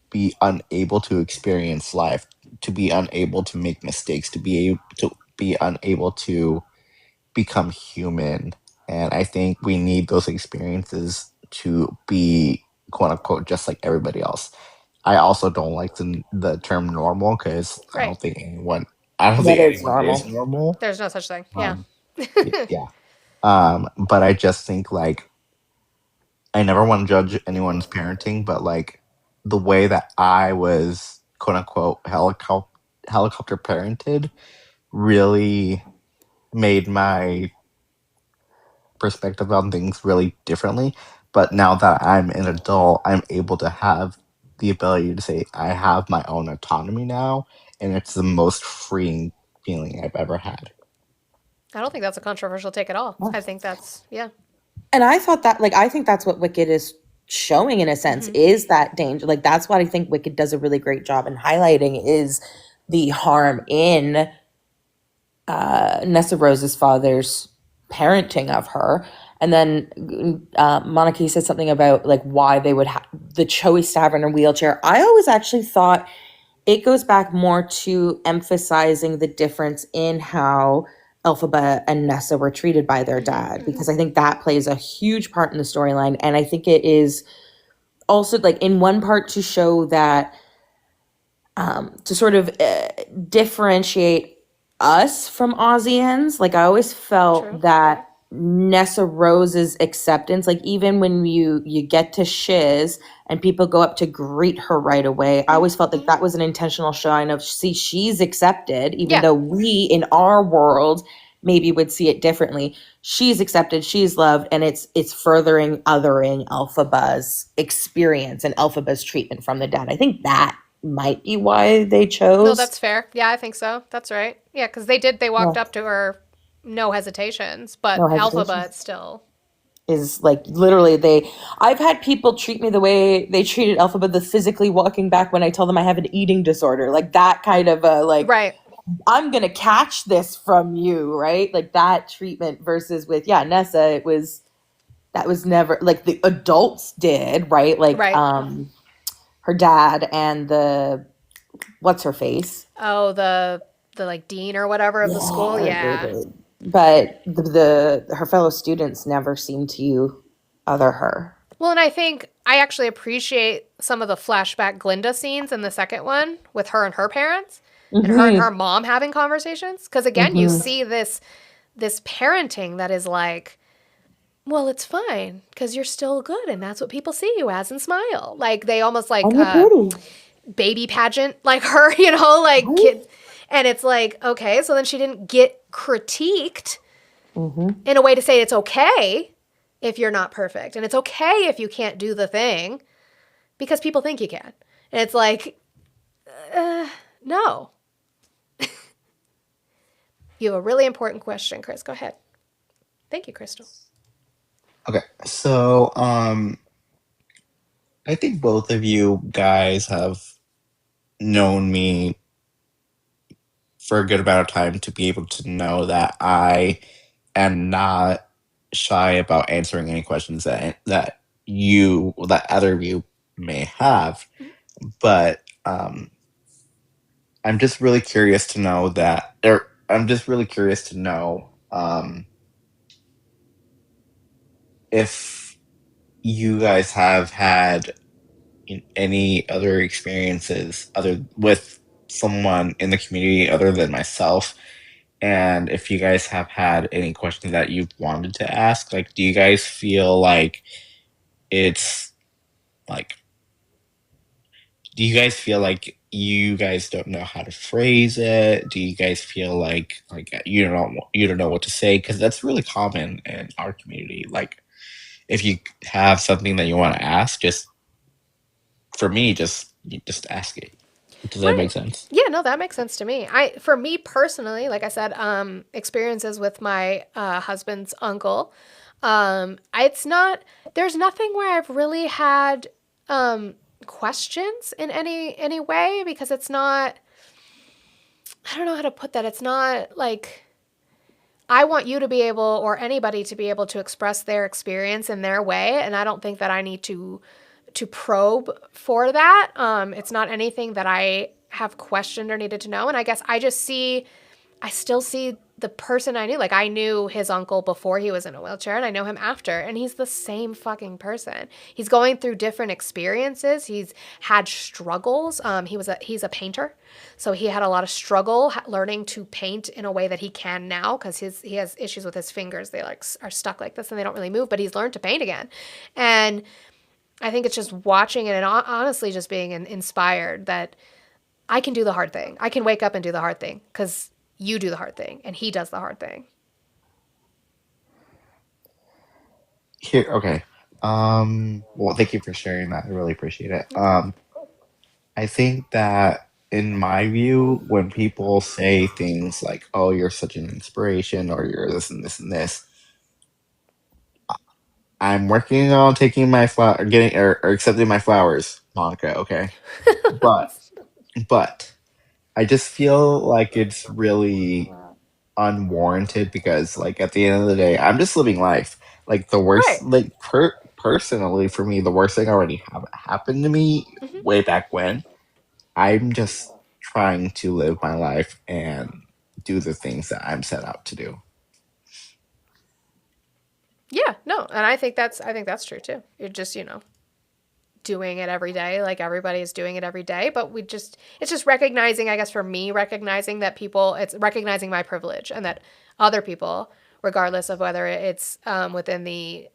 be unable to experience life, to be unable to make mistakes, to be unable to become human. And I think we need those experiences to be, quote unquote, just like everybody else. I also don't like the term normal, because I don't think anyone is normal. There's no such thing. Yeah. But I just think, like, I never want to judge anyone's parenting, but like the way that I was, quote unquote, helicopter parented really made my perspective on things really differently. But now that I'm an adult, I'm able to have the ability to say I have my own autonomy now, and it's the most freeing feeling I've ever had. I don't think that's a controversial take at all. I think that's, And I thought that, like, I think that's what Wicked is showing, in a sense, is that danger. Like, that's what I think Wicked does a really great job in highlighting, is the harm in Nessa Rose's father's parenting of her. And then Monica said something about like why they would have the choice to have her in a wheelchair. I always actually thought it goes back more to emphasizing the difference in how Elphaba and Nessa were treated by their dad, because I think that plays a huge part in the storyline. And I think it is also like in one part to show that to sort of differentiate us from Aussians. Like I always felt True. that Nessa Rose's acceptance, like even when you get to Shiz and people go up to greet her right away, I always felt like that was an intentional showing of see she's accepted, even Yeah. though we in our world maybe would see it differently. She's accepted, she's loved, and it's furthering othering Elphaba's experience and Elphaba's treatment from the dad. I think that might be why they No, chose. that's fair. Yeah, I think so. That's right. Yeah, because they did. They Yeah, walked up to her, no hesitations. But no Alphaba, hesitation. it's still. Is like literally I've had people treat me the way they treated Elphaba, the physically walking back when I tell them I have an eating disorder, like that kind of like Right. I'm gonna catch this from you, right? Like that treatment versus with Nessa, that was never like the adults did, right? Like Right. her dad and the what's her face. Oh, the like dean or whatever of the school. Yeah. But her fellow students never seemed to other her. Well, and I think I actually appreciate some of the flashback Glinda scenes in the second one with her and her parents and her mom having conversations. Because again, you see this parenting that is like, well, it's fine because you're still good and that's what people see you as and smile. Like they almost like And you're pretty. baby pageant like her, you know, like kid. And it's like, okay, so then she didn't get critiqued in a way to say it's okay if you're not perfect and it's okay if you can't do the thing because people think you can. And it's like, no. You have a really important question, Chris. Go ahead. Thank you, Crystal. Okay, so I think both of you guys have known me for a good amount of time to be able to know that I am not shy about answering any questions that other of you may have. But I'm just really curious to know if you guys have had any other experiences other with someone in the community other than myself, and if you guys have had any questions that you wanted to ask. Like, do you guys feel like it's like you guys don't know how to phrase it? Do you guys feel like you don't know what to say? Because that's really common in our community. Like, if you have something that you want to ask, just for me, you just ask it. Does that make Right. sense? Yeah, no, that makes sense to me. For me personally, like I said, experiences with my husband's uncle. It's not. There's nothing where I've really had questions in any way because it's not. I don't know how to put that. It's not like I want you to be able or anybody to be able to express their experience in their way, and I don't think that I need to probe for that. It's not anything that I have questioned or needed to know, and I guess I still see the person I knew. Like I knew his uncle before he was in a wheelchair, and I know him after, and he's the same fucking person. He's going through different experiences. He's had struggles. He's a painter, so he had a lot of struggle learning to paint in a way that he can now because he has issues with his fingers. They like are stuck like this and they don't really move. But he's learned to paint again, and I think it's just watching it and honestly just being inspired that I can do the hard thing. I can wake up and do the hard thing because you do the hard thing and he does the hard thing. Here, okay. Well, thank you for sharing that. I really appreciate it. I think that in my view, when people say things like, "Oh, you're such an inspiration," or "You're this and this and this," I'm working on taking my flower, getting or accepting my flowers, Monica. Okay, but I just feel like it's really unwarranted because like at the end of the day, I'm just living life. Like the worst, Right. like personally for me, the worst thing already happened to me Hmm. way back when. I'm just trying to live my life and do the things that I'm set out to do. Yeah, no, and I think that's true too. You're just, doing it every day, like everybody is doing it every day, but it's just recognizing, I guess for me, recognizing that people, it's recognizing my privilege and that other people, regardless of whether it's within the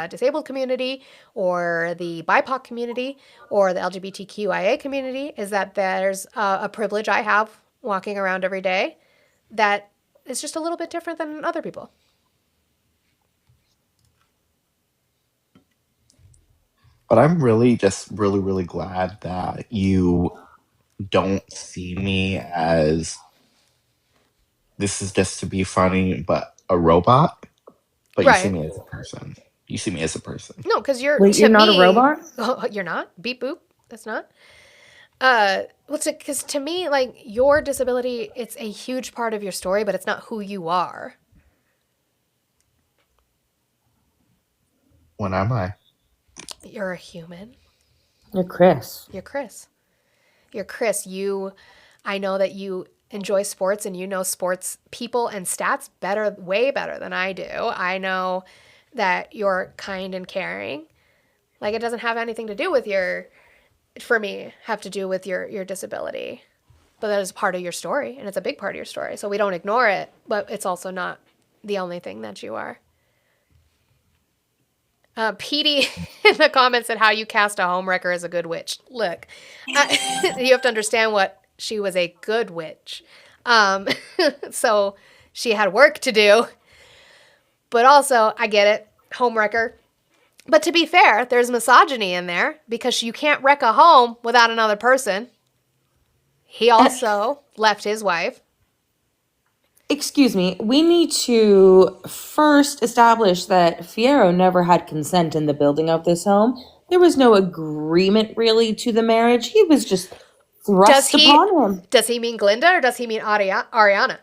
disabled community or the BIPOC community or the LGBTQIA community, is that there's a privilege I have walking around every day that is just a little bit different than other people. But I'm really just really glad that you don't see me as this is just to be funny, but a robot. But you see Right. me as a person. You see me as a person. No, because you're, Wait, to you're not a me, robot? oh, you're not? Beep boop. That's not. What's it? Because to me, like your disability, it's a huge part of your story, but it's not who you are. When am I? You're a human. You're Chris. You're Chris. You're Chris. I know that you enjoy sports and you know sports people and stats better, way better than I do. I know that you're kind and caring. Like it doesn't have anything to do with for me, have to do with your disability. But that is part of your story and it's a big part of your story. So we don't ignore it, but it's also not the only thing that you are. Petey in the comments said how you cast a homewrecker as a good witch. Look, you have to understand what she was a good witch. Um, so she had work to do. But also, I get it, homewrecker. But to be fair, there's misogyny in there because you can't wreck a home without another person. He also left his wife. Excuse me, we need to first establish that Fierro never had consent in the building of this home. There was no agreement really to the marriage. He was just Does thrust he upon him. does he mean Glinda or does he mean Ariana?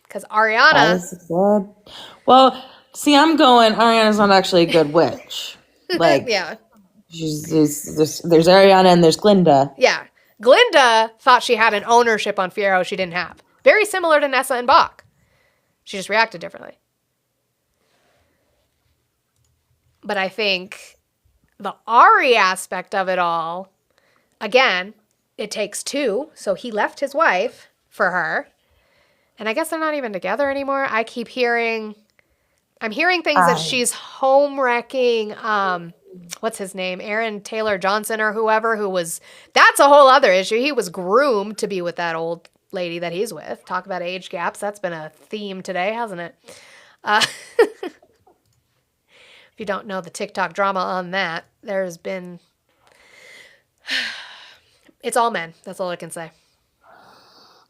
Because That Ariana, is good. Well, see, I'm going. Ariana's not actually a good witch. Like, yeah, there's Ariana and there's Glinda. yeah. Glinda thought she had an ownership on Fierro she didn't have. Very similar to Nessa and Bach. She just reacted differently. But I think the Ari aspect of it all, again, it takes two. So he left his wife for her. And I guess they're not even together anymore. I'm hearing things that she's home wrecking, what's his name? Aaron Taylor Johnson or whoever that's a whole other issue. He was groomed to be with that old lady that he's with. Talk about age gaps. That's been a theme today, hasn't it? If you don't know the TikTok drama on that, it's all men. That's all I can say.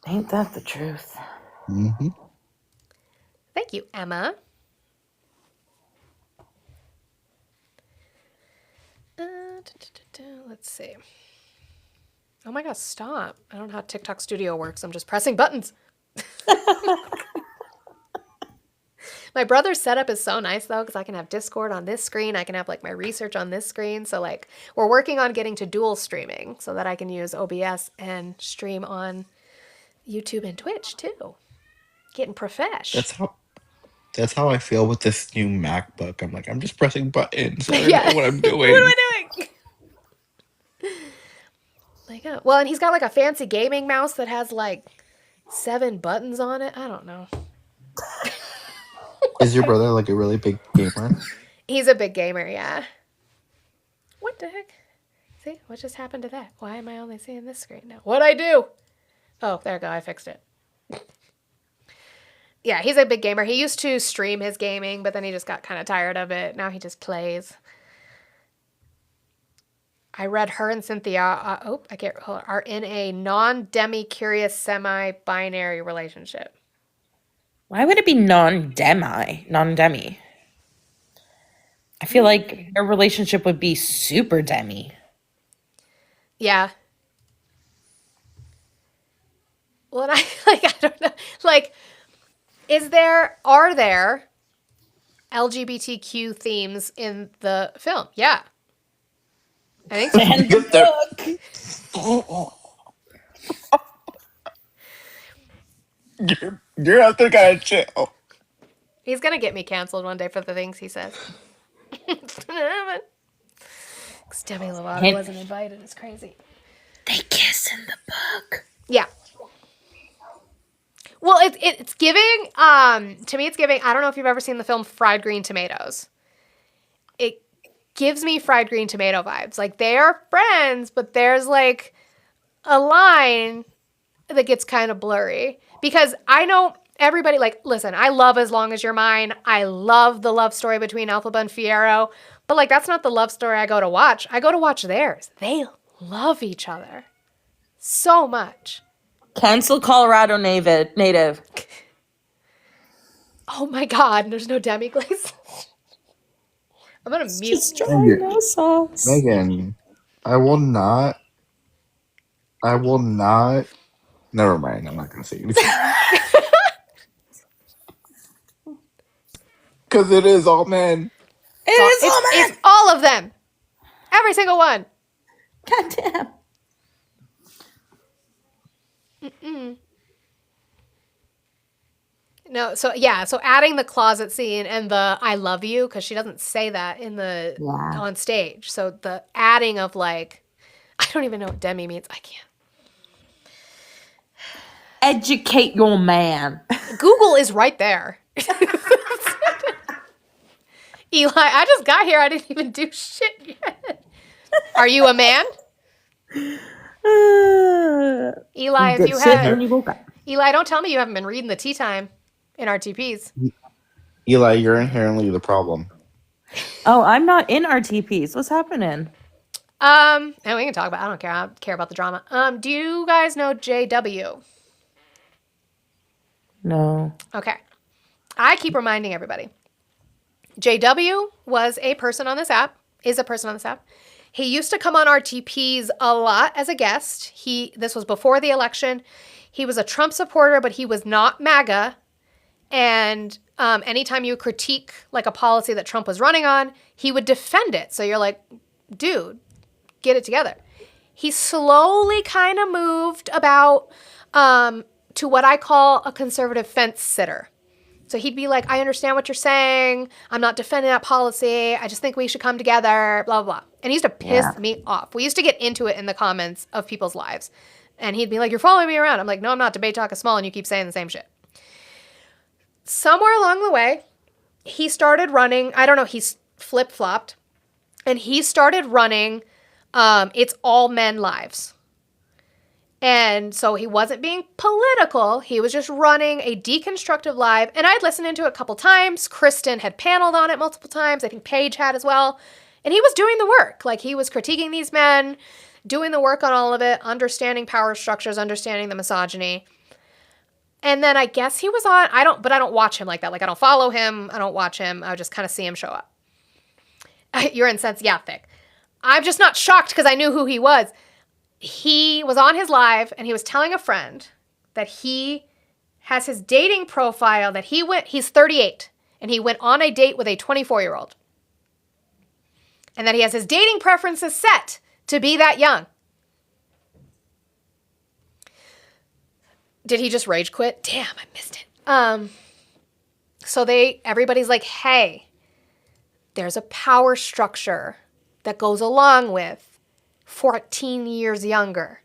Ain't that the truth? Mm-hmm. Thank you, Emma. Let's see. Oh my gosh, stop. I don't know how TikTok Studio works. I'm just pressing buttons. My brother's setup is so nice though, because I can have Discord on this screen. I can have like my research on this screen. So like we're working on getting to dual streaming so that I can use OBS and stream on YouTube and Twitch too. Getting profesh. That's how I feel with this new MacBook. I'm like, I'm just pressing buttons. I don't Yeah. know what I'm What doing. am I doing? Like, well, and he's got like a fancy gaming mouse that has like 7 buttons on it. I don't know. Is your brother like a really big gamer? He's a big gamer, yeah. What the heck? See, what just happened to that? Why am I only seeing this screen now? What'd I do? Oh, there we go. I fixed it. Yeah, he's a big gamer. He used to stream his gaming, but then he just got kind of tired of it. Now he just plays. I read her and Cynthia are in a non-demi-curious semi-binary relationship. Why would it be non-demi? I feel like their relationship would be super demi. Yeah. Well, and I don't know. Like, are there LGBTQ themes in the film? Yeah. I think so. And Because the book. you're out there gotta chill. He's going to get me canceled one day for the things he says. Because Demi Lovato wasn't invited. It's crazy. They kiss in the book. Yeah. Well, it's giving, to me, it's giving, I don't know if you've ever seen the film Fried Green Tomatoes. It gives me fried green tomato vibes. Like, they are friends, but there's like a line that gets kind of blurry. Because I know everybody, like, listen, I love As Long As You're Mine. I love the love story between Elphaba and Fiyero. But, like, that's not the love story I go to watch. I go to watch theirs. They love each other so much. Cancel Colorado native. Oh my God, there's no demi glaze. I'm gonna mute. Just trying no sauce. Megan, I will not. Never mind. I'm not gonna say anything. Because it is all men. It's all of them. Every single one. God damn. No, so yeah, so adding the closet scene and the I love you, because she doesn't say that in the on stage. So the adding of like, I don't even know what demi means. I can't. Educate your man. Google is right there. Eli, I just got here. I didn't even do shit yet. Are you a man? Eli, if you have Eli, don't tell me you haven't been reading the tea time in RTPs. Eli, you're inherently the problem. Oh, I'm not in RTPs. What's happening? And we can talk about. I don't care. I don't care about the drama. Do you guys know JW? No. Okay. I keep reminding everybody. JW was a person on this app. Is a person on this app. He used to come on RTPs a lot as a guest. This was before the election. He was a Trump supporter, but he was not MAGA. And anytime you critique like a policy that Trump was running on, he would defend it. So you're like, dude, get it together. He slowly kind of moved about to what I call a conservative fence sitter. So he'd be like, I understand what you're saying. I'm not defending that policy. I just think we should come together, blah, blah, blah. And he used to piss me off. We used to get into it in the comments of people's lives. And he'd be like, you're following me around. I'm like, no, I'm not. Debate Talk is small and you keep saying the same shit. Somewhere along the way, he started running, I don't know, he's flip-flopped. And he started running It's All Men Lives. And so he wasn't being political. He was just running a deconstructive live. And I'd listened into it a couple times. Kristen had paneled on it multiple times. I think Paige had as well. And he was doing the work. Like, he was critiquing these men, doing the work on all of it, understanding power structures, understanding the misogyny. And then I guess he was on, I don't watch him like that. Like, I don't follow him. I don't watch him. I just kind of see him show up. You're incensed. Yeah, thick. I'm just not shocked because I knew who he was. He was on his live and he was telling a friend that he has his dating profile that he's 38 and he went on a date with a 24-year-old. And that he has his dating preferences set to be that young. Did he just rage quit? Damn, I missed it. So everybody's like, hey, there's a power structure that goes along with 14 years younger.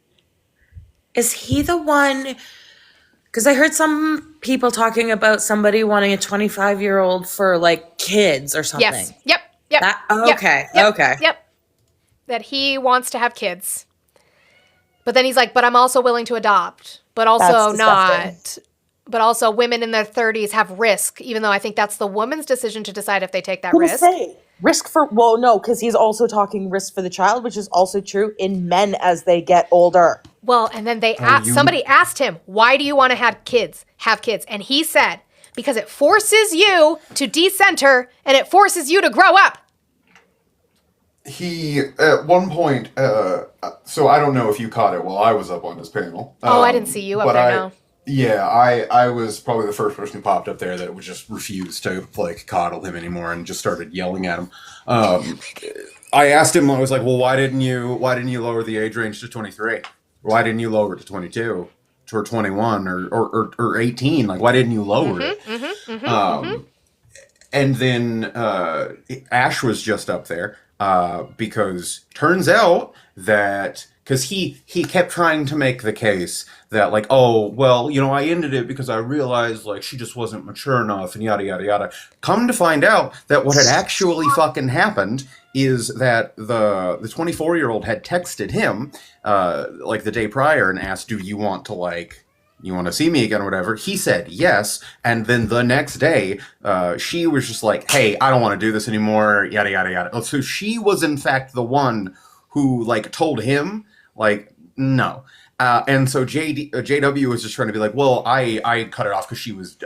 Is he the one? Because I heard some people talking about somebody wanting a 25-year-old for like kids or something. Yes. Yep. Yep. Okay. Yep. Okay. Yep. That he wants to have kids. But then he's like, but I'm also willing to adopt. But also not. But also women in their 30s have risk, even though I think that's the woman's decision to decide if they take that risk. Risk for, well, no, because he's also talking risk for the child, which is also true in men as they get older. Well, and then somebody asked him, why do you want to have kids? And he said, because it forces you to decenter and it forces you to grow up. he at one point, so I don't know if you caught it while I was up on this panel, Oh, I didn't see you up but there now. I was probably the first person who popped up there that would just refuse to like coddle him anymore and just started yelling at him. Um, I asked him, I was like, well, why didn't you lower the age range to 23? Why didn't you lower it to 22 or 21 or 18? Like, why didn't you lower it? Um, and then Ash was just up there because turns out that because he kept trying to make the case that like, oh well, I ended it because I realized like she just wasn't mature enough and yada yada yada. Come to find out that what had actually fucking happened is that the 24-year-old had texted him like the day prior and asked, do you want to see me again or whatever? He said yes, and then the next day, she was just like, "Hey, I don't want to do this anymore." Yada yada yada. So she was in fact the one who like told him like no, and so JW was just trying to be like, "Well, I cut it off because she was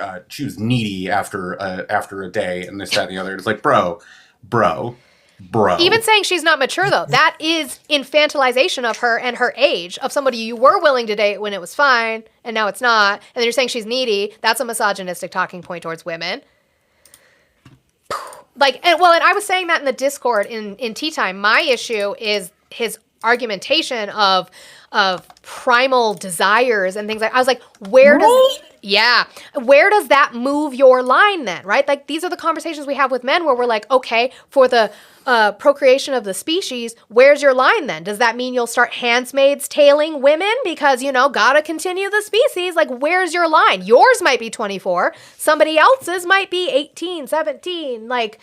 needy after a day and this that and the other." It's like, bro. Even saying she's not mature, though, that is infantilization of her and her age, of somebody you were willing to date when it was fine, and now it's not. And then you're saying she's needy. That's a misogynistic talking point towards women. And I was saying that in the Discord in Tea Time. My issue is his argumentation of primal desires and things like. I was like, where does that move your line then, right? Like, these are the conversations we have with men where we're like, okay, for the procreation of the species, where's your line then? Does that mean you'll start handmaids tailing women because, gotta continue the species? Like, where's your line? Yours might be 24. Somebody else's might be 18, 17. Like,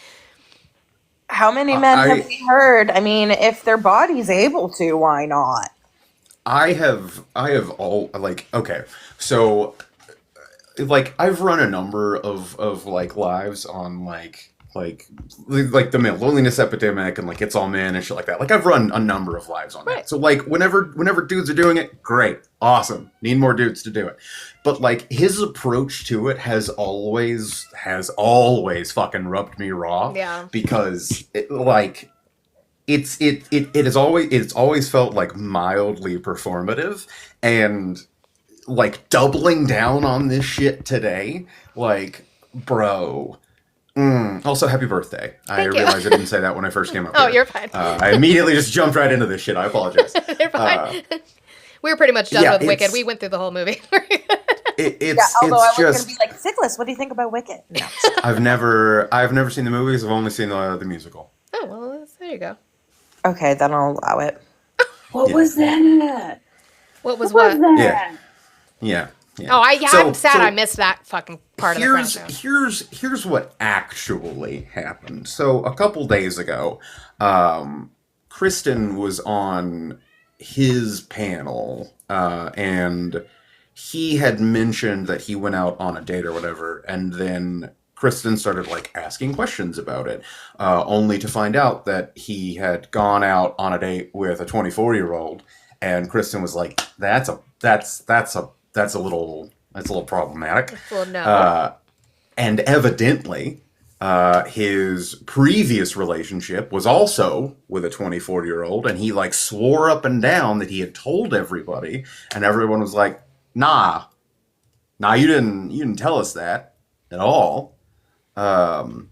How many men have we heard? I mean, if their body's able to, why not? I have all like okay, so like I've run a number of like lives on like the male loneliness epidemic and like it's all men and shit like that. Like I've run a number of lives on that. So like whenever dudes are doing it, great, awesome. Need more dudes to do it. But like his approach to it has always fucking rubbed me raw. Yeah. Because it's always felt like mildly performative and like doubling down on this shit today, like bro. Also, happy birthday. I realized I didn't say that when I first came up Oh, here. you're fine. I immediately just jumped right into this shit. I apologize. You're fine. We were pretty much done with Wicked. We went through the whole movie. Although I was going to be like, Sickles, what do you think about Wicked? No. I've never seen the movies. I've only seen the musical. Oh, well, there you go. Okay, then I'll allow it. What was that? What was what? Yeah. Oh, I'm sad I missed that fucking part of the Crown show. Here's what actually happened. So a couple days ago, Kristen was on his panel, and he had mentioned that he went out on a date or whatever, and then Kristen started like asking questions about it, only to find out that he had gone out on a date with a 24-year-old, and Kristen was like, that's a little problematic. Well, no. And evidently, his previous relationship was also with a 24-year-old, and he like swore up and down that he had told everybody, and everyone was like, nah, you didn't tell us that at all. And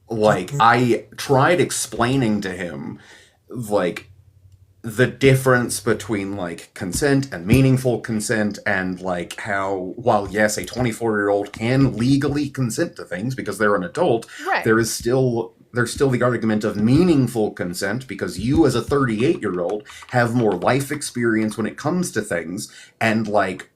like I tried explaining to him like the difference between like consent and meaningful consent, and like how while yes a 24-year-old can legally consent to things because they're an adult, right, there's still the argument of meaningful consent because you as a 38-year-old have more life experience when it comes to things, and like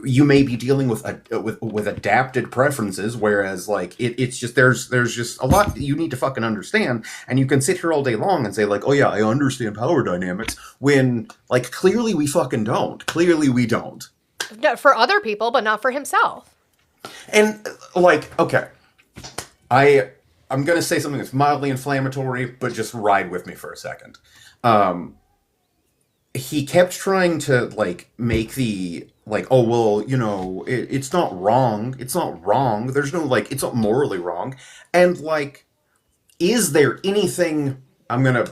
you may be dealing with adapted preferences, whereas like it's just there's just a lot that you need to fucking understand, and you can sit here all day long and say like, oh yeah, I understand power dynamics, when like clearly we fucking don't. Clearly we don't. No, for other people, but not for himself. And like, okay, I'm gonna say something that's mildly inflammatory, but just ride with me for a second. He kept trying to like make the like, oh well, it's not wrong. It's not wrong. There's no like, it's not morally wrong. And like, is there anything I'm gonna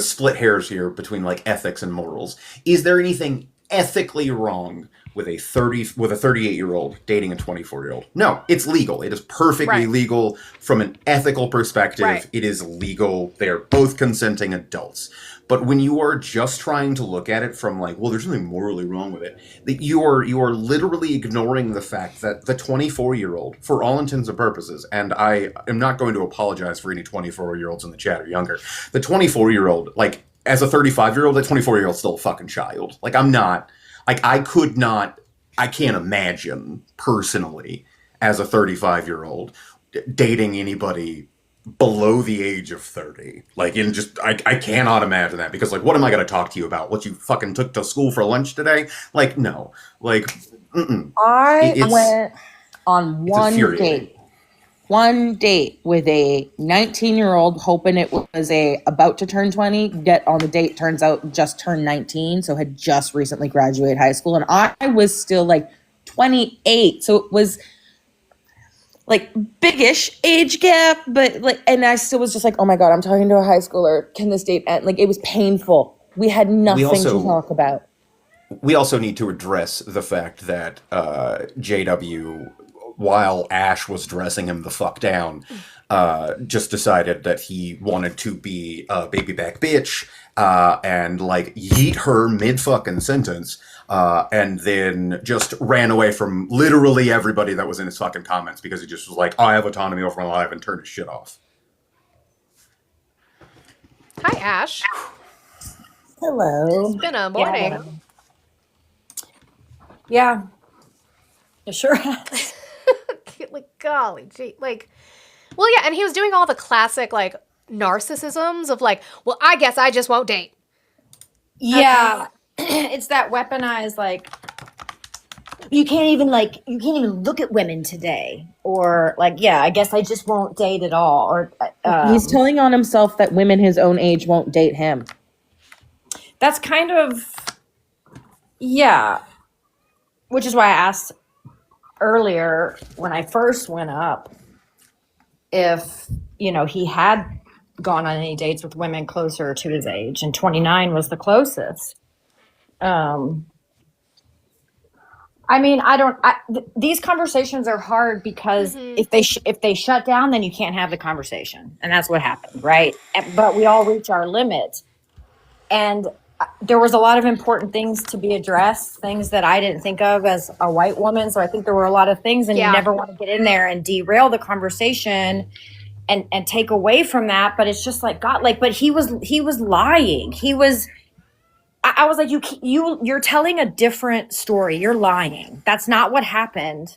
split hairs here between like ethics and morals. Is there anything ethically wrong with a 38-year-old dating a 24-year-old? No, it's legal. It is perfectly Right. legal from an ethical perspective. Right. It is legal. They are both consenting adults. But when you are just trying to look at it from like, well, there's something morally wrong with it, that you are literally ignoring the fact that the 24-year-old, for all intents and purposes, and I am not going to apologize for any 24-year-olds in the chat or younger, the 24-year-old, like as a 35-year-old, that 24-year-old's still a fucking child. Like I'm not, like I can't imagine personally as a 35-year-old dating anybody below the age of 30. Like in just I cannot imagine that, because like what am I going to talk to you about? What you fucking took to school for lunch today? Like no. Like I It's- went on infuriating. one date with a 19-year-old, hoping it was about to turn 20. Get on the date, turns out just turned 19, so had just recently graduated high school, and I was still like 28. So it was like biggish age gap, but like, and I still was just like, oh my God, I'm talking to a high schooler. Can this date end? Like it was painful. We had nothing also- to talk about. We also need to address the fact that JW, while Ash was dressing him the fuck down, just decided that he wanted to be a baby back bitch and like yeet her mid fucking sentence, and then just ran away from literally everybody that was in his fucking comments because he just was like, I have autonomy over my life, and turned his shit off. Hi, Ash. Hello. It's been a morning. Yeah. It sure has. Like, golly gee. Like, well, yeah, and he was doing all the classic, like, narcissisms of, like, well, I guess I just won't date. Yeah. It's that weaponized, like, you can't even look at women today. Or, like, yeah, I guess I just won't date at all. Or He's telling on himself that women his own age won't date him. that's kind of, yeah. Which is why I asked earlier when I first went up if, he had gone on any dates with women closer to his age, and 29 was the closest. I mean, these conversations are hard because if they shut down, then you can't have the conversation, and that's what happened, right? But we all reach our limit, and there was a lot of important things to be addressed, things that I didn't think of as a white woman. So I think there were a lot of things, and Yeah. you never want to get in there and derail the conversation and take away from that. But it's just like, God, like, but he was lying. I was like, you're telling a different story. You're lying. That's not what happened.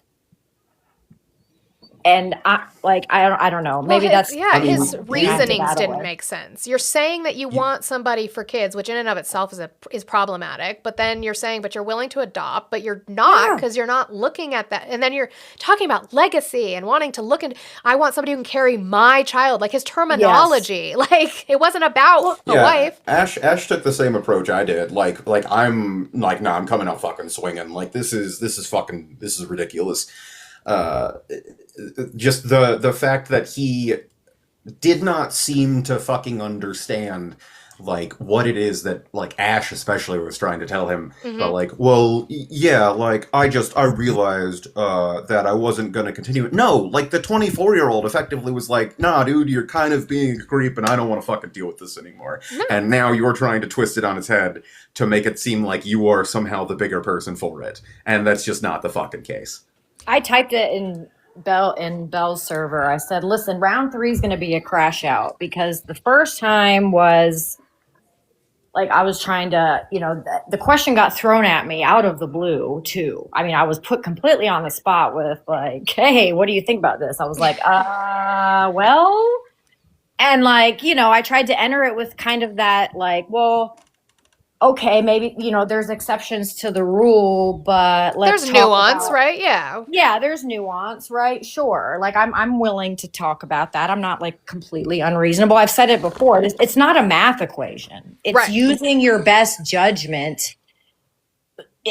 And I don't know. Maybe Well, that's his acted reasonings that didn't way. make sense. You're saying that you want somebody for kids, which in and of itself is problematic. But then you're saying, but you're willing to adopt, but you're not, because you're not looking at that. And then you're talking about legacy and wanting to look into. I want somebody who can carry my child. Like his terminology, like it wasn't about a wife. Ash took the same approach I did. Like I'm like, nah, I'm coming out fucking swinging. Like this is ridiculous. Just the fact that he did not seem to fucking understand like what it is that like Ash especially was trying to tell him. But like, well, yeah, like I realized that I wasn't gonna continue it. No, like the 24-year-old effectively was like, nah, dude, you're kind of being a creep, and I don't want to fucking deal with this anymore. No. And now you're trying to twist it on its head to make it seem like you are somehow the bigger person for it, and that's just not the fucking case. I typed it in Bell's server. I said, listen, round 3 is going to be a crash out, because the first time was like I was trying to, the question got thrown at me out of the blue too. I mean, I was put completely on the spot with like, hey, what do you think about this? I was like, well, and like, I tried to enter it with kind of that like, well, okay, maybe, there's exceptions to the rule, but let's There's talk nuance, about- right? Yeah. Yeah, there's nuance, right? Sure. Like I'm willing to talk about that. I'm not like completely unreasonable. I've said it before. It's not a math equation. It's Right. using your best judgment.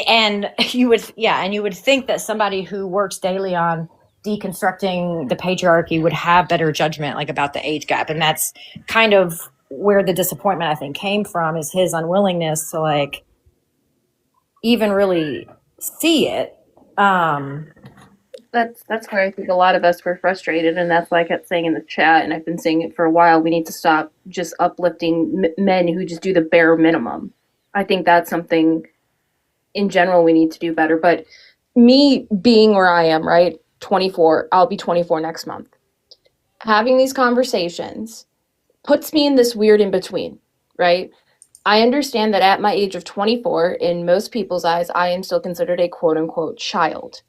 And you would think that somebody who works daily on deconstructing the patriarchy would have better judgment like about the age gap. And that's kind of where the disappointment I think came from, is his unwillingness to like even really see it. That's where I think a lot of us were frustrated, and that's why I kept saying in the chat, and I've been saying it for a while, we need to stop just uplifting men who just do the bare minimum. I think that's something in general we need to do better. But me being where I am, right, 24, I'll be 24 next month. Having these conversations puts me in this weird in between, right? I understand that at my age of 24, in most people's eyes, I am still considered a quote unquote child.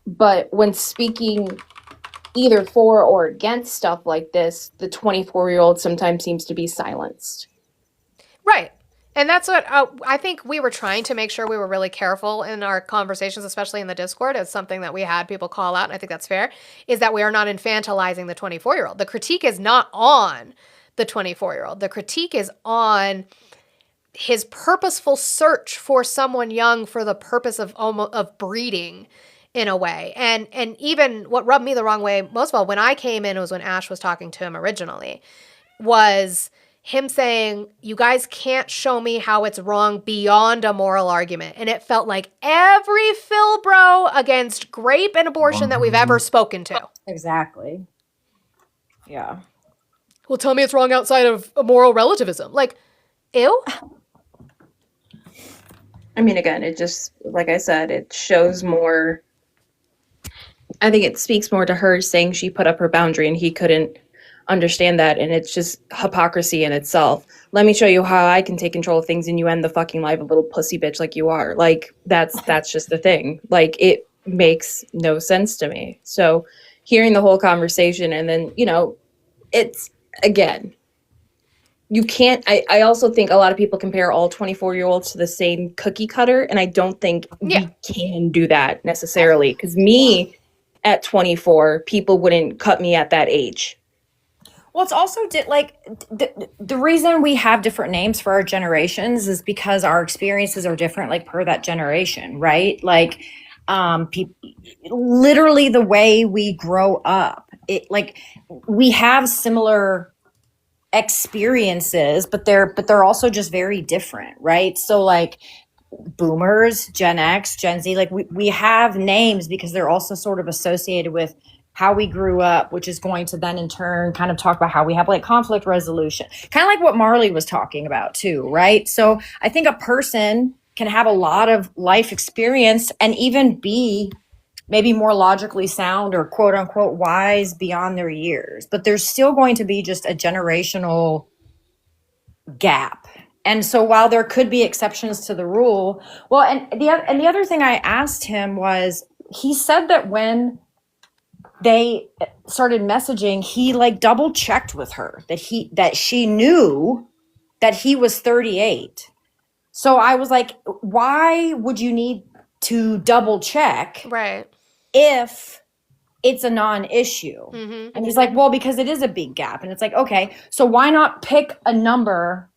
But when speaking either for or against stuff like this, the 24-year-old sometimes seems to be silenced. Right. And that's what I think we were trying to make sure we were really careful in our conversations, especially in the Discord. It's something that we had people call out, and I think that's fair, is that we are not infantilizing the 24-year-old. The critique is not on the 24-year-old. The critique is on his purposeful search for someone young for the purpose of breeding in a way. And even what rubbed me the wrong way most of all when I came in, it was when Ash was talking to him originally, was him saying, you guys can't show me how it's wrong beyond a moral argument. And it felt like every Phil bro against grape and abortion that we've ever spoken to. Exactly. Yeah. Well, tell me it's wrong outside of moral relativism. Like, ew. I mean, again, it just, like I said, it shows more. I think it speaks more to her saying she put up her boundary and he couldn't understand that. And it's just hypocrisy in itself. Let me show you how I can take control of things and you end the fucking life a little pussy bitch like you are. Like, that's just the thing. Like, it makes no sense to me. So hearing the whole conversation and then, it's, again, you can't, I also think a lot of people compare all 24-year-olds to the same cookie cutter. And I don't think we can do that necessarily. Because me at 24, people wouldn't cut me at that age. Well, it's also the reason we have different names for our generations is because our experiences are different, like per that generation, right? Like, literally the way we grow up, we have similar experiences, but they're also just very different, right? So like boomers, Gen X, Gen Z, like we have names because they're also sort of associated with how we grew up, which is going to then in turn kind of talk about how we have like conflict resolution, kind of like what Marley was talking about too, right? So I think a person can have a lot of life experience and even be maybe more logically sound or quote unquote wise beyond their years, but there's still going to be just a generational gap. And so while there could be exceptions to the rule, well, and the other thing I asked him was, he said that when they started messaging, he like double checked with her that she knew that he was 38. So I was like, why would you need to double check? Right. If it's a non-issue. Mm-hmm. And he's like, well, because it is a big gap. And it's like, okay, so why not pick a number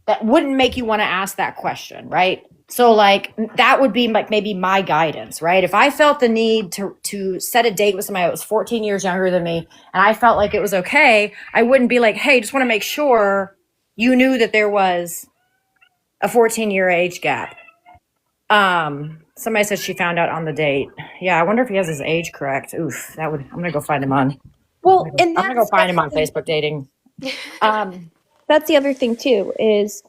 that wouldn't make you want to ask that question, right? So like that would be like maybe my guidance, right? If I felt the need to set a date with somebody that was 14 years younger than me and I felt like it was okay, I wouldn't be like, hey, just want to make sure you knew that there was a 14-year age gap. Somebody said she found out on the date. Yeah, I wonder if he has his age correct. Oof, I'm gonna go find him on. Well, I'm gonna go find him on Facebook dating. That's the other thing too, is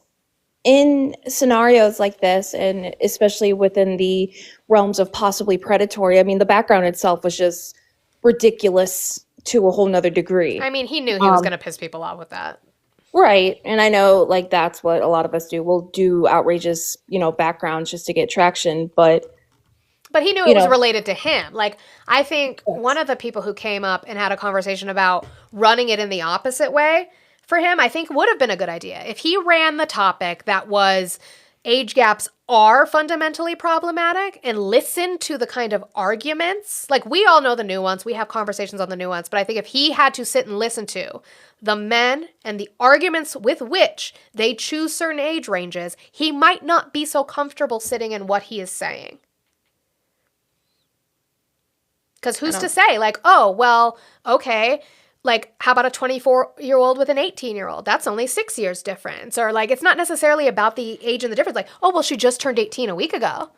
in scenarios like this, and especially within the realms of possibly predatory, I mean, the background itself was just ridiculous to a whole nother degree. I mean, he knew he was going to piss people off with that. Right. And I know like that's what a lot of us do. We'll do outrageous, backgrounds just to get traction, but he knew it was related to him. Like, I think one of the people who came up and had a conversation about running it in the opposite way for him, I think would have been a good idea. If he ran the topic that was age gaps are fundamentally problematic and listen to the kind of arguments, like we all know the nuance, we have conversations on the nuance, but I think if he had to sit and listen to the men and the arguments with which they choose certain age ranges, he might not be so comfortable sitting in what he is saying. Because who's to say, like, oh, well, okay, like, how about a 24-year-old with an 18-year-old? That's only 6 years difference. Or, like, it's not necessarily about the age and the difference. Like, oh, well, she just turned 18 a week ago.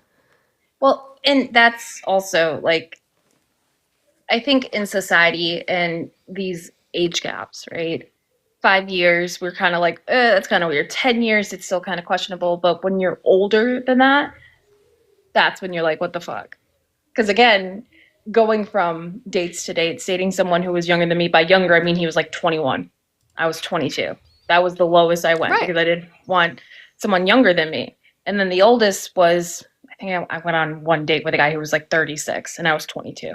Well, and that's also like, I think in society and these age gaps, right? 5 years, we're kind of like, that's kind of weird. 10 years, it's still kind of questionable. But when you're older than that, that's when you're like, what the fuck? Because again, going from dates to dates, dating someone who was younger than me, by younger, I mean he was like 21. I was 22. That was the lowest I went because I didn't want someone younger than me. And then the oldest was, I think I went on one date with a guy who was like 36 and I was 22.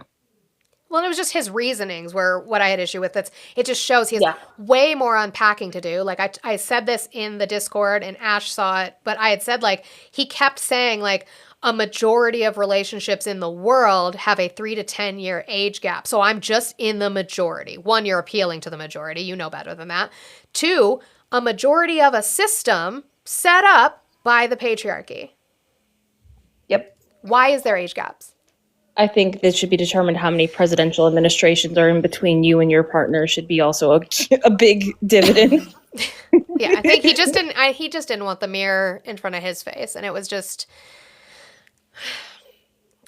Well, it was just his reasonings were what I had issue with. It just shows he has way more unpacking to do. Like I said this in the Discord and Ash saw it, but I had said like he kept saying like a majority of relationships in the world have a 3 to 10 year age gap. So I'm just in the majority. 1, you're appealing to the majority. You know better than that. 2, a majority of a system set up by the patriarchy. Yep. Why is there age gaps? I think this should be determined how many presidential administrations are in between you and your partner should be also a big dividend. Yeah, I think he just didn't want the mirror in front of his face, and it was just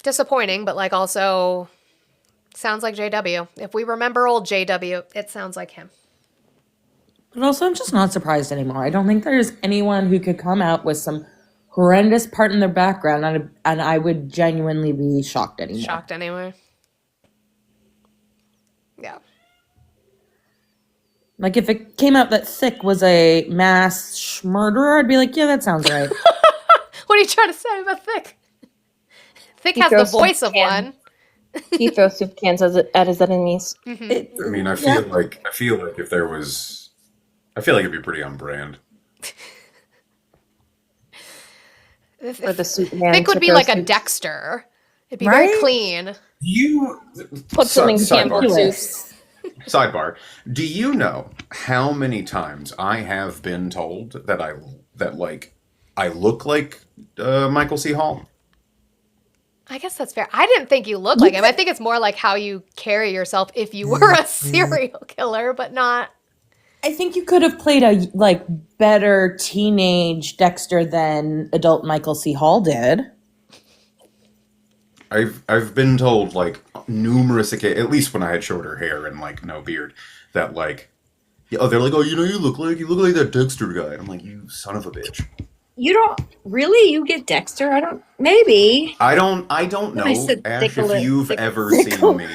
disappointing, but like also sounds like JW. If we remember old JW, it sounds like him. But also, I'm just not surprised anymore. I don't think there's anyone who could come out with some horrendous part in their background, and I would genuinely be shocked anymore. Shocked anyway. Yeah. Like, if it came out that Thick was a mass murderer, I'd be like, yeah, that sounds right. What are you trying to say about Thick? Thick has the voice of one. He throws soup cans at his enemies. Mm-hmm. I mean, I feel like if there was, I feel like it'd be pretty on brand. For the Superman Thick would be like a Dexter. It'd be very clean. You put some in Campbell soups. Sidebar: do you know how many times I have been told that I look like Michael C. Hall? I guess that's fair. I didn't think you looked like him. I think it's more like how you carry yourself if you were a serial killer, but not. I think you could have played a better teenage Dexter than adult Michael C. Hall did. I've been told like numerous occasions, at least when I had shorter hair and like no beard, that like, they're like, oh, you look like that Dexter guy. I'm like, you son of a bitch. You don't really? You get Dexter? I don't. Maybe. I don't know, Ash, if you've ever seen me.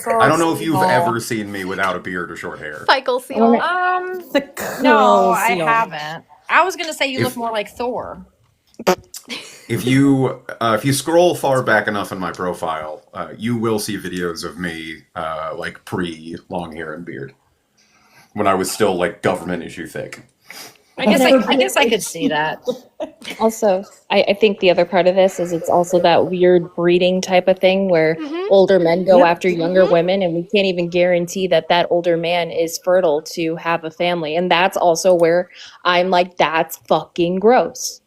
I don't know if you've ever seen me without a beard or short hair. Michael C. No, I haven't. I was gonna say you look more like Thor. If you scroll far back enough in my profile, you will see videos of me like pre long hair and beard, when I was still like government issue thick. I guess I could see that. Also, I think the other part of this is it's also that weird breeding type of thing where older men go after younger women, and we can't even guarantee that older man is fertile to have a family. And that's also where I'm like, that's fucking gross.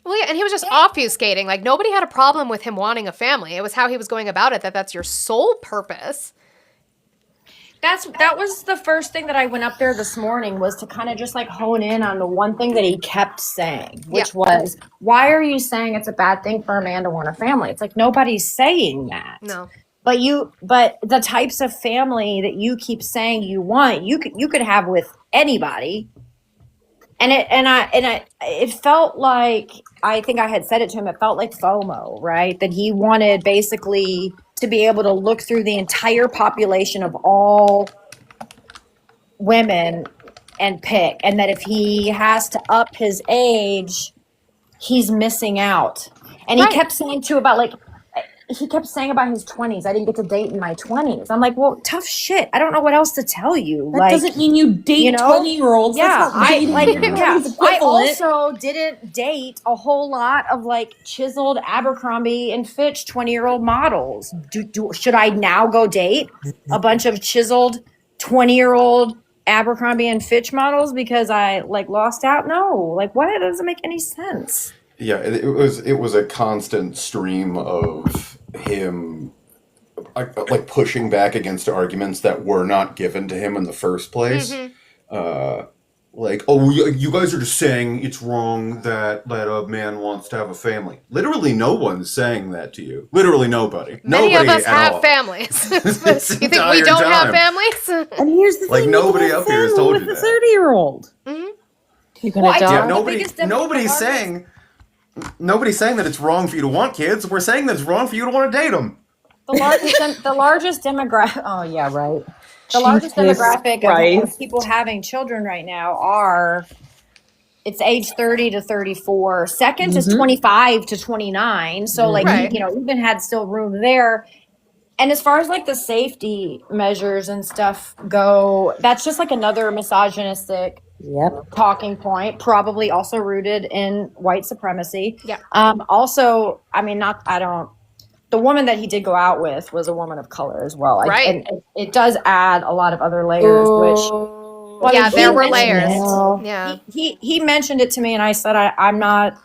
Well, yeah, and he was just obfuscating. Like, nobody had a problem with him wanting a family. It was how he was going about it, that's your sole purpose. That was the first thing that I went up there this morning, was to kind of just like hone in on the one thing that he kept saying, which was, why are you saying it's a bad thing for a man to want a family? It's like, nobody's saying that. No. But the types of family that you keep saying you want, you could have with anybody. And it felt like, I think I had said it to him, it felt like FOMO, right? That he wanted basically to be able to look through the entire population of all women and pick. And that if he has to up his age, he's missing out. And he kept saying too about like, he kept saying about his 20s. I didn't get to date in my 20s. I'm like, well, tough shit. I don't know what else to tell you. That doesn't mean you date 20-year-olds. Yeah, That's I also didn't date a whole lot of like chiseled Abercrombie and Fitch 20-year-old models. Should I now go date a bunch of chiseled 20-year-old Abercrombie and Fitch models because I like lost out? No, like what? It doesn't make any sense. Yeah, it was a constant stream of him like pushing back against arguments that were not given to him in the first place. Mhm. Like, oh, you guys are just saying it's wrong that a man wants to have a family. Literally, no one's saying that to you. Literally, nobody. Many Nobody of us at have all. families. This You think we entire don't have time. families? And here's the Like, thing: nobody you can have up here has family told with you a that. 30-year-old. You can Well, I adopt. Yeah, think the biggest nobody's saying that it's wrong for you to want kids. We're saying that it's wrong for you to want to date them. The largest demographic. Oh yeah, right. The largest Jesus demographic Christ. of people having children right now are it's age 30 to 34. 2nd is 25 to 29. So like Right. even had still room there. And as far as like the safety measures and stuff go, that's just like another misogynistic Yep. talking point, probably also rooted in white supremacy. Yeah. Also, I mean, not I don't. The woman that he did go out with was a woman of color as well. Right. And it does add a lot of other layers, which well, Yeah, he there were mentioned layers. it. Yeah. He mentioned it to me, and I said I'm not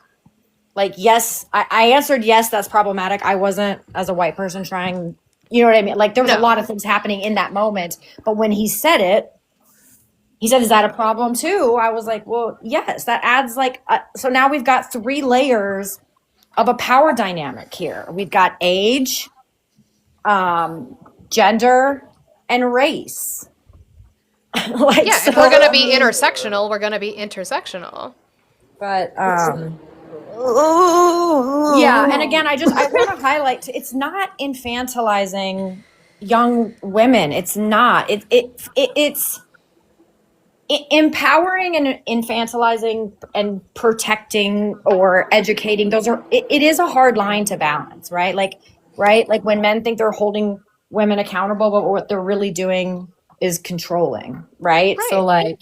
like yes. I answered yes. That's problematic. I wasn't as a white person trying. You know what I mean? Like there was a No. lot of things happening in that moment, but when he said it, he said, "Is that a problem too?" I was like, "Well, yes." That adds like so now we've got 3 layers of a power dynamic here. We've got age, gender, and race. Like, Yeah, so, if we're going to be intersectional, we're going to be intersectional. but yeah, and again, I want to highlight it's not infantilizing young women. It's not. It's empowering and infantilizing and protecting or educating. Those are it is a hard line to balance, right? Like when men think they're holding women accountable, but what they're really doing is controlling, right? So like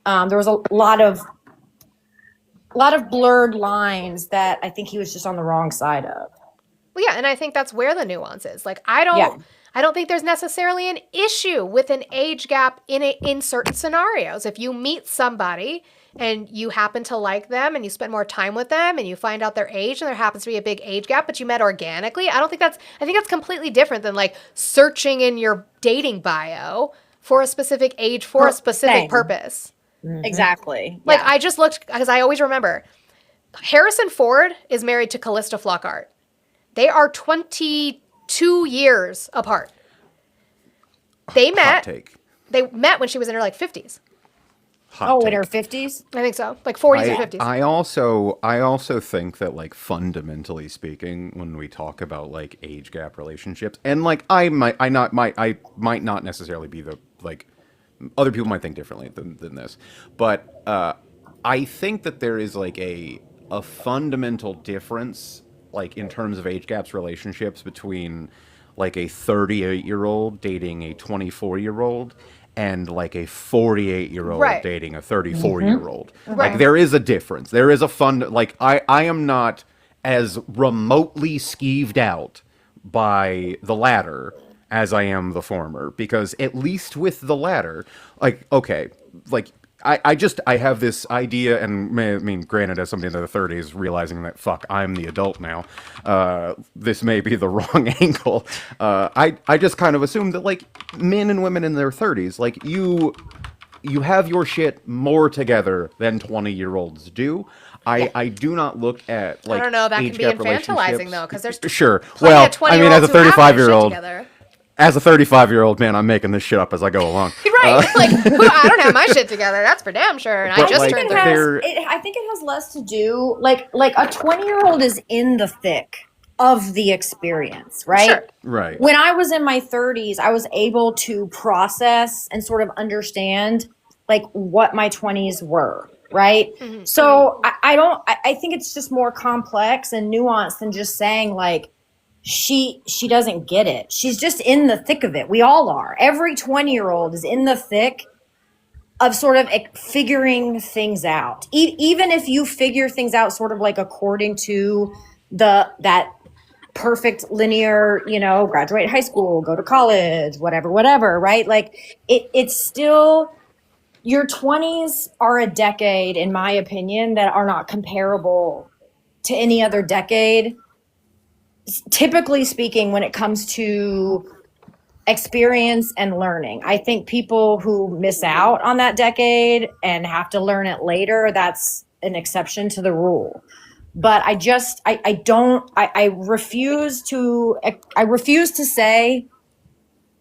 there was a lot of blurred lines that I think he was just on the wrong side of. Well, yeah, and I think that's where the nuance is. Like, I don't think there's necessarily an issue with an age gap in certain scenarios. If you meet somebody and you happen to like them and you spend more time with them and you find out their age and there happens to be a big age gap, but you met organically, I think that's completely different than like searching in your dating bio for a specific age for a specific purpose. Exactly. Like, I just looked, because I always remember, Harrison Ford is married to Callista Flockhart. They are 22 years apart. They met when she was in her like 50s. In her 50s? I think so. Like 40s or 50s. I also think that, like, fundamentally speaking, when we talk about like age gap relationships, and like I might not necessarily be the like other people might think differently than this, but I think that there is like a fundamental difference, like in terms of age gaps relationships, between like a 38-year-old dating a 24-year-old and like a 48-year-old dating a 34-year-old. Like there is a difference. There is a like I am not as remotely skeeved out by the latter as I am the former, because at least with the latter, like, okay, like I have this idea, and I mean, granted, as somebody in their 30s, realizing that, fuck, I'm the adult now, this may be the wrong angle. I just kind of assume that, like, men and women in their 30s, like, you have your shit more together than 20-year-olds do. I do not look at, like, I don't know, that can age be gap infantilizing, relationships. though, because there's Sure. plenty Well, of I mean, as a 20-year-olds who have their shit 35-year-old, together. as a 35-year-old man, I'm making this shit up as I go along. Right. Like, I don't have my shit together. That's for damn sure. And I But, just like, turned there- 30. I think it has less to do like a 20-year-old is in the thick of the experience, right? Sure. Right. When I was in my 30s, I was able to process and sort of understand like what my 20s were, right? Mm-hmm. So I think it's just more complex and nuanced than just saying like she doesn't get it. She's just in the thick of it. We all are. Every 20-year-old is in the thick of sort of figuring things out. Even if you figure things out sort of like according to that perfect linear, graduate high school, go to college, whatever, right? Like it's still, your 20s are a decade, in my opinion, that are not comparable to any other decade typically speaking, when it comes to experience and learning, I think people who miss out on that decade and have to learn it later, that's an exception to the rule. But I refuse to say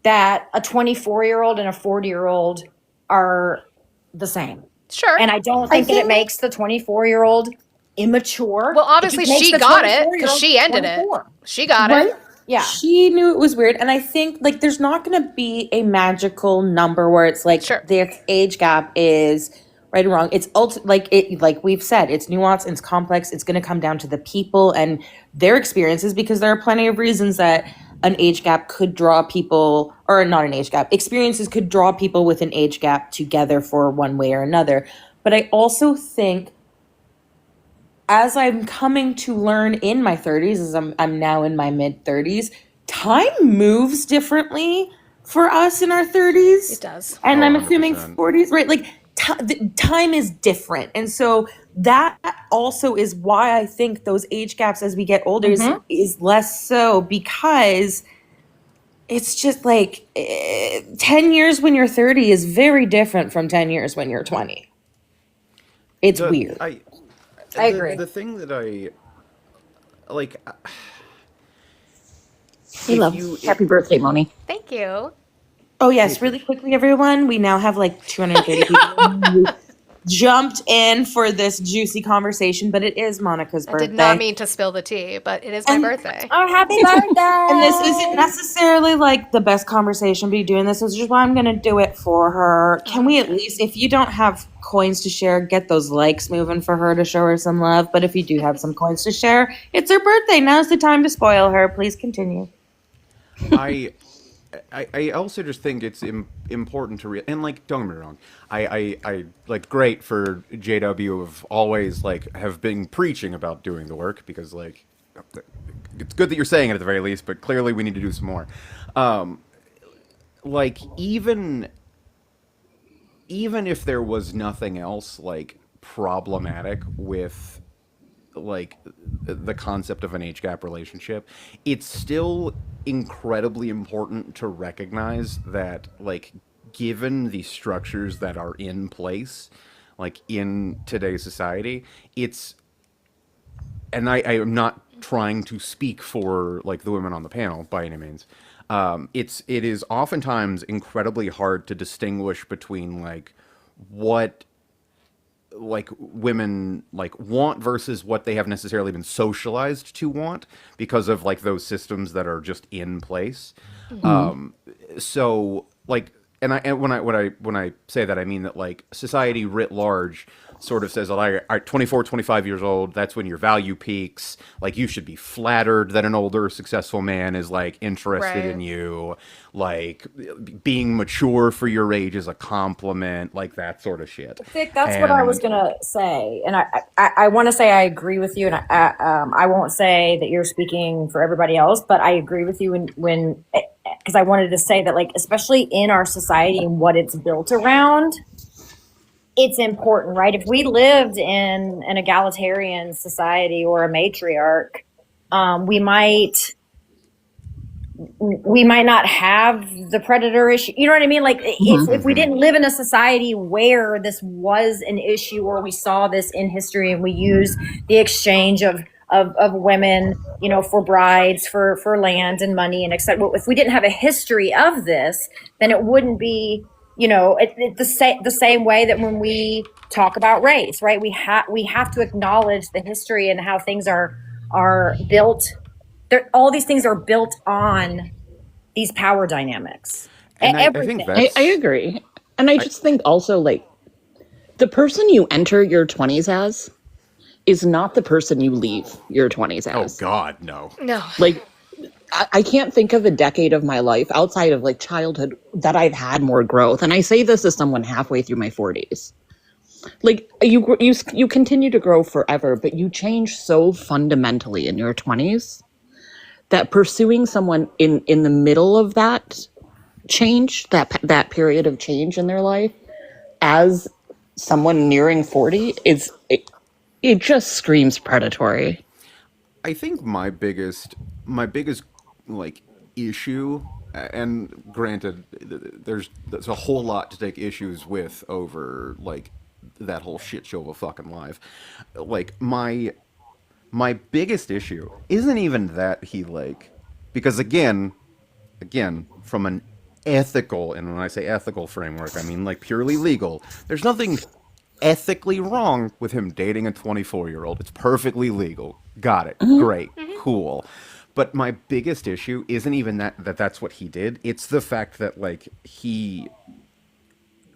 that a 24-year-old and a 40-year-old are the same. Sure. And I don't think that it makes the 24-year-old immature. Well, obviously she got it because she ended it. She got Right? it. Yeah. She knew it was weird. And I think like there's not gonna be a magical number where it's like their age gap is right or wrong. It's like we've said, it's nuanced, it's complex, it's gonna come down to the people and their experiences, because there are plenty of reasons that an age gap could draw people, or not an age gap, experiences could draw people with an age gap together for one way or another. But I also think, as I'm coming to learn in my 30s, as I'm now in my mid 30s, time moves differently for us in our 30s. It does. And I'm 100%. assuming 40s, right? Like time is different. And so that also is why I think those age gaps as we get older is less so, because it's just like 10 years when you're 30 is very different from 10 years when you're 20. It's weird. I agree. The thing that I like. Happy birthday, Moni. Thank you. Oh yes, really quickly, everyone. We now have like 230 people who jumped in for this juicy conversation, but it is Monica's I birthday. did not mean to spill the tea, but it is my birthday. Oh, happy birthday! And this isn't necessarily like the best conversation to be doing this. Is just why I'm going to do it for her. Can we at least, if you don't have coins to share, get those likes moving for her to show her some love? But if you do have some coins to share, it's her birthday. Now's the time to spoil her. Please continue. I also just think it's important to and like, don't get me wrong, I like, great for JW of always like have been preaching about doing the work, because like it's good that you're saying it at the very least, but clearly we need to do some more. Like even if there was nothing else like problematic with like the concept of an age gap relationship, it's still incredibly important to recognize that, like, given the structures that are in place, like in today's society, it's, and I am not trying to speak for like the women on the panel by any means. It is oftentimes incredibly hard to distinguish between like what like women like want versus what they have necessarily been socialized to want, because of like those systems that are just in place. So like, and when I say that, I mean that like society writ large sort of says, like, all right, 24, 25 years old, that's when your value peaks. Like, you should be flattered that an older, successful man is, like, interested in you. Like, being mature for your age is a compliment. Like, that sort of shit. Vic, that's what I was going to say. And I want to say I agree with you. And I won't say that you're speaking for everybody else, but I agree with you when because I wanted to say that, like, especially in our society and what it's built around, it's important, right? If we lived in an egalitarian society or a matriarch, we might not have the predator issue. You know what I mean? Like, if we didn't live in a society where this was an issue, or we saw this in history and we use the exchange of women, you know, for brides, for land and money and etc. If we didn't have a history of this, then it wouldn't be, you know, the same way that when we talk about race, right? We have to acknowledge the history and how things are built. All these things are built on these power dynamics. And I think that's... I agree. And I just think also, like, the person you enter your 20s as is not the person you leave your 20s as. Oh, God, no. No. Like, I can't think of a decade of my life outside of like childhood that I've had more growth. And I say this as someone halfway through my 40s. Like, you continue to grow forever, but you change so fundamentally in your 20s that pursuing someone in the middle of that change, that period of change in their life, as someone nearing 40 it just screams predatory. I think my biggest my biggest like issue, and granted, there's a whole lot to take issues with over like that whole shit show of a fucking life. Like my biggest issue isn't even that he like, because again from an ethical, and when I say ethical framework, I mean like purely legal. There's nothing ethically wrong with him dating a 24-year-old. It's perfectly legal. Got it. Great. Cool. But my biggest issue isn't even that's what he did. It's the fact that like he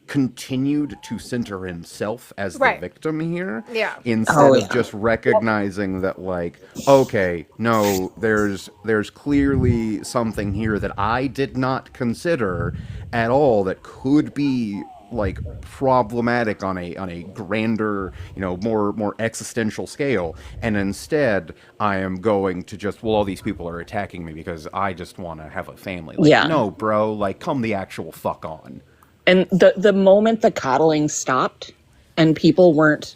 continued to center himself as the Right. victim here, Yeah. instead of just recognizing that like, okay, no, there's clearly something here that I did not consider at all that could be like problematic on a grander, more existential scale, and instead I am going to just, well, all these people are attacking me because I just want to have a family. Like, Yeah. no, bro, like come the actual fuck on. And the moment the coddling stopped and people weren't,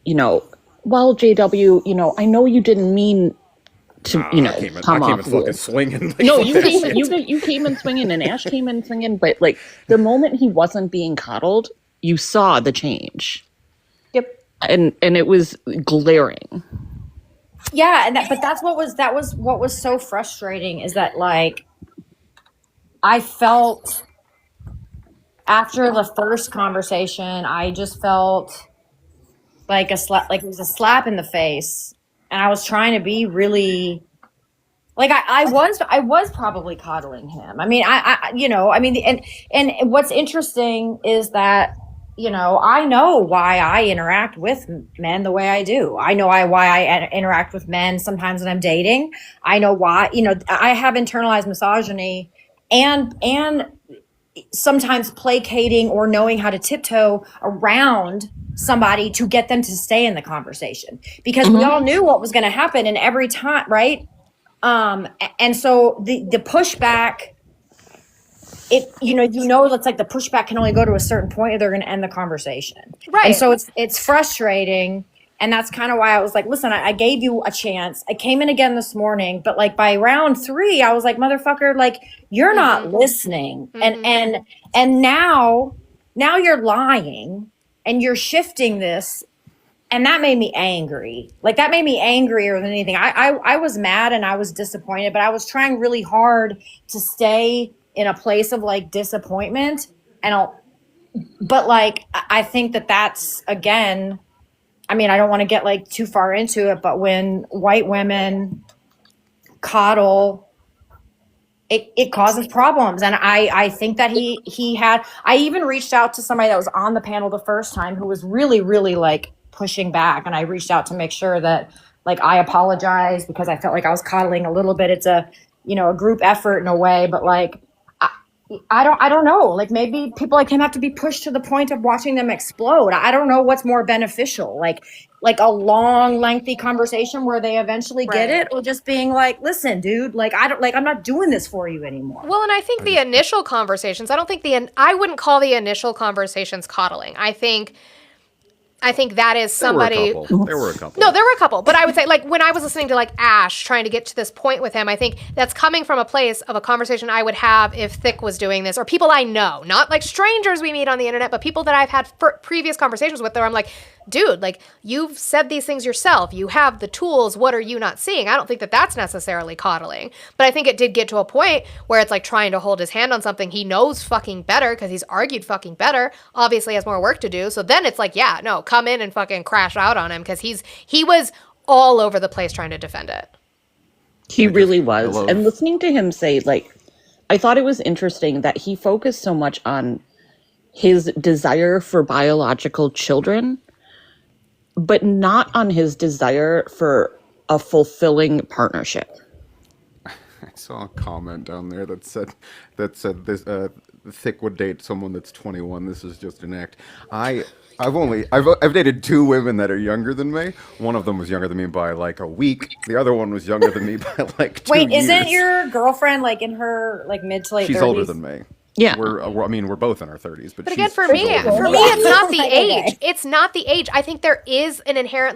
well, JW, I know you didn't mean to, come I came off in fucking with. swinging. Like, No, fuck you that came, shit. you came in swinging, and Ash came in swinging. But like the moment he wasn't being coddled, you saw the change. Yep. And it was glaring. Yeah, and but that was what was so frustrating, is that like I felt after the first conversation, I just felt like like it was a slap in the face, and I was trying to be really like I was probably coddling him. I mean, and what's interesting is that I know why I interact with men the way I do. I know why I interact with men sometimes when I'm dating. I know why. I have internalized misogyny and sometimes placating or knowing how to tiptoe around somebody to get them to stay in the conversation, because we all knew what was going to happen, and every time, right? And so the pushback, it's like the pushback can only go to a certain point or they're going to end the conversation. Right. And so it's frustrating. And that's kind of why I was like, listen, I gave you a chance. I came in again this morning, but like by round 3, I was like, motherfucker, like you're not listening. And now you're lying and you're shifting this. And that made me angry. Like that made me angrier than anything. I was mad and I was disappointed, but I was trying really hard to stay in a place of like disappointment. But like, I think that's, again, I mean, I don't want to get like too far into it, but when white women coddle, it causes problems. And I think that I even reached out to somebody that was on the panel the first time who was really, really like pushing back. And I reached out to make sure that like I apologized because I felt like I was coddling a little bit. It's a group effort in a way, but like, I don't know. Like maybe people like him have to be pushed to the point of watching them explode. I don't know what's more beneficial, like a long, lengthy conversation where they eventually get it, or just being like, listen, dude, like I'm not doing this for you anymore. Well, and I think the initial conversations, I wouldn't call the initial conversations coddling. I think that is somebody. There were a couple. No, there were a couple. But I would say, like, when I was listening to, like, Ash trying to get to this point with him, I think that's coming from a place of a conversation I would have if Thick was doing this, or people I know, not like strangers we meet on the internet, but people that I've had previous conversations with, where I'm like, dude, like, you've said these things yourself. You have the tools. What are you not seeing? I don't think that that's necessarily coddling. But I think it did get to a point where it's like trying to hold his hand on something he knows fucking better because he's argued fucking better, obviously has more work to do. So then it's like, yeah, no, come in and fucking crash out on him because he was all over the place trying to defend it. He really was. And listening to him say, like, I thought it was interesting that he focused so much on his desire for biological children, but not on his desire for a fulfilling partnership. I saw a comment down there that said this Thick would date someone that's 21. This is just an act. I've dated 2 women that are younger than me. One of them was younger than me by like a week. The other one was younger than me by like 2 Wait, years. isn't your girlfriend like in her like mid to late 30s? She's older than me. Yeah. I mean, we're both in our 30s, but But again, she's for me, older than it's not the Like, age. okay. It's not the age. I think there is an inherent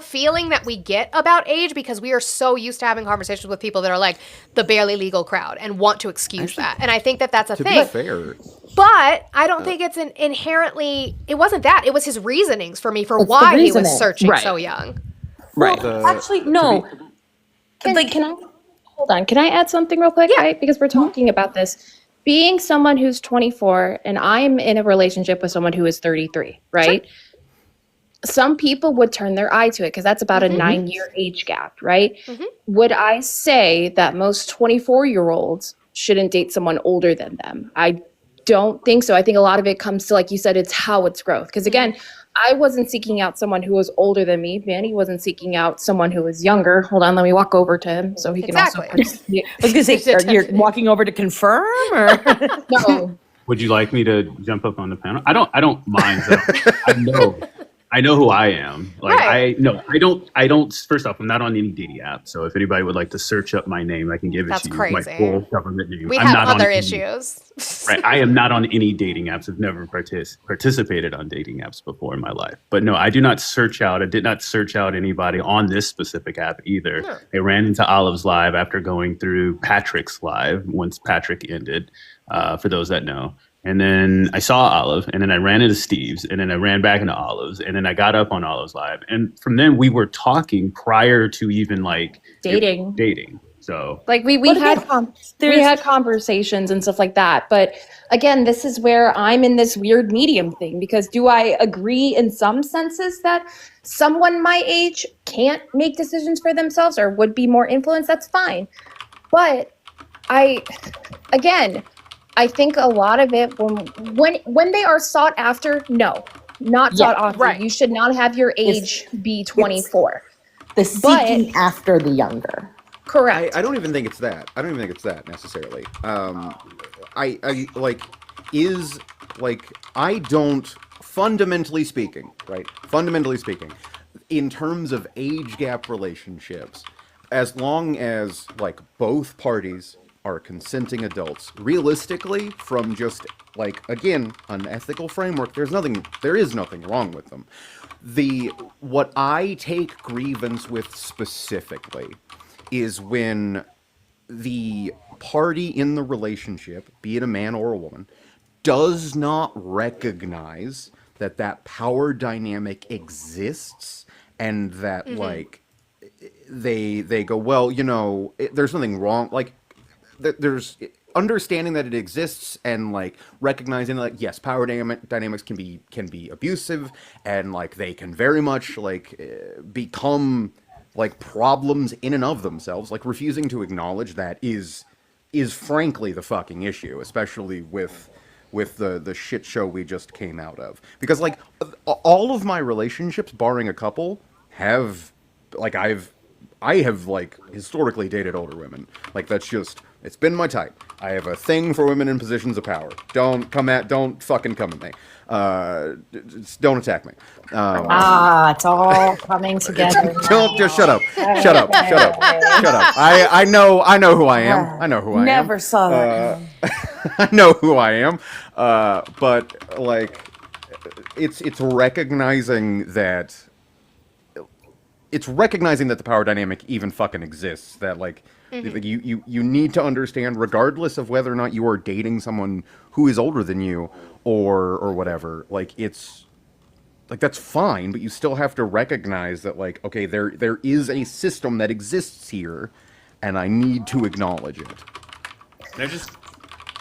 feeling that we get about age because we are so used to having conversations with people that are like the barely legal crowd and want to excuse that. And I think that that's a To thing. be fair, But I don't think it's an inherently. It wasn't that. It was his reasonings for me for It's the why he was reasoning. searching Right. so young. Right. Actually, no. Can I hold on? Can I add something real quick? Yeah. Right, because we're talking about this. Being someone who's 24 and I'm in a relationship with someone who is 33, right? Some people would turn their eye to it because that's about a 9-year age gap, right? Would I say that most 24-year-olds shouldn't date someone older than them? I don't think so. I think a lot of it comes to, like you said, it's how it's growth. Because again, I wasn't seeking out someone who was older than me. Manny wasn't seeking out someone who was younger. Hold on, let me walk over to him so he can also I was gonna say, you're walking over to confirm, or no. Would you like me to jump up on the panel? I don't mind. I know who I am. Like Right. I don't. First off, I'm not on any dating app. So if anybody would like to search up my name, I can give it That's to you. My crazy. full government name. We I'm have not on other any- issues. Right. I am not on any dating apps. I've never participated on dating apps before in my life. But no, I do not search out. I did not search out anybody on this specific app either. No. I ran into Olive's live after going through Patrick's live once Patrick ended, for those that know. And then I saw Olive, and then I ran into Steve's, and then I ran back into Olive's, and then I got up on Olive's live. And from then we were talking prior to even like dating. So Like we had conversations and stuff like that. But again, this is where I'm in this weird medium thing because do I agree in some senses that someone my age can't make decisions for themselves or would be more influenced? That's fine. But I think a lot of it when they are sought after, no, not sought after. right. You should not have your age be 24. The seeking after the younger. Correct. I don't even think it's that. I don't even think it's that necessarily. I like is like I don't fundamentally speaking, right? Fundamentally speaking, in terms of age gap relationships, as long as like both parties are consenting adults, realistically, from just like again an ethical framework, there is nothing wrong with them. What I take grievance with specifically is when the party in the relationship, be it a man or a woman, does not recognize that power dynamic exists and that like they go, well, you know, there's nothing wrong, like there's understanding that it exists and like recognizing like yes, power dynamics can be abusive and like they can very much like become like problems in and of themselves. Like refusing to acknowledge that is frankly the fucking issue, especially with the shit show we just came out of. Because like all of my relationships, barring a couple, have like I have like historically dated older women. Like that's just it's been my type. I have a thing for women in positions of power. Don't fucking come at me. Don't attack me. It's all coming together. Don't just shut up. Shut up. I know who I am. I know who I am. Never saw that. I know who I am. But like, it's recognizing that. It's recognizing that the power dynamic even fucking exists. That like, you need to understand, regardless of whether or not you are dating someone who is older than you or whatever. Like it's like that's fine, but you still have to recognize that like, okay, there is a system that exists here, and I need to acknowledge it.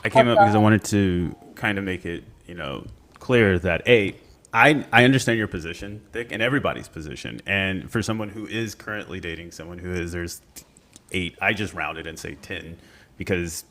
I came up because I wanted to kind of make it, clear that I understand your position, Thick, and everybody's position. And for someone who is currently dating someone there's 8, I just rounded and say 10 because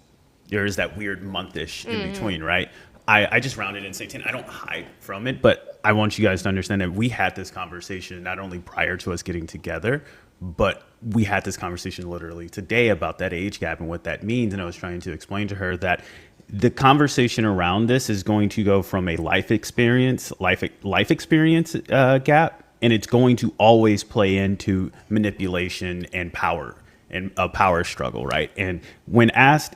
there is that weird monthish in between, right? I just rounded and say 10. I don't hide from it, but I want you guys to understand that we had this conversation not only prior to us getting together, but we had this conversation literally today about that age gap and what that means. And I was trying to explain to her that the conversation around this is going to go from a life experience gap, and it's going to always play into manipulation and power and a power struggle, right? And when asked,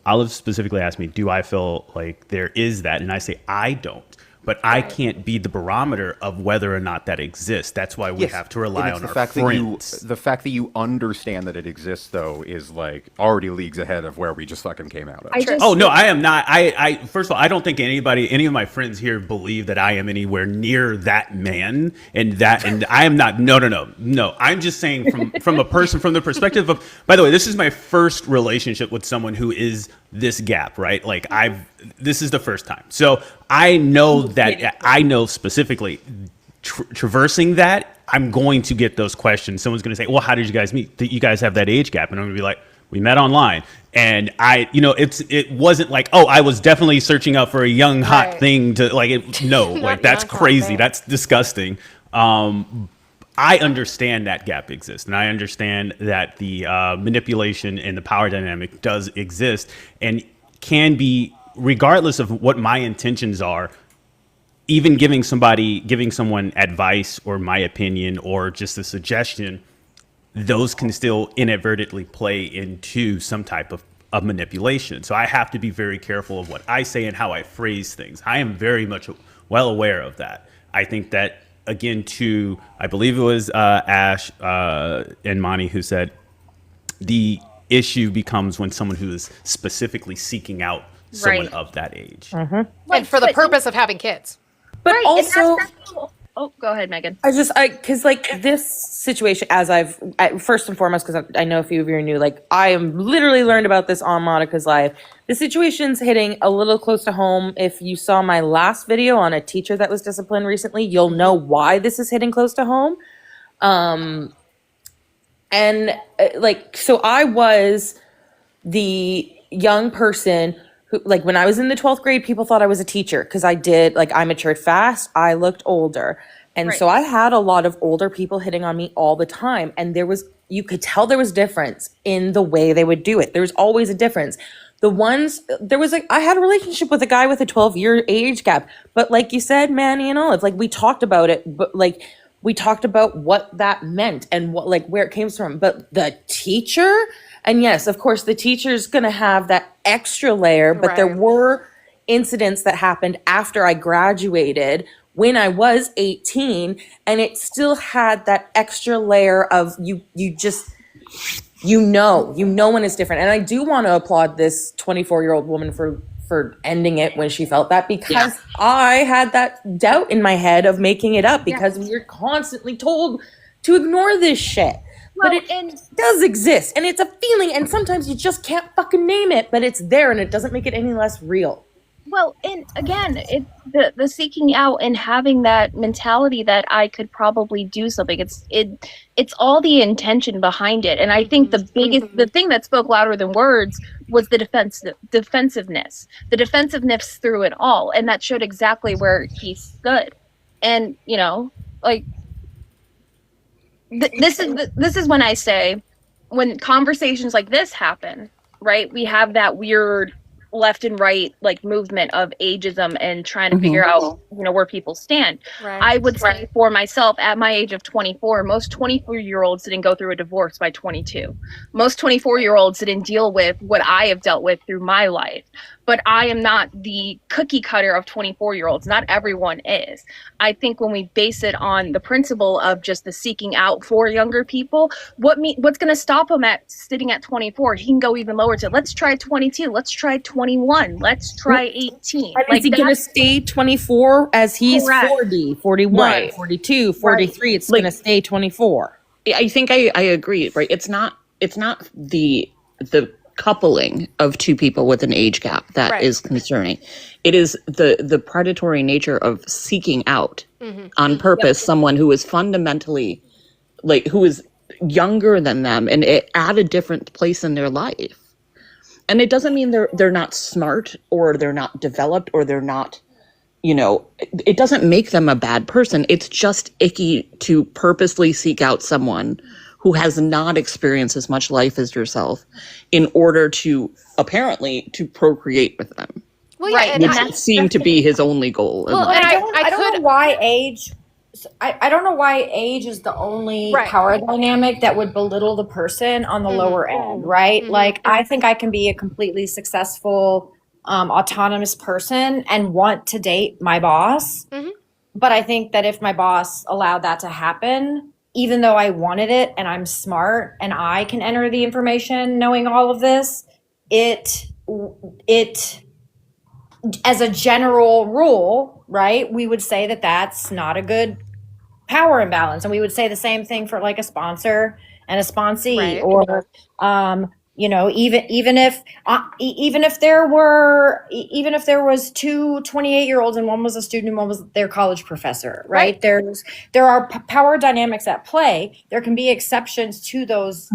Olive specifically asked me, do I feel like there is that? And I say, I don't. But I can't be the barometer of whether or not that exists. That's why we have to rely on our friends. The fact that you understand that it exists, though, is like already leagues ahead of where we just fucking came out of. Oh no, I am not. I first of all, I don't think any of my friends here believe that I am anywhere near that man, and I am not. No. I'm just saying from the perspective of. By the way, this is my first relationship with someone who is this gap, right? Like this is the first time, so I know that I know specifically traversing that. I'm going to get those questions. Someone's going to say, "Well, how did you guys meet? You guys have that age gap," and I'm going to be like, "We met online." And it wasn't like, oh, I was definitely searching out for a young hot thing to like that's crazy. That's disgusting. I understand that gap exists, and I understand that the manipulation and the power dynamic does exist and can be, regardless of what my intentions are, even giving someone advice or my opinion or just a suggestion, those can still inadvertently play into some type of manipulation. So I have to be very careful of what I say and how I phrase things. I am very much well aware of that. I think that, again, I believe it was Ash and Monty who said the issue becomes when someone who is specifically seeking out someone of that age. And for the purpose of having kids. But also, oh, go ahead, Megan. Because like this situation, first and foremost, because I know a few of you are new, like I am literally learned about this on Monica's Live. The situation's hitting a little close to home. If you saw my last video on a teacher that was disciplined recently, you'll know why this is hitting close to home. So I was the young person who, like, when I was in the 12th grade, people thought I was a teacher because I matured fast. I looked older. And so I had a lot of older people hitting on me all the time. And you could tell there was difference in the way they would do it. There was always a difference. I had a relationship with a guy with a 12-year age gap. But like you said, Manny and Olive, like we talked about it, but like we talked about what that meant and what, like, where it came from. But the teacher, and yes, of course, the teacher's going to have that extra layer, but there were incidents that happened after I graduated when I was 18, and it still had that extra layer of you know when it's different. And I do want to applaud this 24-year-old woman for ending it when she felt that, because I had that doubt in my head of making it up because we are constantly told to ignore this shit. But it does exist, and it's a feeling, and sometimes you just can't fucking name it, but it's there, and it doesn't make it any less real. Well, and again, it's the seeking out and having that mentality that I could probably do something. It's all the intention behind it, and I think the thing that spoke louder than words was the defensiveness through it all, and that showed exactly where he stood. And this is when I say, when conversations like this happen, right? We have that weird left and right like movement of ageism and trying to figure out where people stand. I would say for myself, at my age of 24, most 24-year-olds didn't go through a divorce by 22. Most 24-year-olds didn't deal with what I have dealt with through my life. But I am not the cookie cutter of 24-year-olds. Not everyone is. I think when we base it on the principle of just the seeking out for younger people, what's going to stop him at sitting at 24? He can go even lower to, let's try 22, let's try 21, let's try 18. And is he going to stay 24 as he's 40, 41, 42, 43? It's going to stay 24. I think I agree, right? It's not the coupling of two people with an age gap that is concerning. It is the predatory nature of seeking out on purpose someone who is fundamentally, like, who is younger than them and at a different place in their life. And it doesn't mean they're not smart or they're not developed or they're not, it doesn't make them a bad person. It's just icky to purposely seek out someone who has not experienced as much life as yourself in order to procreate with them. Well, yeah, which seemed to be his only goal. Well, and I don't know why age I don't know why age is the only power dynamic that would belittle the person on the lower end, right? Like, I think I can be a completely successful, autonomous person and want to date my boss. But I think that if my boss allowed that to happen, even though I wanted it and I'm smart and I can enter the information knowing all of this, it as a general rule, right, we would say that that's not a good power imbalance. And we would say the same thing for like a sponsor and a sponsee, or even if there was two 28-year-olds and one was a student and one was their college professor, right? There are power dynamics at play. There can be exceptions to those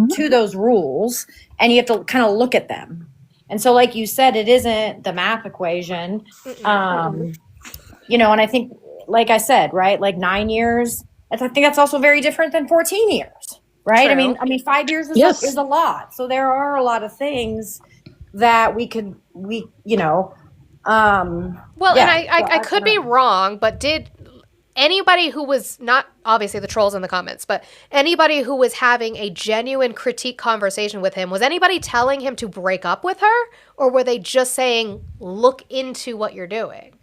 rules, and you have to kind of look at them. And so, like you said, it isn't the math equation. And I think, like I said, right, like 9 years, I think that's also very different than 14 years, right? True. I mean, 5 years is a lot. So there are a lot of things that and I could be wrong, but did anybody who was not obviously the trolls in the comments, but anybody who was having a genuine critique conversation with him, was anybody telling him to break up with her, or were they just saying, look into what you're doing?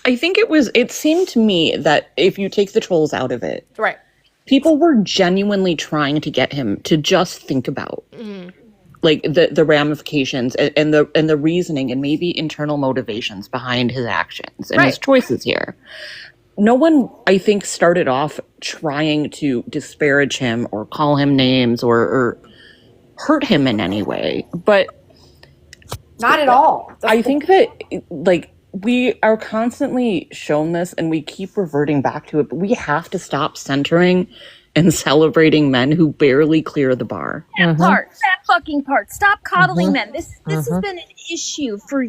I think it seemed to me that if you take the trolls out of it, right, people were genuinely trying to get him to just think about like the ramifications and the reasoning and maybe internal motivations behind his actions and his choices here. No one, I think, started off trying to disparage him or call him names or hurt him in any way, but not at all. I think that like we are constantly shown this and we keep reverting back to it, but we have to stop centering and celebrating men who barely clear the bar. That fucking part. Stop coddling men. This has been an issue for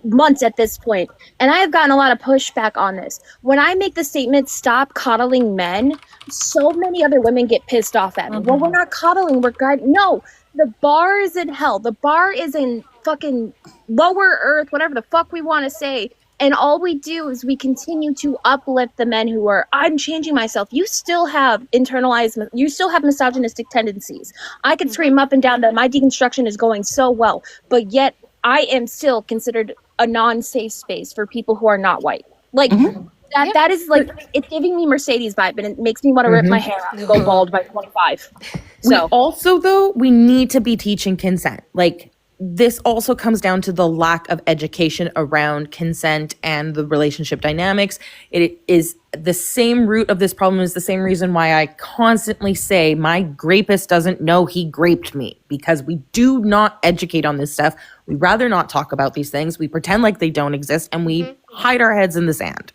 months at this point, and I have gotten a lot of pushback on this. When I make the statement "stop coddling men," so many other women get pissed off at me. Well, we're not coddling. We're guiding. No, the bar is in hell. The bar is in fucking lower earth, whatever the fuck we want to say. And all we do is we continue to uplift the men who are, I'm changing myself. You still have you still have misogynistic tendencies. I could scream up and down that my deconstruction is going so well, but yet I am still considered a non-safe space for people who are not white. Like, that is like, it's giving me Mercedes vibe, and it makes me want to rip my hair out and go bald by 25. So Also, though, we need to be teaching consent. Like, this also comes down to the lack of education around consent and the relationship dynamics. It is the same root of this problem, is the same reason why I constantly say my grapist doesn't know he graped me, because we do not educate on this stuff. We rather not talk about these things. We pretend like they don't exist, and we hide our heads in the sand.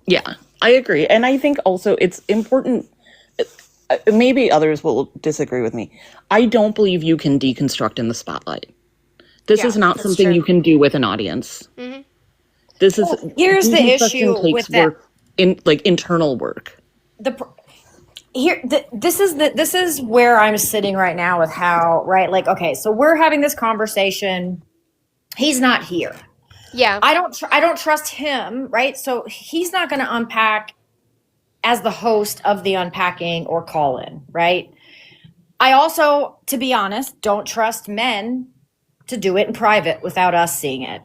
Yeah, I agree. And I think also it's important, maybe others will disagree with me. I don't believe you can deconstruct in the spotlight. This is not something you can do with an audience. This is here's the issue with that. Work internal work. This is where I'm sitting right now with how, right, like, okay, so we're having this conversation. He's not here. Yeah, I don't trust him, right? So he's not going to unpack as the host of the unpacking or call in, right? I also, to be honest, don't trust men to do it in private without us seeing it.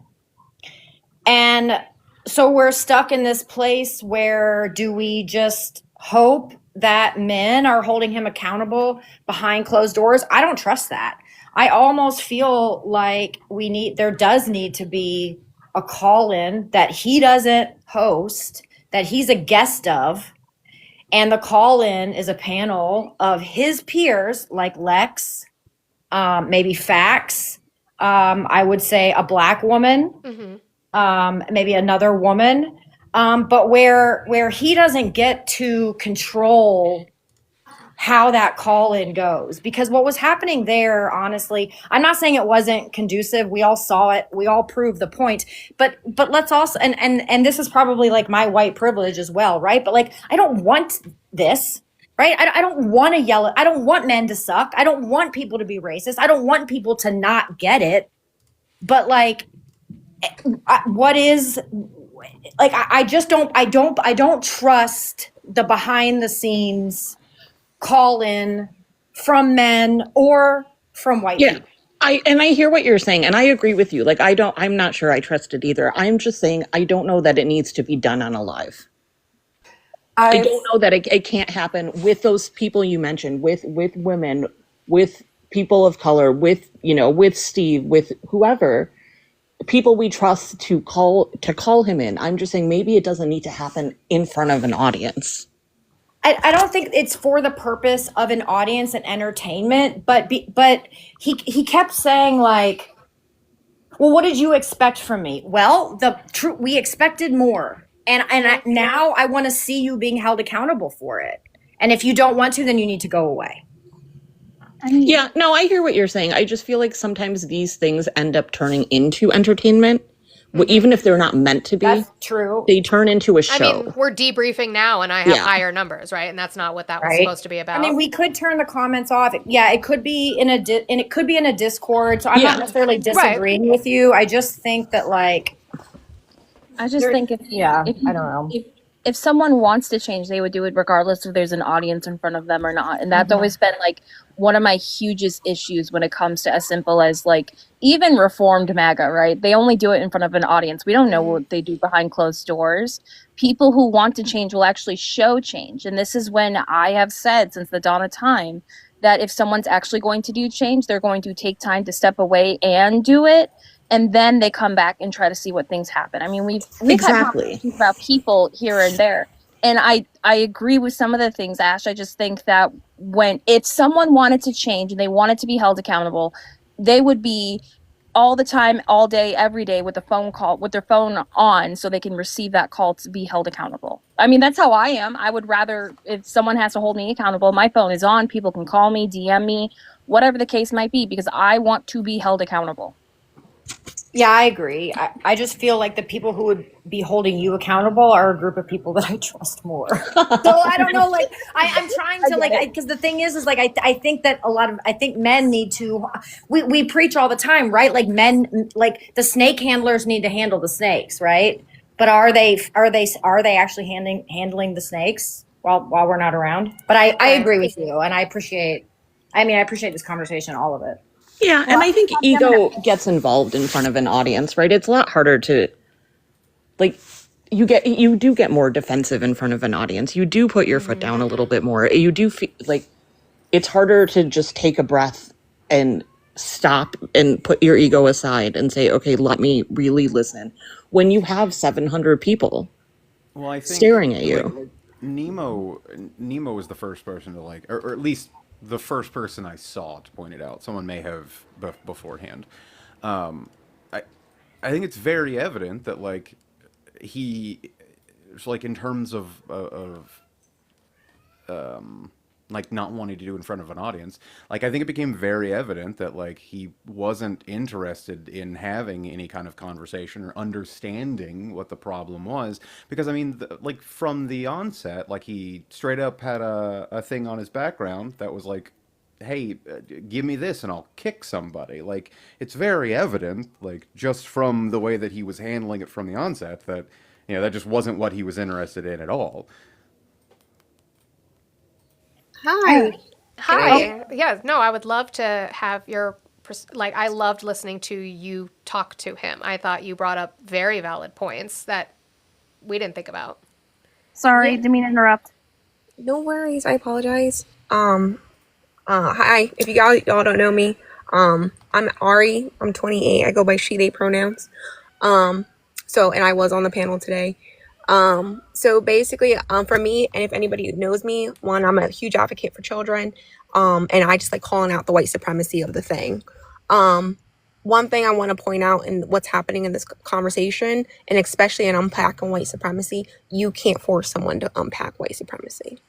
And so we're stuck in this place where, do we just hope that men are holding him accountable behind closed doors? I don't trust that. I almost feel like there does need to be a call in that he doesn't host, that he's a guest of. And the call-in is a panel of his peers, like Lex, maybe Fax, I would say a Black woman, maybe another woman, but where he doesn't get to control how that call-in goes. Because what was happening there, honestly, I'm not saying it wasn't conducive. We all saw it. We all proved the point. But let's also, and this is probably like my white privilege as well, right? But like, I don't want this, right? I don't want to yell. I don't want men to suck. I don't want people to be racist. I don't want people to not get it. But like, what is, like I just don't trust the behind the scenes call in from men or from white Yeah. people. I hear what you're saying, and I agree with you. Like, I'm not sure I trust it either. I'm just saying I don't know that it needs to be done on a live. I don't know that it can't happen with those people you mentioned, with women, with people of color, with with Steve, with whoever, people we trust to call him in. I'm just saying maybe it doesn't need to happen in front of an audience. I don't think it's for the purpose of an audience and entertainment, but he kept saying like, well, what did you expect from me? Well, we expected more, and now I want to see you being held accountable for it. And if you don't want to, then you need to go away. Yeah, no, I hear what you're saying. I just feel like sometimes these things end up turning into entertainment, even if they're not meant to be. That's true. They turn into a show. I mean, we're debriefing now, and I have Yeah. higher numbers, right? And that's not what that was Right. supposed to be about. I mean, we could turn the comments off. Yeah, it could be in a Discord. So I'm Yeah. not necessarily disagreeing with you. I just think that like, I just think if I don't know. If someone wants to change, they would do it regardless if there's an audience in front of them or not. And that's always been like one of my hugest issues when it comes to as simple as like even reformed MAGA, right? They only do it in front of an audience. We don't know what they do behind closed doors. People who want to change will actually show change. And this is when I have said since the dawn of time that if someone's actually going to do change, they're going to take time to step away and do it. And then they come back and try to see what things happen. I mean, we've had conversations about people here and there. And I agree with some of the things, Ash. I just think that if someone wanted to change and they wanted to be held accountable, they would be all the time, all day, every day with their phone on so they can receive that call to be held accountable. I mean, that's how I am. I would rather, if someone has to hold me accountable, my phone is on, people can call me, DM me, whatever the case might be, because I want to be held accountable. Yeah, I agree. I just feel like the people who would be holding you accountable are a group of people that I trust more. So I don't know, like I'm trying to like, because the thing is like I think that I think men need to. We preach all the time, right? Like men, like the snake handlers need to handle the snakes, right? But are they actually handling the snakes while we're not around? But I agree with you, and I appreciate this conversation, all of it. Yeah, and I think ego gets involved in front of an audience, right? It's a lot harder to, like, you do get more defensive in front of an audience. You do put your foot down a little bit more. You do feel like it's harder to just take a breath and stop and put your ego aside and say, okay, let me really listen. When you have 700 people staring at you. Like, Nemo was the first person to like, or at least the first person I saw to point it out. Someone may have beforehand. I think it's very evident that like he, like in terms of like not wanting to do in front of an audience, like I think it became very evident that like he wasn't interested in having any kind of conversation or understanding what the problem was, because I mean like from the onset, like he straight up had a thing on his background that was like, hey, give me this and I'll kick somebody. Like it's very evident, like just from the way that he was handling it from the onset, that that just wasn't what he was interested in at all. Hi. Hi. Yeah, no, I would love to have I loved listening to you talk to him. I thought you brought up very valid points that we didn't think about. Sorry, didn't mean to interrupt. No worries. I apologize. Hi. If y'all don't know me, I'm Ari. I'm 28. I go by she, they pronouns. And I was on the panel today. So basically, for me, and if anybody knows me, one, I'm a huge advocate for children. And I just like calling out the white supremacy of the thing. One thing I want to point out in what's happening in this conversation, and especially in unpacking white supremacy, you can't force someone to unpack white supremacy.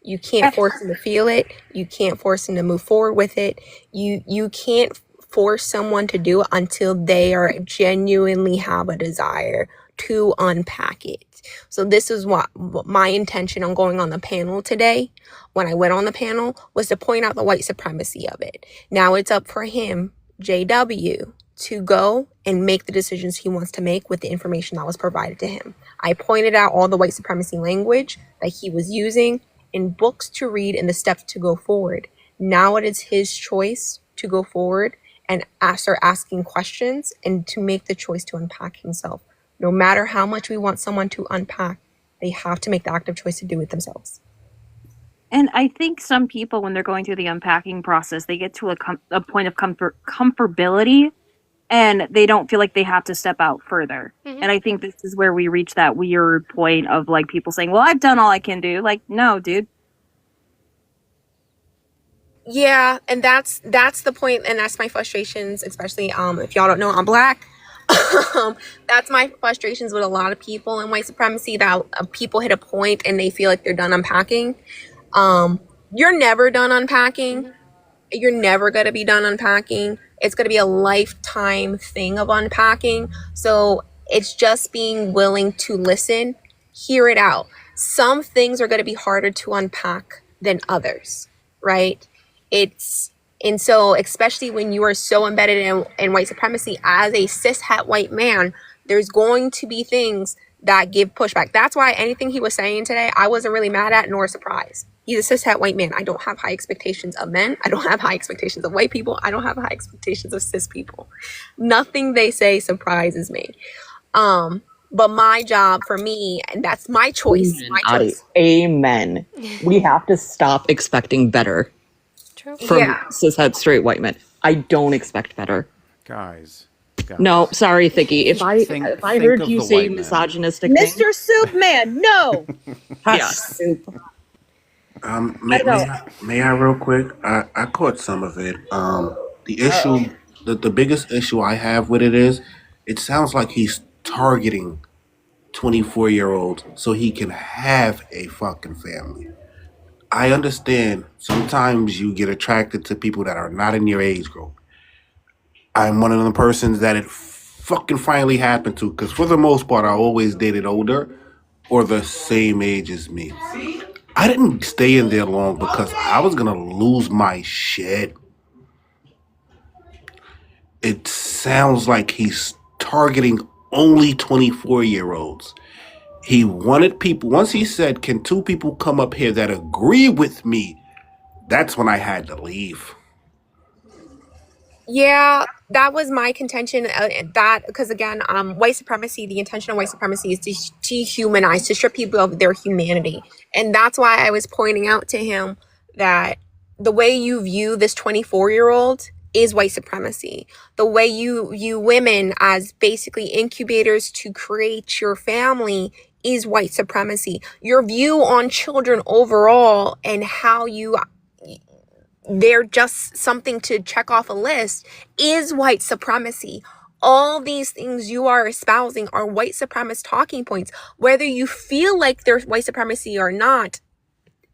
You can't force them to feel it. You can't force them to move forward with it. You can't force someone to do it until they are genuinely have a desire to unpack it. So this is what my intention on going on the panel today, when I went on the panel, was to point out the white supremacy of it. Now it's up for him, JW, to go and make the decisions he wants to make with the information that was provided to him. I pointed out all the white supremacy language that he was using in books to read and the steps to go forward. Now it is his choice to go forward and start asking questions and to make the choice to unpack himself. No matter how much we want someone to unpack, they have to make the active choice to do it themselves. And I think some people, when they're going through the unpacking process, they get to a point of comfortability, and they don't feel like they have to step out further. Mm-hmm. And I think this is where we reach that weird point of like people saying, "Well, I've done all I can do." Like, no, dude. Yeah, and that's the point, and that's my frustrations, especially if y'all don't know, I'm Black. That's my frustrations with a lot of people in white supremacy, that people hit a point and they feel like they're done unpacking. You're never done unpacking. Mm-hmm. You're never going to be done unpacking. It's going to be a lifetime thing of unpacking. So it's just being willing to listen, hear it out. Some things are going to be harder to unpack than others, right? And so especially when you are so embedded in white supremacy as a cishet white man, there's going to be things that give pushback. That's why anything he was saying today, I wasn't really mad at nor surprised. He's a cishet white man. I don't have high expectations of men. I don't have high expectations of white people. I don't have high expectations of cis people. Nothing they say surprises me. But my job for me, and that's my choice. Amen, My Adi. choice. Amen. We have to stop expecting better from cishet straight white men. I don't expect better. Guys. No, sorry, Thicky. If I Think heard of you the say white man. misogynistic things, Mr. Soup Man, no. yeah. May I real quick? I caught some of it. The issue, the biggest issue I have with it is, it sounds like he's targeting 24-year-olds so he can have a fucking family. I understand sometimes you get attracted to people that are not in your age group. I'm one of the persons that it fucking finally happened to, because for the most part I always dated older or the same age as me. I didn't stay in there long because I was gonna lose my shit. It sounds like he's targeting only 24-year-olds. He wanted people, once he said, can two people come up here that agree with me? That's when I had to leave. Yeah, that was my contention. That because again, white supremacy. The intention of white supremacy is to dehumanize, to strip people of their humanity, and that's why I was pointing out to him that the way you view this 24-year-old is white supremacy. The way you view women as basically incubators to create your family is white supremacy. Your view on children overall and how they're just something to check off a list is white supremacy. All these things you are espousing are white supremacist talking points. Whether you feel like they're white supremacy or not,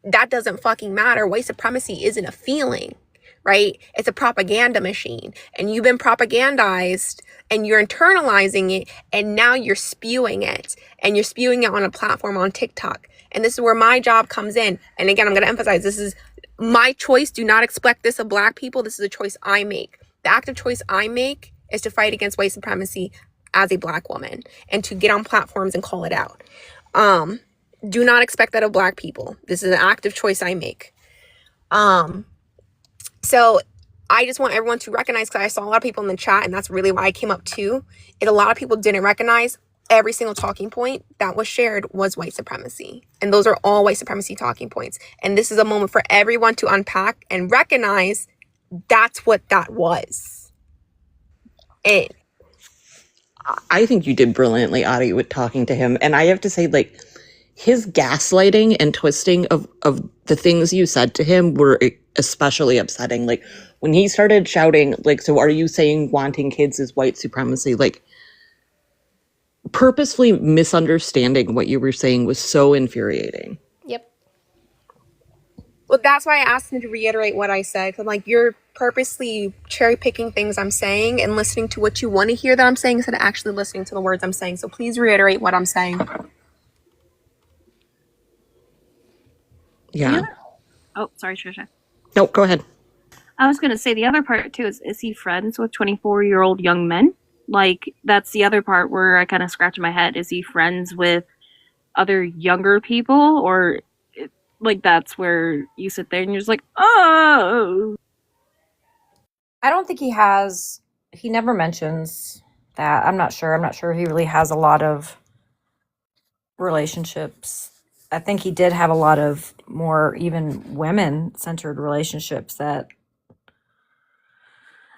that doesn't fucking matter. White supremacy isn't a feeling, right? It's a propaganda machine. And you've been propagandized and you're internalizing it, and now you're spewing it. And you're spewing it on a platform on TikTok. And this is where my job comes in. And again, I'm going to emphasize, this is my choice. Do not expect this of Black people. This is a choice I make. The active choice I make is to fight against white supremacy as a Black woman and to get on platforms and call it out. Do not expect that of Black people. This is an active choice I make. So I just want everyone to recognize, because I saw a lot of people in the chat, and that's really why I came up too, is a lot of people didn't recognize every single talking point that was shared was white supremacy. And those are all white supremacy talking points. And this is a moment for everyone to unpack and recognize that's what that was. And I think you did brilliantly, Adi, with talking to him. And I have to say, like, his gaslighting and twisting of the things you said to him were especially upsetting. Like, when he started shouting, like, so are you saying wanting kids is white supremacy? Like, purposefully misunderstanding what you were saying was so infuriating. Yep. well, that's why I asked him to reiterate what I said. Because I'm like, you're purposely cherry picking things I'm saying and listening to what you want to hear that I'm saying instead of actually listening to the words I'm saying. So please reiterate what I'm saying. Yeah. Oh, sorry, Trisha. No, go ahead. I was going to say the other part too is he friends with 24-year-old young men? Like, that's the other part where I kind of scratch my head. Is he friends with other younger people? Or, like, that's where you sit there and you're just like, oh. I don't think he has. He never mentions that. I'm not sure. I'm not sure he really has a lot of relationships. I think he did have a lot of more even women-centered relationships that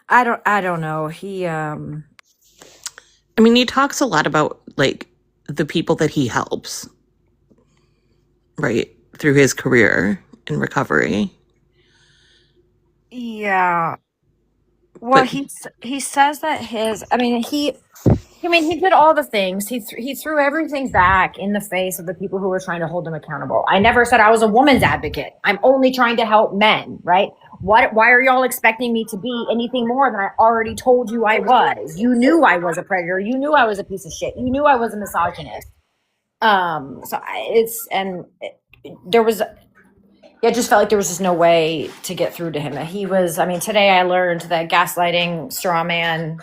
I don't know. I mean, he talks a lot about like the people that he helps, right, through his career in recovery. Yeah. Well, But he says that he did all the things. He threw everything back in the face of the people who were trying to hold him accountable. I never said I was a woman's advocate. I'm only trying to help men, right? Why are y'all expecting me to be anything more than I already told you I was? You knew I was a predator. You knew I was a piece of shit. You knew I was a misogynist. There was it just felt like there was just no way to get through to him. Today I learned that gaslighting, straw man,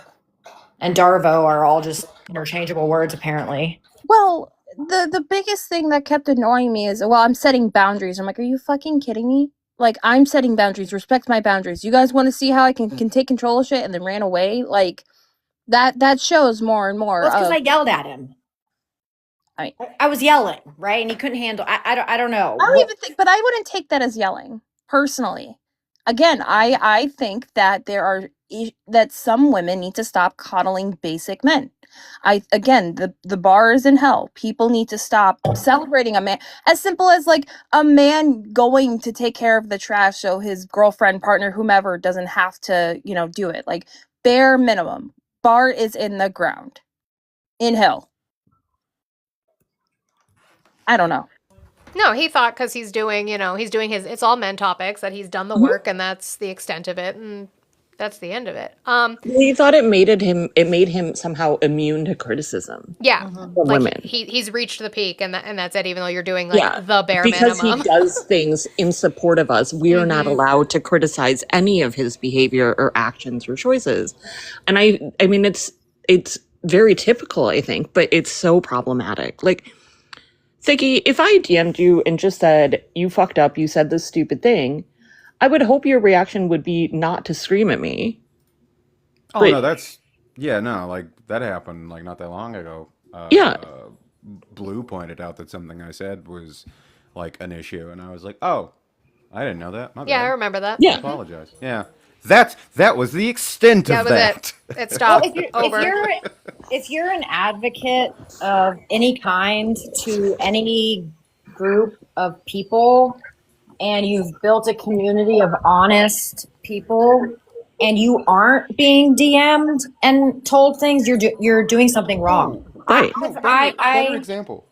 and Darvo are all just interchangeable words, apparently. Well, the biggest thing that kept annoying me is, well, I'm setting boundaries. I'm like, are you fucking kidding me? Like, I'm setting boundaries. Respect my boundaries. You guys want to see how I can take control of shit and then ran away? Like, that shows more and more Well, it's because of. I yelled at him. I was yelling, right? And he couldn't handle. I don't know. I don't even think, but I wouldn't take that as yelling personally. Again, I think that that some women need to stop coddling basic men. The bar is in hell. People need to stop celebrating a man as simple as like a man going to take care of the trash so his girlfriend, partner, whomever doesn't have to, do it. Like, bare minimum. Bar is in the ground. In hell. I don't know. No, he thought because he's doing, he's doing it's all men topics, that he's done the Mhm. work and that's the extent of it. And that's the end of it. He thought it made him somehow immune to criticism. Yeah, From like women. he's reached the peak, and that's it. Even though you're doing like Yeah, the bare because minimum. he does things in support of us. We are not Mhm. allowed to criticize any of his behavior or actions or choices. And I mean, it's very typical, I think, but it's so problematic. Like, Thicky, if I DM'd you and just said, you fucked up, you said this stupid thing, I would hope your reaction would be not to scream at me. Oh But no, like that happened like not that long ago. yeah. Blue pointed out that something I said was like an issue, and I was like, "Oh, I didn't know that. My Yeah, bad. I remember that. I Yeah. apologize." Yeah, that was the extent That of was that. it. It stopped. If you're an advocate of any kind to any group of people, and you've built a community of honest people, and you aren't being DM'd and told things, you're doing something wrong. Right. Better example.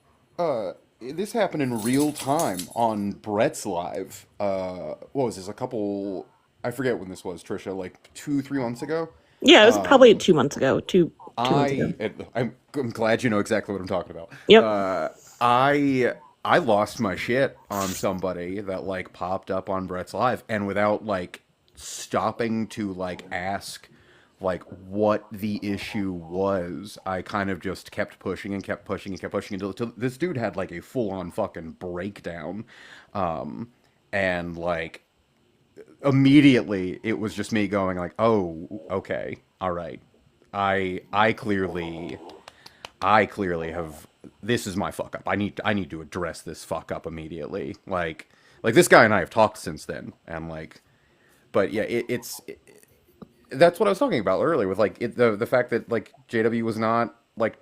This happened in real time on Brett's live. What was this? I forget when this was, Trisha. Like 2-3 months ago. Yeah, it was probably 2 months ago. Two months ago. I'm glad you know exactly what I'm talking about. Yep. I lost my shit on somebody that like popped up on Brett's live, and without like stopping to like ask like what the issue was, I kind of just kept pushing and kept pushing and kept pushing until this dude had like a full on fucking breakdown, and like immediately it was just me going like, oh, okay, all right, I clearly have, this is my fuck up. I need to address this fuck up immediately. Like this guy and I have talked since then, and like, but yeah, that's what I was talking about earlier with like the fact that like JW was not like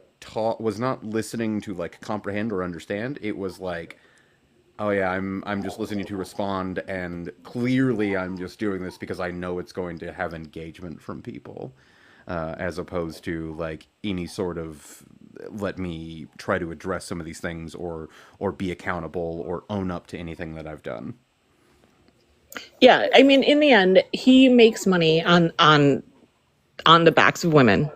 was not listening to like comprehend or understand. It was like, oh yeah, I'm just listening to respond, and clearly I'm just doing this because I know it's going to have engagement from people, as opposed to like any sort of let me try to address some of these things or be accountable or own up to anything that I've done. Yeah, I mean, in the end, he makes money on the backs of women,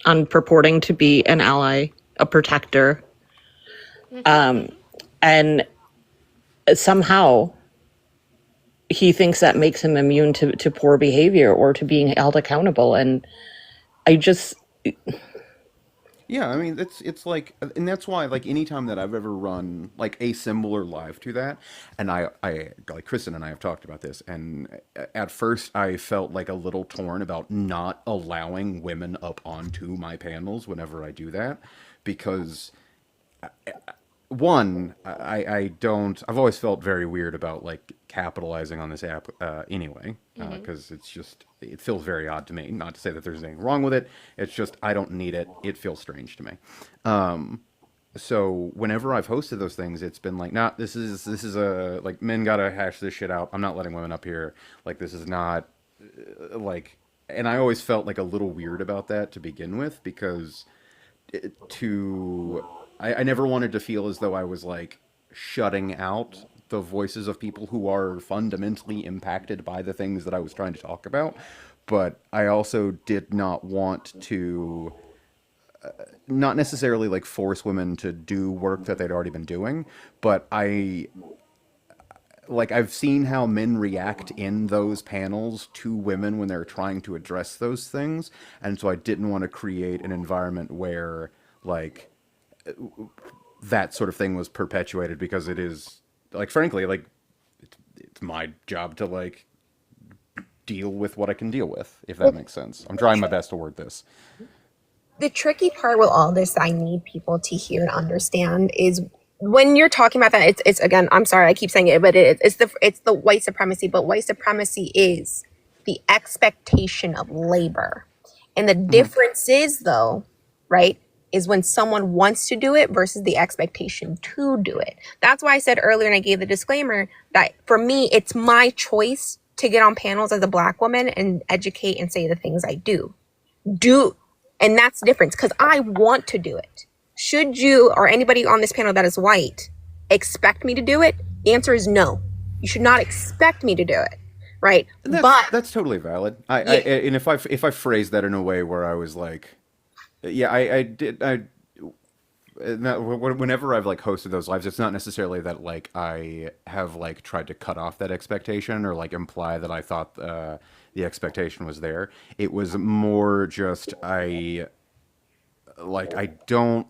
on purporting to be an ally, a protector, and somehow he thinks that makes him immune to poor behavior or to being held accountable. And I just, Yeah, I mean it's like, and that's why like anytime that I've ever run like a similar live to that, and I like Kristen and I have talked about this, and at first I felt like a little torn about not allowing women up onto my panels whenever I do that, because one, I don't. I've always felt very weird about like capitalizing on this app anyway, because it's just it feels very odd to me. Not to say that there's anything wrong with it. It's just I don't need it. It feels strange to me. So whenever I've hosted those things, it's been like, nah, this is a like men gotta hash this shit out. I'm not letting women up here. Like this is not like, and I always felt like a little weird about that to begin with because to I never wanted to feel as though I was like shutting out the voices of people who are fundamentally impacted by the things that I was trying to talk about. But I also did not want to not necessarily like force women to do work that they'd already been doing, but I've seen how men react in those panels to women when they're trying to address those things, and so I didn't want to create an environment where like that sort of thing was perpetuated because it is like frankly like it's my job to like deal with what I can deal with, if that makes sense. I'm trying my best to word this. The tricky part with all this I need people to hear and understand is when you're talking about that, it's again, I'm sorry, I keep saying it, but it's the white supremacy, but white supremacy is the expectation of labor. And the difference is though, right, is when someone wants to do it versus the expectation to do it. That's why I said earlier, and I gave the disclaimer, that for me, it's my choice to get on panels as a Black woman and educate and say the things I do. And that's the difference because I want to do it. Should you or anybody on this panel that is white expect me to do it? The answer is no. You should not expect me to do it, right? That's totally valid. And if I phrased that in a way where I was like, yeah, whenever I've like hosted those lives, it's not necessarily that like I have like tried to cut off that expectation or like imply that I thought the expectation was there. It was more just I don't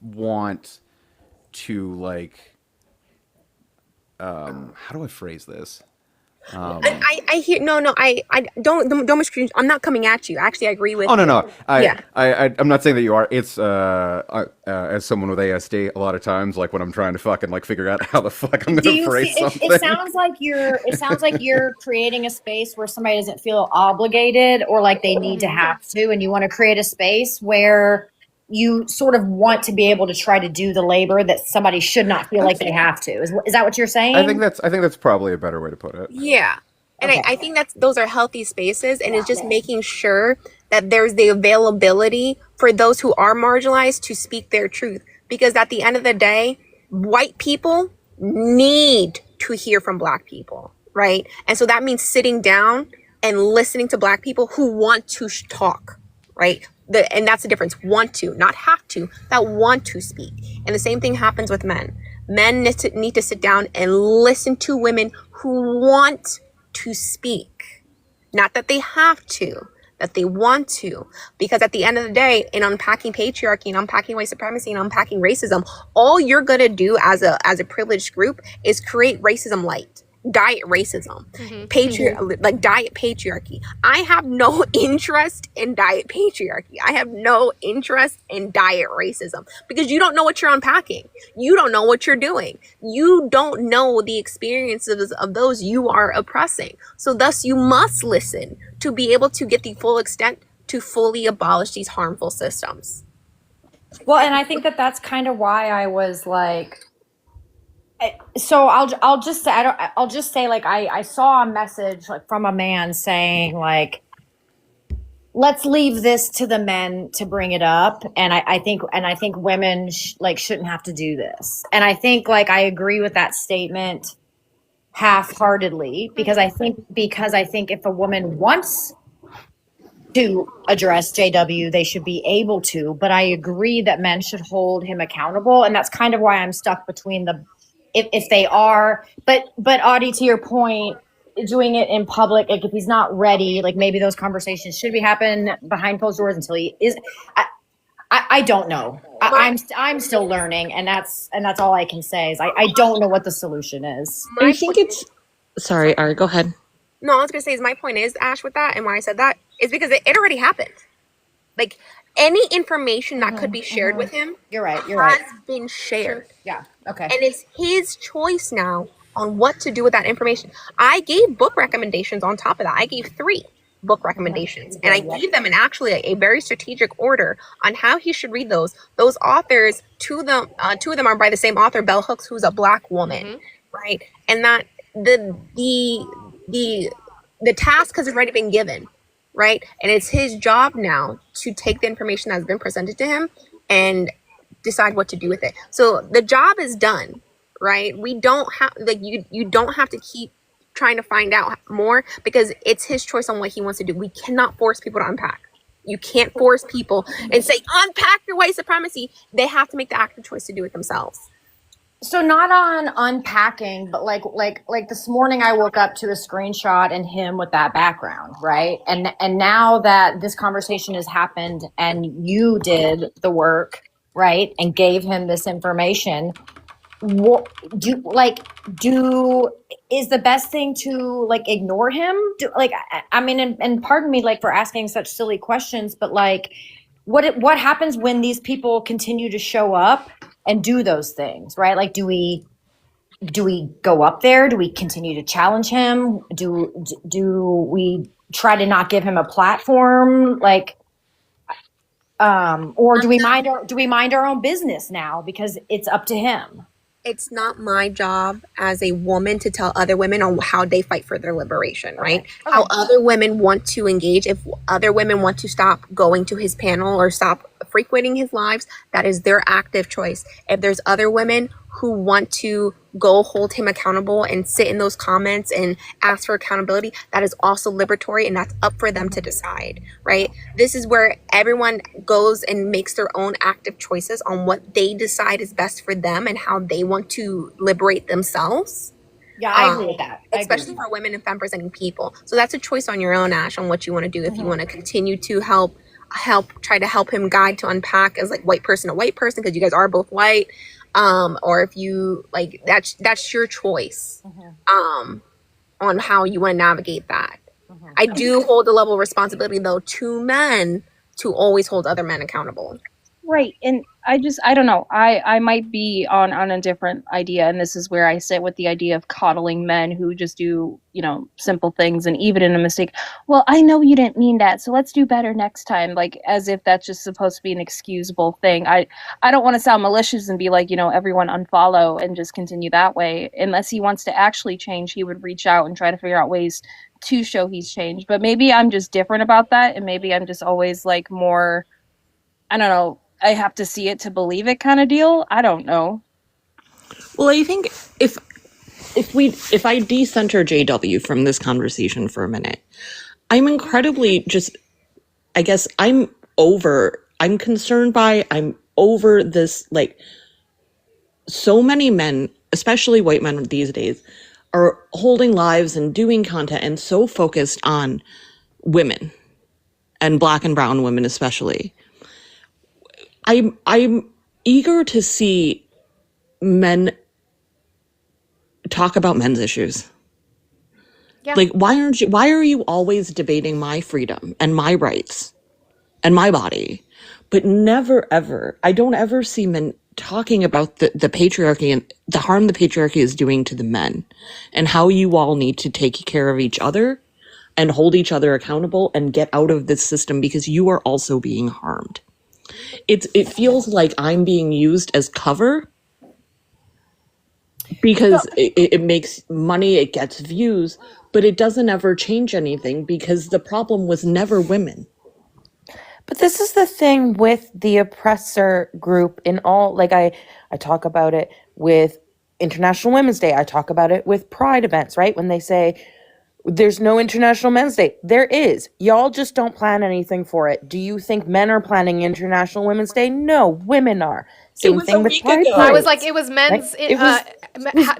want to like how do I phrase this? I hear I don't misconstrue. I'm not coming at you. Actually, I agree with Oh no you. no, Yeah. I'm not saying that you are. It's as someone with ASD, a lot of times like when I'm trying to fucking like figure out how the fuck I'm Do gonna you phrase see something. it sounds like you're creating a space where somebody doesn't feel obligated or like they need to have to, and you want to create a space where you sort of want to be able to try to do the labor that somebody should not feel like they have to. Is that what you're saying? I think that's probably a better way to put it. Yeah. And Okay. I think those are healthy spaces, and it's just making sure that there's the availability for those who are marginalized to speak their truth. Because at the end of the day, white people need to hear from Black people, right? And so that means sitting down and listening to Black people who want to talk, right? And that's the difference. Want to, not have to, that want to speak. And the same thing happens with men. Men need to sit down and listen to women who want to speak. Not that they have to, that they want to. Because at the end of the day, in unpacking patriarchy and unpacking white supremacy and unpacking racism, all you're gonna do as a privileged group is create racism light. Diet racism, like diet patriarchy. I have no interest in diet patriarchy. I have no interest in diet racism because you don't know what you're unpacking. You don't know what you're doing. You don't know the experiences of those you are oppressing. So thus you must listen to be able to get the full extent to fully abolish these harmful systems. Well, and I think that's kind of why I was like, so I'll just say I'll just say like I saw a message like from a man saying like, let's leave this to the men to bring it up, and I think women shouldn't have to do this, and I think like I agree with that statement half-heartedly because I think if a woman wants to address JW, they should be able to, but I agree that men should hold him accountable, and that's kind of why I'm stuck between if they are, but Audie, to your point, doing it in public, like if he's not ready, like maybe those conversations should be happen behind closed doors until he is. I don't know. I'm still learning, and that's all I can say is I don't know what the solution is. I think it's sorry, Ari, go ahead. No, I was gonna say is my point is, Ash, with that, and why I said that is because it already happened. Like any information that could be shared with him, You're right. has been shared. Yeah. Okay. And it's his choice now on what to do with that information. I gave book recommendations on top of that. I gave 3 book recommendations, and I gave them in actually a very strategic order on how he should read those. Those authors, two of them are by the same author, Bell Hooks, who's a Black woman, right? And that the task has already been given, right? And it's his job now to take the information that's been presented to him and decide what to do with it. So the job is done, right? We don't have you don't have to keep trying to find out more because it's his choice on what he wants to do. We cannot force people to unpack. You can't force people and say unpack your white supremacy. They have to make the active choice to do it themselves. So not on unpacking, but like this morning I woke up to a screenshot and him with that background, right? And now that this conversation has happened and you did the work, right, and gave him this information, what is the best thing to like ignore him? I mean, and pardon me like for asking such silly questions, but like what happens when these people continue to show up and do those things, right? Like do we go up there? Do we continue to challenge him? Do we try to not give him a platform? Like or do we mind our own business now because it's up to him? It's not my job as a woman to tell other women on how they fight for their liberation, right? Okay. How other women want to engage. If other women want to stop going to his panel or stop frequenting his lives, that is their active choice. If there's other women who want to go hold him accountable and sit in those comments and ask for accountability, that is also liberatory, and that's up for them to decide, right? This is where everyone goes and makes their own active choices on what they decide is best for them and how they want to liberate themselves. Yeah, I agree with that. Especially for women and femme presenting people. So that's a choice on your own, Ash, on what you want to do. If you want to continue to try to help him guide to unpack as like white person to white person, because you guys are both white. Or if you like, that's your choice, on how you want to navigate that. I do hold a level of responsibility though to men to always hold other men accountable. Right. And I don't know. I might be on a different idea. And this is where I sit with the idea of coddling men who just do, simple things. And even in a mistake, well, I know you didn't mean that, so let's do better next time. Like as if that's just supposed to be an excusable thing. I don't want to sound malicious and be like, everyone unfollow and just continue that way. Unless he wants to actually change, he would reach out and try to figure out ways to show he's changed. But maybe I'm just different about that. And maybe I'm just always like more, I don't know, I have to see it to believe it kind of deal. I don't know. Well, I think if I decenter JW from this conversation for a minute, I'm incredibly I'm concerned by, I'm over this, like, so many men, especially white men these days, are holding lives and doing content and so focused on women and Black and brown women especially. I'm eager to see men talk about men's issues. Yeah. Like, why are you always debating my freedom and my rights and my body, but never ever, I don't ever see men talking about the patriarchy and the harm the patriarchy is doing to the men and how you all need to take care of each other and hold each other accountable and get out of this system because you are also being harmed. It feels like I'm being used as cover because it makes money, it gets views, but it doesn't ever change anything because the problem was never women. But this is the thing with the oppressor group in all, like I talk about it with International Women's Day. I talk about it with Pride events, right? When they say there's no International Men's Day. There is. Y'all just don't plan anything for it. Do you think men are planning International Women's Day? No, women are. Same thing with Pride I was Parades. like, it was men's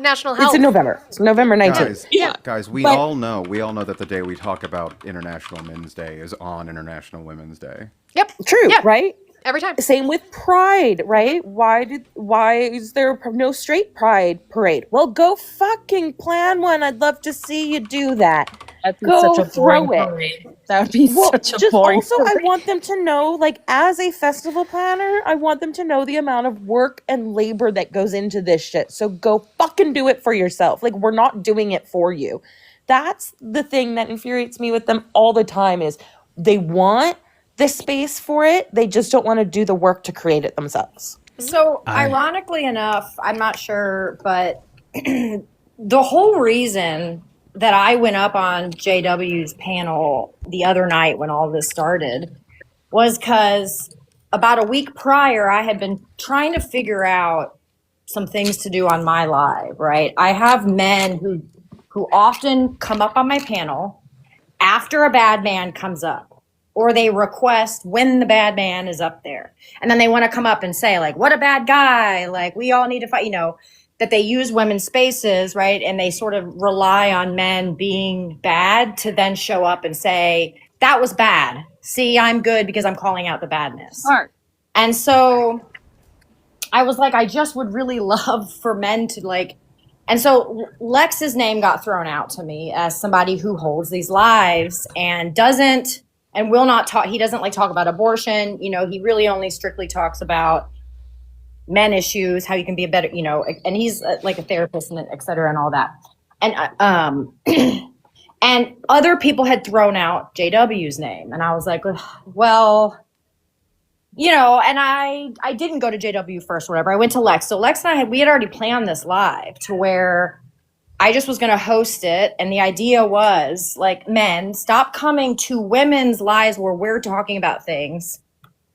national health. It's in November. It's November 19th. Guys, Yeah. guys, we But- all know that the day we talk about International Men's Day is on International Women's Day. Yep. True, Yeah. right? Every time. Same with Pride, right? Why is there no straight Pride parade? Well, go fucking plan one. I'd love to see you do that. That'd be Go such a throw boring it. parade. That would be such a just boring also, I parade. want them to know, like, as a festival planner, I want them to know the amount of work and labor that goes into this shit. So go fucking do it for yourself. Like, we're not doing it for you. That's the thing that infuriates me with them all the time is they want the space for it. They just don't want to do the work to create it themselves. So, ironically enough, I'm not sure, but the whole reason that I went up on JW's panel the other night when all this started was because about a week prior, I had been trying to figure out some things to do on my live, right? I have men who often come up on my panel after a bad man comes up, or they request when the bad man is up there. And then they want to come up and say, like, what a bad guy. Like, we all need to fight, that they use women's spaces, right? And they sort of rely on men being bad to then show up and say, that was bad. See, I'm good because I'm calling out the badness. Smart. And so I was like, I just would really love for men to like, and so Lex's name got thrown out to me as somebody who holds these lives and doesn't and will not talk. He doesn't like talk about abortion. He really only strictly talks about men issues, how you can be a better, and he's like a therapist and et cetera and all that. And, and other people had thrown out JW's name. And I was like, well, and I didn't go to JW first or whatever. I went to Lex. So Lex and we had already planned this live to where I just was going to host it. And the idea was like, men, stop coming to women's lives where we're talking about things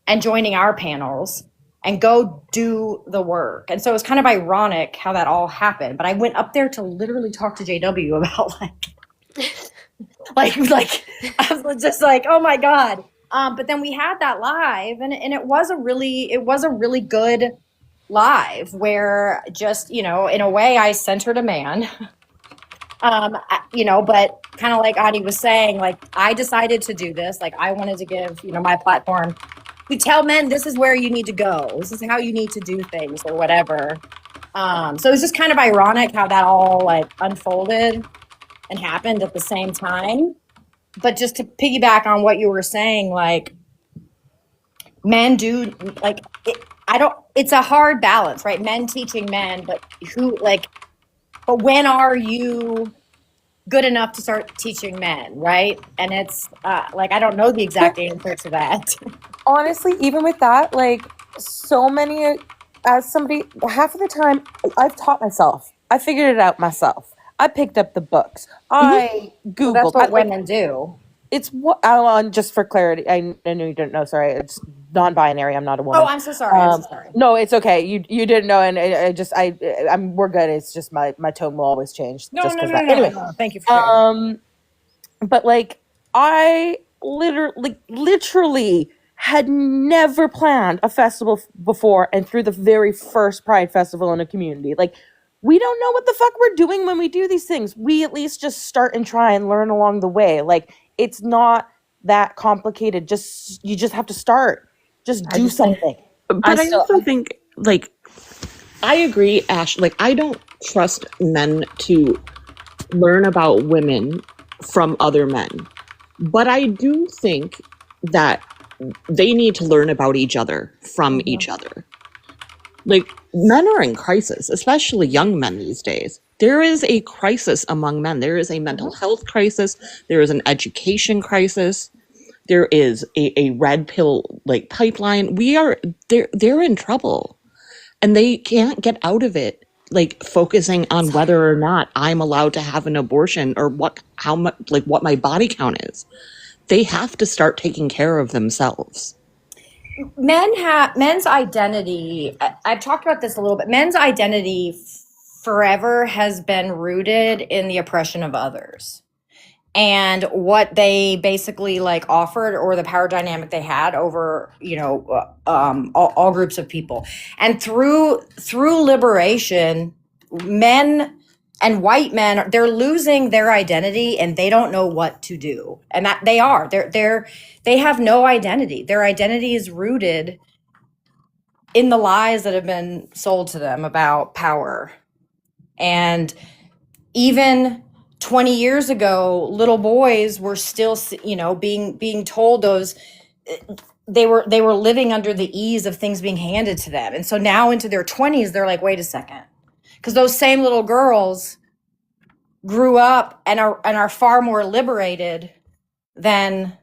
and joining our panels and go do the work. And so it was kind of ironic how that all happened. But I went up there to literally talk to JW about like I was just like, oh my God. But then we had that live and it was a really good live where just, in a way I centered a man. But kind of like Adi was saying, like I decided to do this. Like I wanted to give, my platform. We tell men this is where you need to go. This is how you need to do things or whatever. So it's just kind of ironic how that all like unfolded and happened at the same time. But just to piggyback on what you were saying, like men do like it's a hard balance, right? Men teaching men, but but when are you good enough to start teaching men, right? And it's I don't know the exact answer to that. Honestly, even with that, like so many, as somebody, half of the time I've taught myself. I figured it out myself. I picked up the books. I Googled. Well, that's what women do. It's what, just for clarity, I know you didn't know, sorry. It's non-binary. I'm not a woman. Oh, I'm so sorry. I'm so sorry. No, it's okay. You didn't know, and we're good. It's just my tone will always change. No. Anyway, Thank you for sharing. but like I literally had never planned a festival before and through the very first Pride Festival in a community. Like, we don't know what the fuck we're doing when we do these things. We at least just start and try and learn along the way. Like, it's not that complicated. You just have to start. Just do something. But I also think, like, I agree, Ash. Like, I don't trust men to learn about women from other men. But I do think that they need to learn about each other from each other. Like, men are in crisis, especially young men these days. There is a crisis among men. There is a mental health crisis. There is an education crisis. There is a red pill like pipeline. They're in trouble, and they can't get out of it. Like focusing on whether or not I'm allowed to have an abortion or what my body count is. They have to start taking care of themselves. Men's identity. I've talked about this a little bit. Men's identity forever has been rooted in the oppression of others. and what they basically like offered, or the power dynamic they had over, all groups of people. And through liberation, men and white men, they're losing their identity and they don't know what to do. And that they have no identity. Their identity is rooted in the lies that have been sold to them about power. And even 20 years ago, little boys were still, being told those, they were living under the ease of things being handed to them. And so now into their 20s, they're like, wait a second. Because those same little girls grew up and are far more liberated than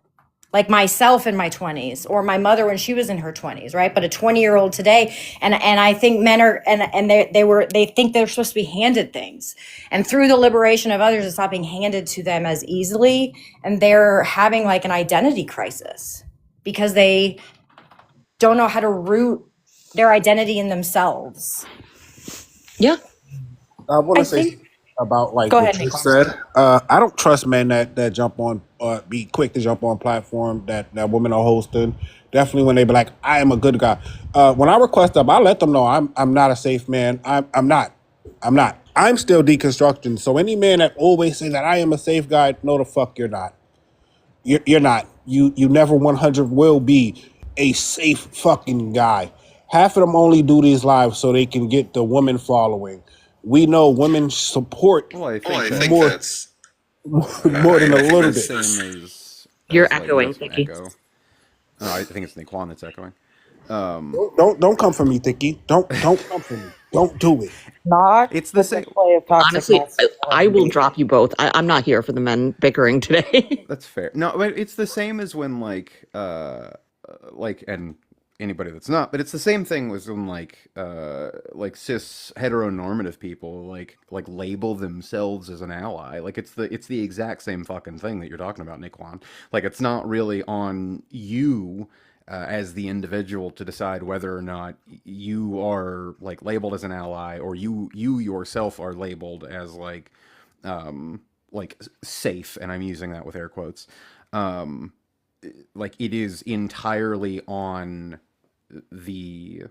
like myself in my 20s, or my mother when she was in her 20s, right? But a 20-year-old today, and I think men are, and they think they're supposed to be handed things, and through the liberation of others, it's not being handed to them as easily, and they're having like an identity crisis because they don't know how to root their identity in themselves. Yeah. I want I to say think- about like Go what ahead, you Nick. said. I don't trust men that jump on, be quick to jump on platform that women are hosting. Definitely when they be like, I am a good guy. When I request up, I let them know I'm not a safe man. I'm not. I'm still deconstructing. So any man that always say that I am a safe guy, no the fuck you're not. You're not. You never 100 will be a safe fucking guy. Half of them only do these lives so they can get the woman following. We know women support I think more, that's more than a little bit. Same as You're like, echoing, that's an Vicky. echo. Oh, I think it's Naquan that's echoing. Don't come for me, Thicky. Don't come for me. Don't do it. Not it's the same. Honestly, I will drop you both. I'm not here for the men bickering today. That's fair. No, but it's the same as when and anybody that's not, but it's the same thing with when like cis heteronormative people like label themselves as an ally. Like it's the exact same fucking thing that you're talking about, Niquan. Like it's not really on you as the individual to decide whether or not you are like labeled as an ally, or you yourself are labeled as like safe, and I'm using that with air quotes. Like it is entirely on the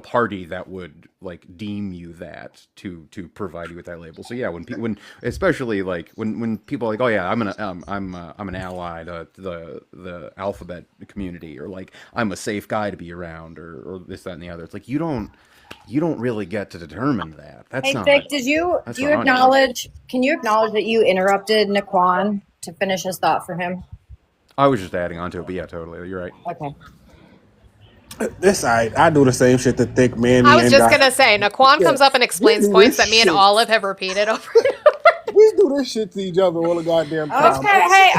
party that would like deem you that to provide you with that label. So yeah, when especially like when people are like, oh yeah, I'm an ally to the alphabet community, or like I'm a safe guy to be around, or this, that, and the other. It's like you don't really get to determine that. That's Hey, not. Vic, do you acknowledge? Can you acknowledge that you interrupted Naquan to finish his thought for him? I was just adding on to it, but yeah, totally, you're right. Okay. This I do the same shit to Thick Man. I was just gonna say, Naquan comes up and explains do points this that me and shit. Olive have repeated over. We do this shit to each other all the goddamn time. Okay,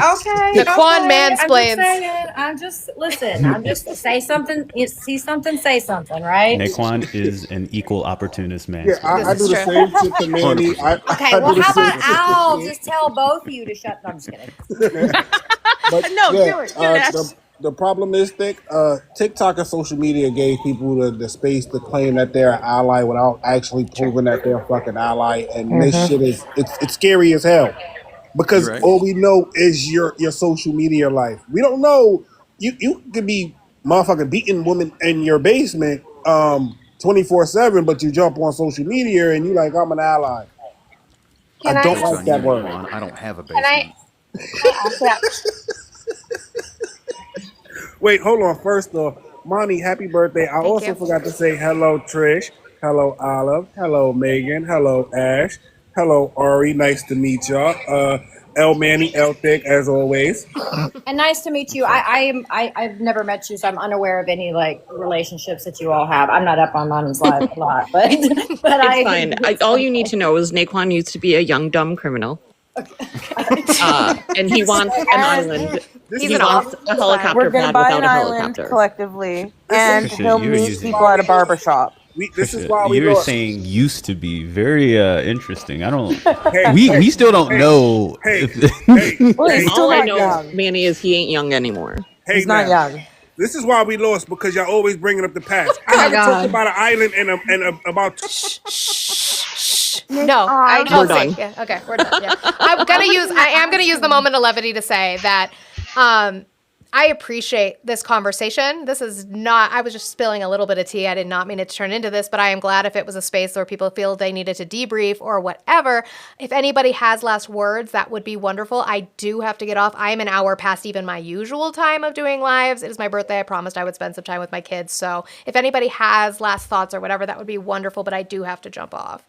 Naquan mansplains. I'm just listen. I'm just say something. You see something, say something, right? Naquan is an equal opportunist man. Yeah, I do the same shit to Manny. Okay, well, how about I'll just tell both of you to shut? No, I'm just kidding. But No, yeah, do it. Do it. the problem is, Thick, TikTok and social media gave people the space to claim that they're an ally without actually proving that they're a fucking ally. And this shit is it's scary as hell. Because all we know is your social media life. We don't know you could be motherfucking beating women in your basement 24/7, but you jump on social media and you like, I'm an ally. Can I don't I- like that word. I don't have a Can basement. Wait, hold on. First off, Monty, happy birthday. I also forgot to say hello, Trish. Hello, Olive. Hello, Megan. Hello, Ash. Hello, Ari. Nice to meet y'all. L Manny, L Thick, as always. And nice to meet you. I've never met you, so I'm unaware of any like relationships that you all have. I'm not up on Monty's live a lot, but It's fine. All you need to know is Naquan used to be a young dumb criminal. And he wants an island. He wants a helicopter We're gonna pad buy without an a island helicopter. collectively, and Trisha, he'll you're meet using- people at a barbershop. This is why we You're lost. saying used to be very interesting. I don't. Hey, we still don't know. All I know, Manny, is he ain't young anymore. Hey, He's not now, young. This is why we lost, because y'all always bringing up the past. I my haven't talked God. about an island and about No, I no, We're done. Yeah, okay, we're done. Yeah, I am gonna use the moment of levity to say that I appreciate this conversation. This is not. I was just spilling a little bit of tea. I did not mean it to turn into this, but I am glad if it was a space where people feel they needed to debrief or whatever. If anybody has last words, that would be wonderful. I do have to get off. I am an hour past even my usual time of doing lives. It is my birthday. I promised I would spend some time with my kids. So if anybody has last thoughts or whatever, that would be wonderful. But I do have to jump off.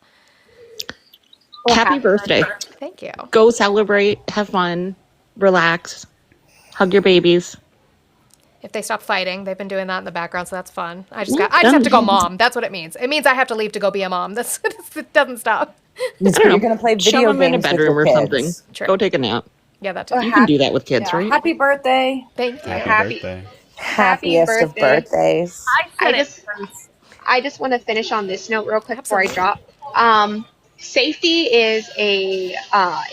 Happy birthday. Thank you. Go celebrate, have fun, relax, hug your babies. If they stop fighting, they've been doing that in the background, so that's fun. I just have to go mom. That's what it means. It means I have to leave to go be a mom. It doesn't stop. You're gonna play video Shove them in a games with bedroom your or something. kids. True. Go take a nap. Yeah, that too. You can do that with kids, right? Happy birthday. Thank you. Happy birthday. Happiest of birthdays. I just want to finish on this note real quick before I drop. Safety is a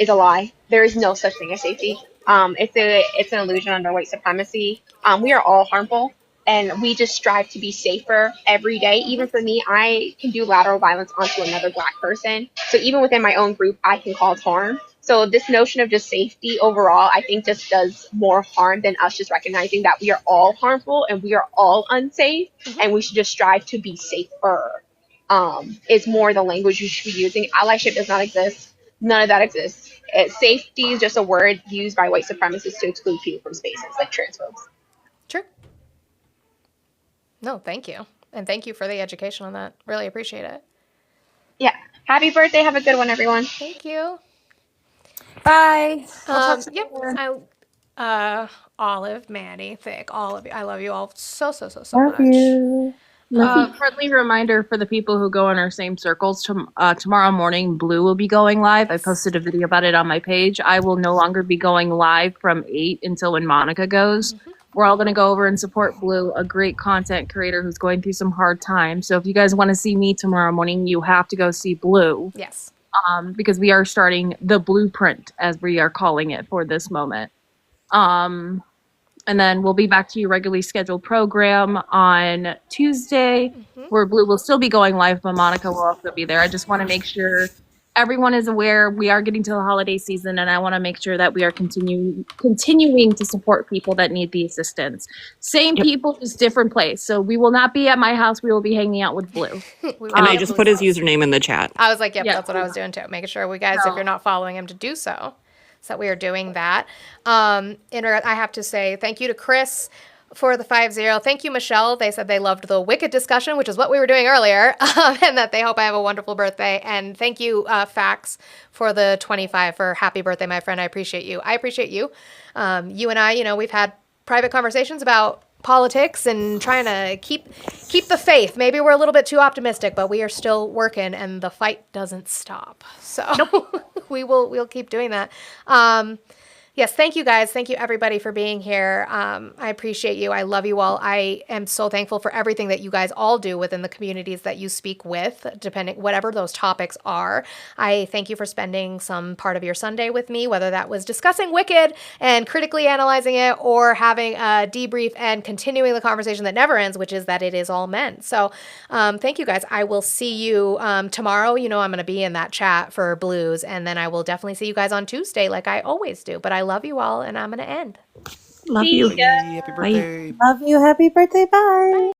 lie. There is no such thing as safety. It's an illusion under white supremacy. We are all harmful, and we just strive to be safer every day. Even for me, I can do lateral violence onto another Black person. So even within my own group, I can cause harm. So this notion of just safety overall, I think just does more harm than us just recognizing that we are all harmful and we are all unsafe, and we should just strive to be safer. Is more the language you should be using. Allyship does not exist. None of that exists. Safety is just a word used by white supremacists to exclude people from spaces like trans folks. True. No, thank you. And thank you for the education on that. Really appreciate it. Yeah. Happy birthday. Have a good one, everyone. Thank you. Bye. Yep. Olive, Maddie, Thick, all of you. I love you all so Love much. you. Friendly reminder for the people who go in our same circles. Tomorrow morning, Blue will be going live. I posted a video about it on my page. I will no longer be going live from 8 until when Monica goes. We're all going to go over and support Blue, a great content creator who's going through some hard times. So if you guys want to see me tomorrow morning, you have to go see Blue. Yes. Because we are starting the blueprint, as we are calling it, for this moment. And then we'll be back to your regularly scheduled program on Tuesday, where Blue will still be going live, but Monica will also be there. I just want to make sure everyone is aware we are getting to the holiday season, and I want to make sure that we are continuing to support people that need the assistance. Same people, just different place. So we will not be at my house. We will be hanging out with Blue. And I just put his username in the chat. I was like, yep, that's what I was doing too. Making sure we guys, if you're not following him, to do so. So we are doing that. I have to say thank you to Chris for the 5-0. Thank you, Michelle. They said they loved the Wicked discussion, which is what we were doing earlier, and that they hope I have a wonderful birthday. And thank you, Fax, for the 25 for happy birthday, my friend. I appreciate you. I appreciate you. You and I, we've had private conversations about politics and trying to keep the faith. Maybe we're a little bit too optimistic, but we are still working, and the fight doesn't stop. So we'll keep doing that. Yes, thank you guys. Thank you everybody for being here. I appreciate you. I love you all. I am so thankful for everything that you guys all do within the communities that you speak with, depending whatever those topics are. I thank you for spending some part of your Sunday with me, whether that was discussing Wicked and critically analyzing it, or having a debrief and continuing the conversation that never ends, which is that it is all men. So thank you guys. I will see you tomorrow. I'm going to be in that chat for Blues, and then I will definitely see you guys on Tuesday like I always do. But I love you all, and I'm going to end. Love you. Happy birthday. Love you. Happy birthday. Bye.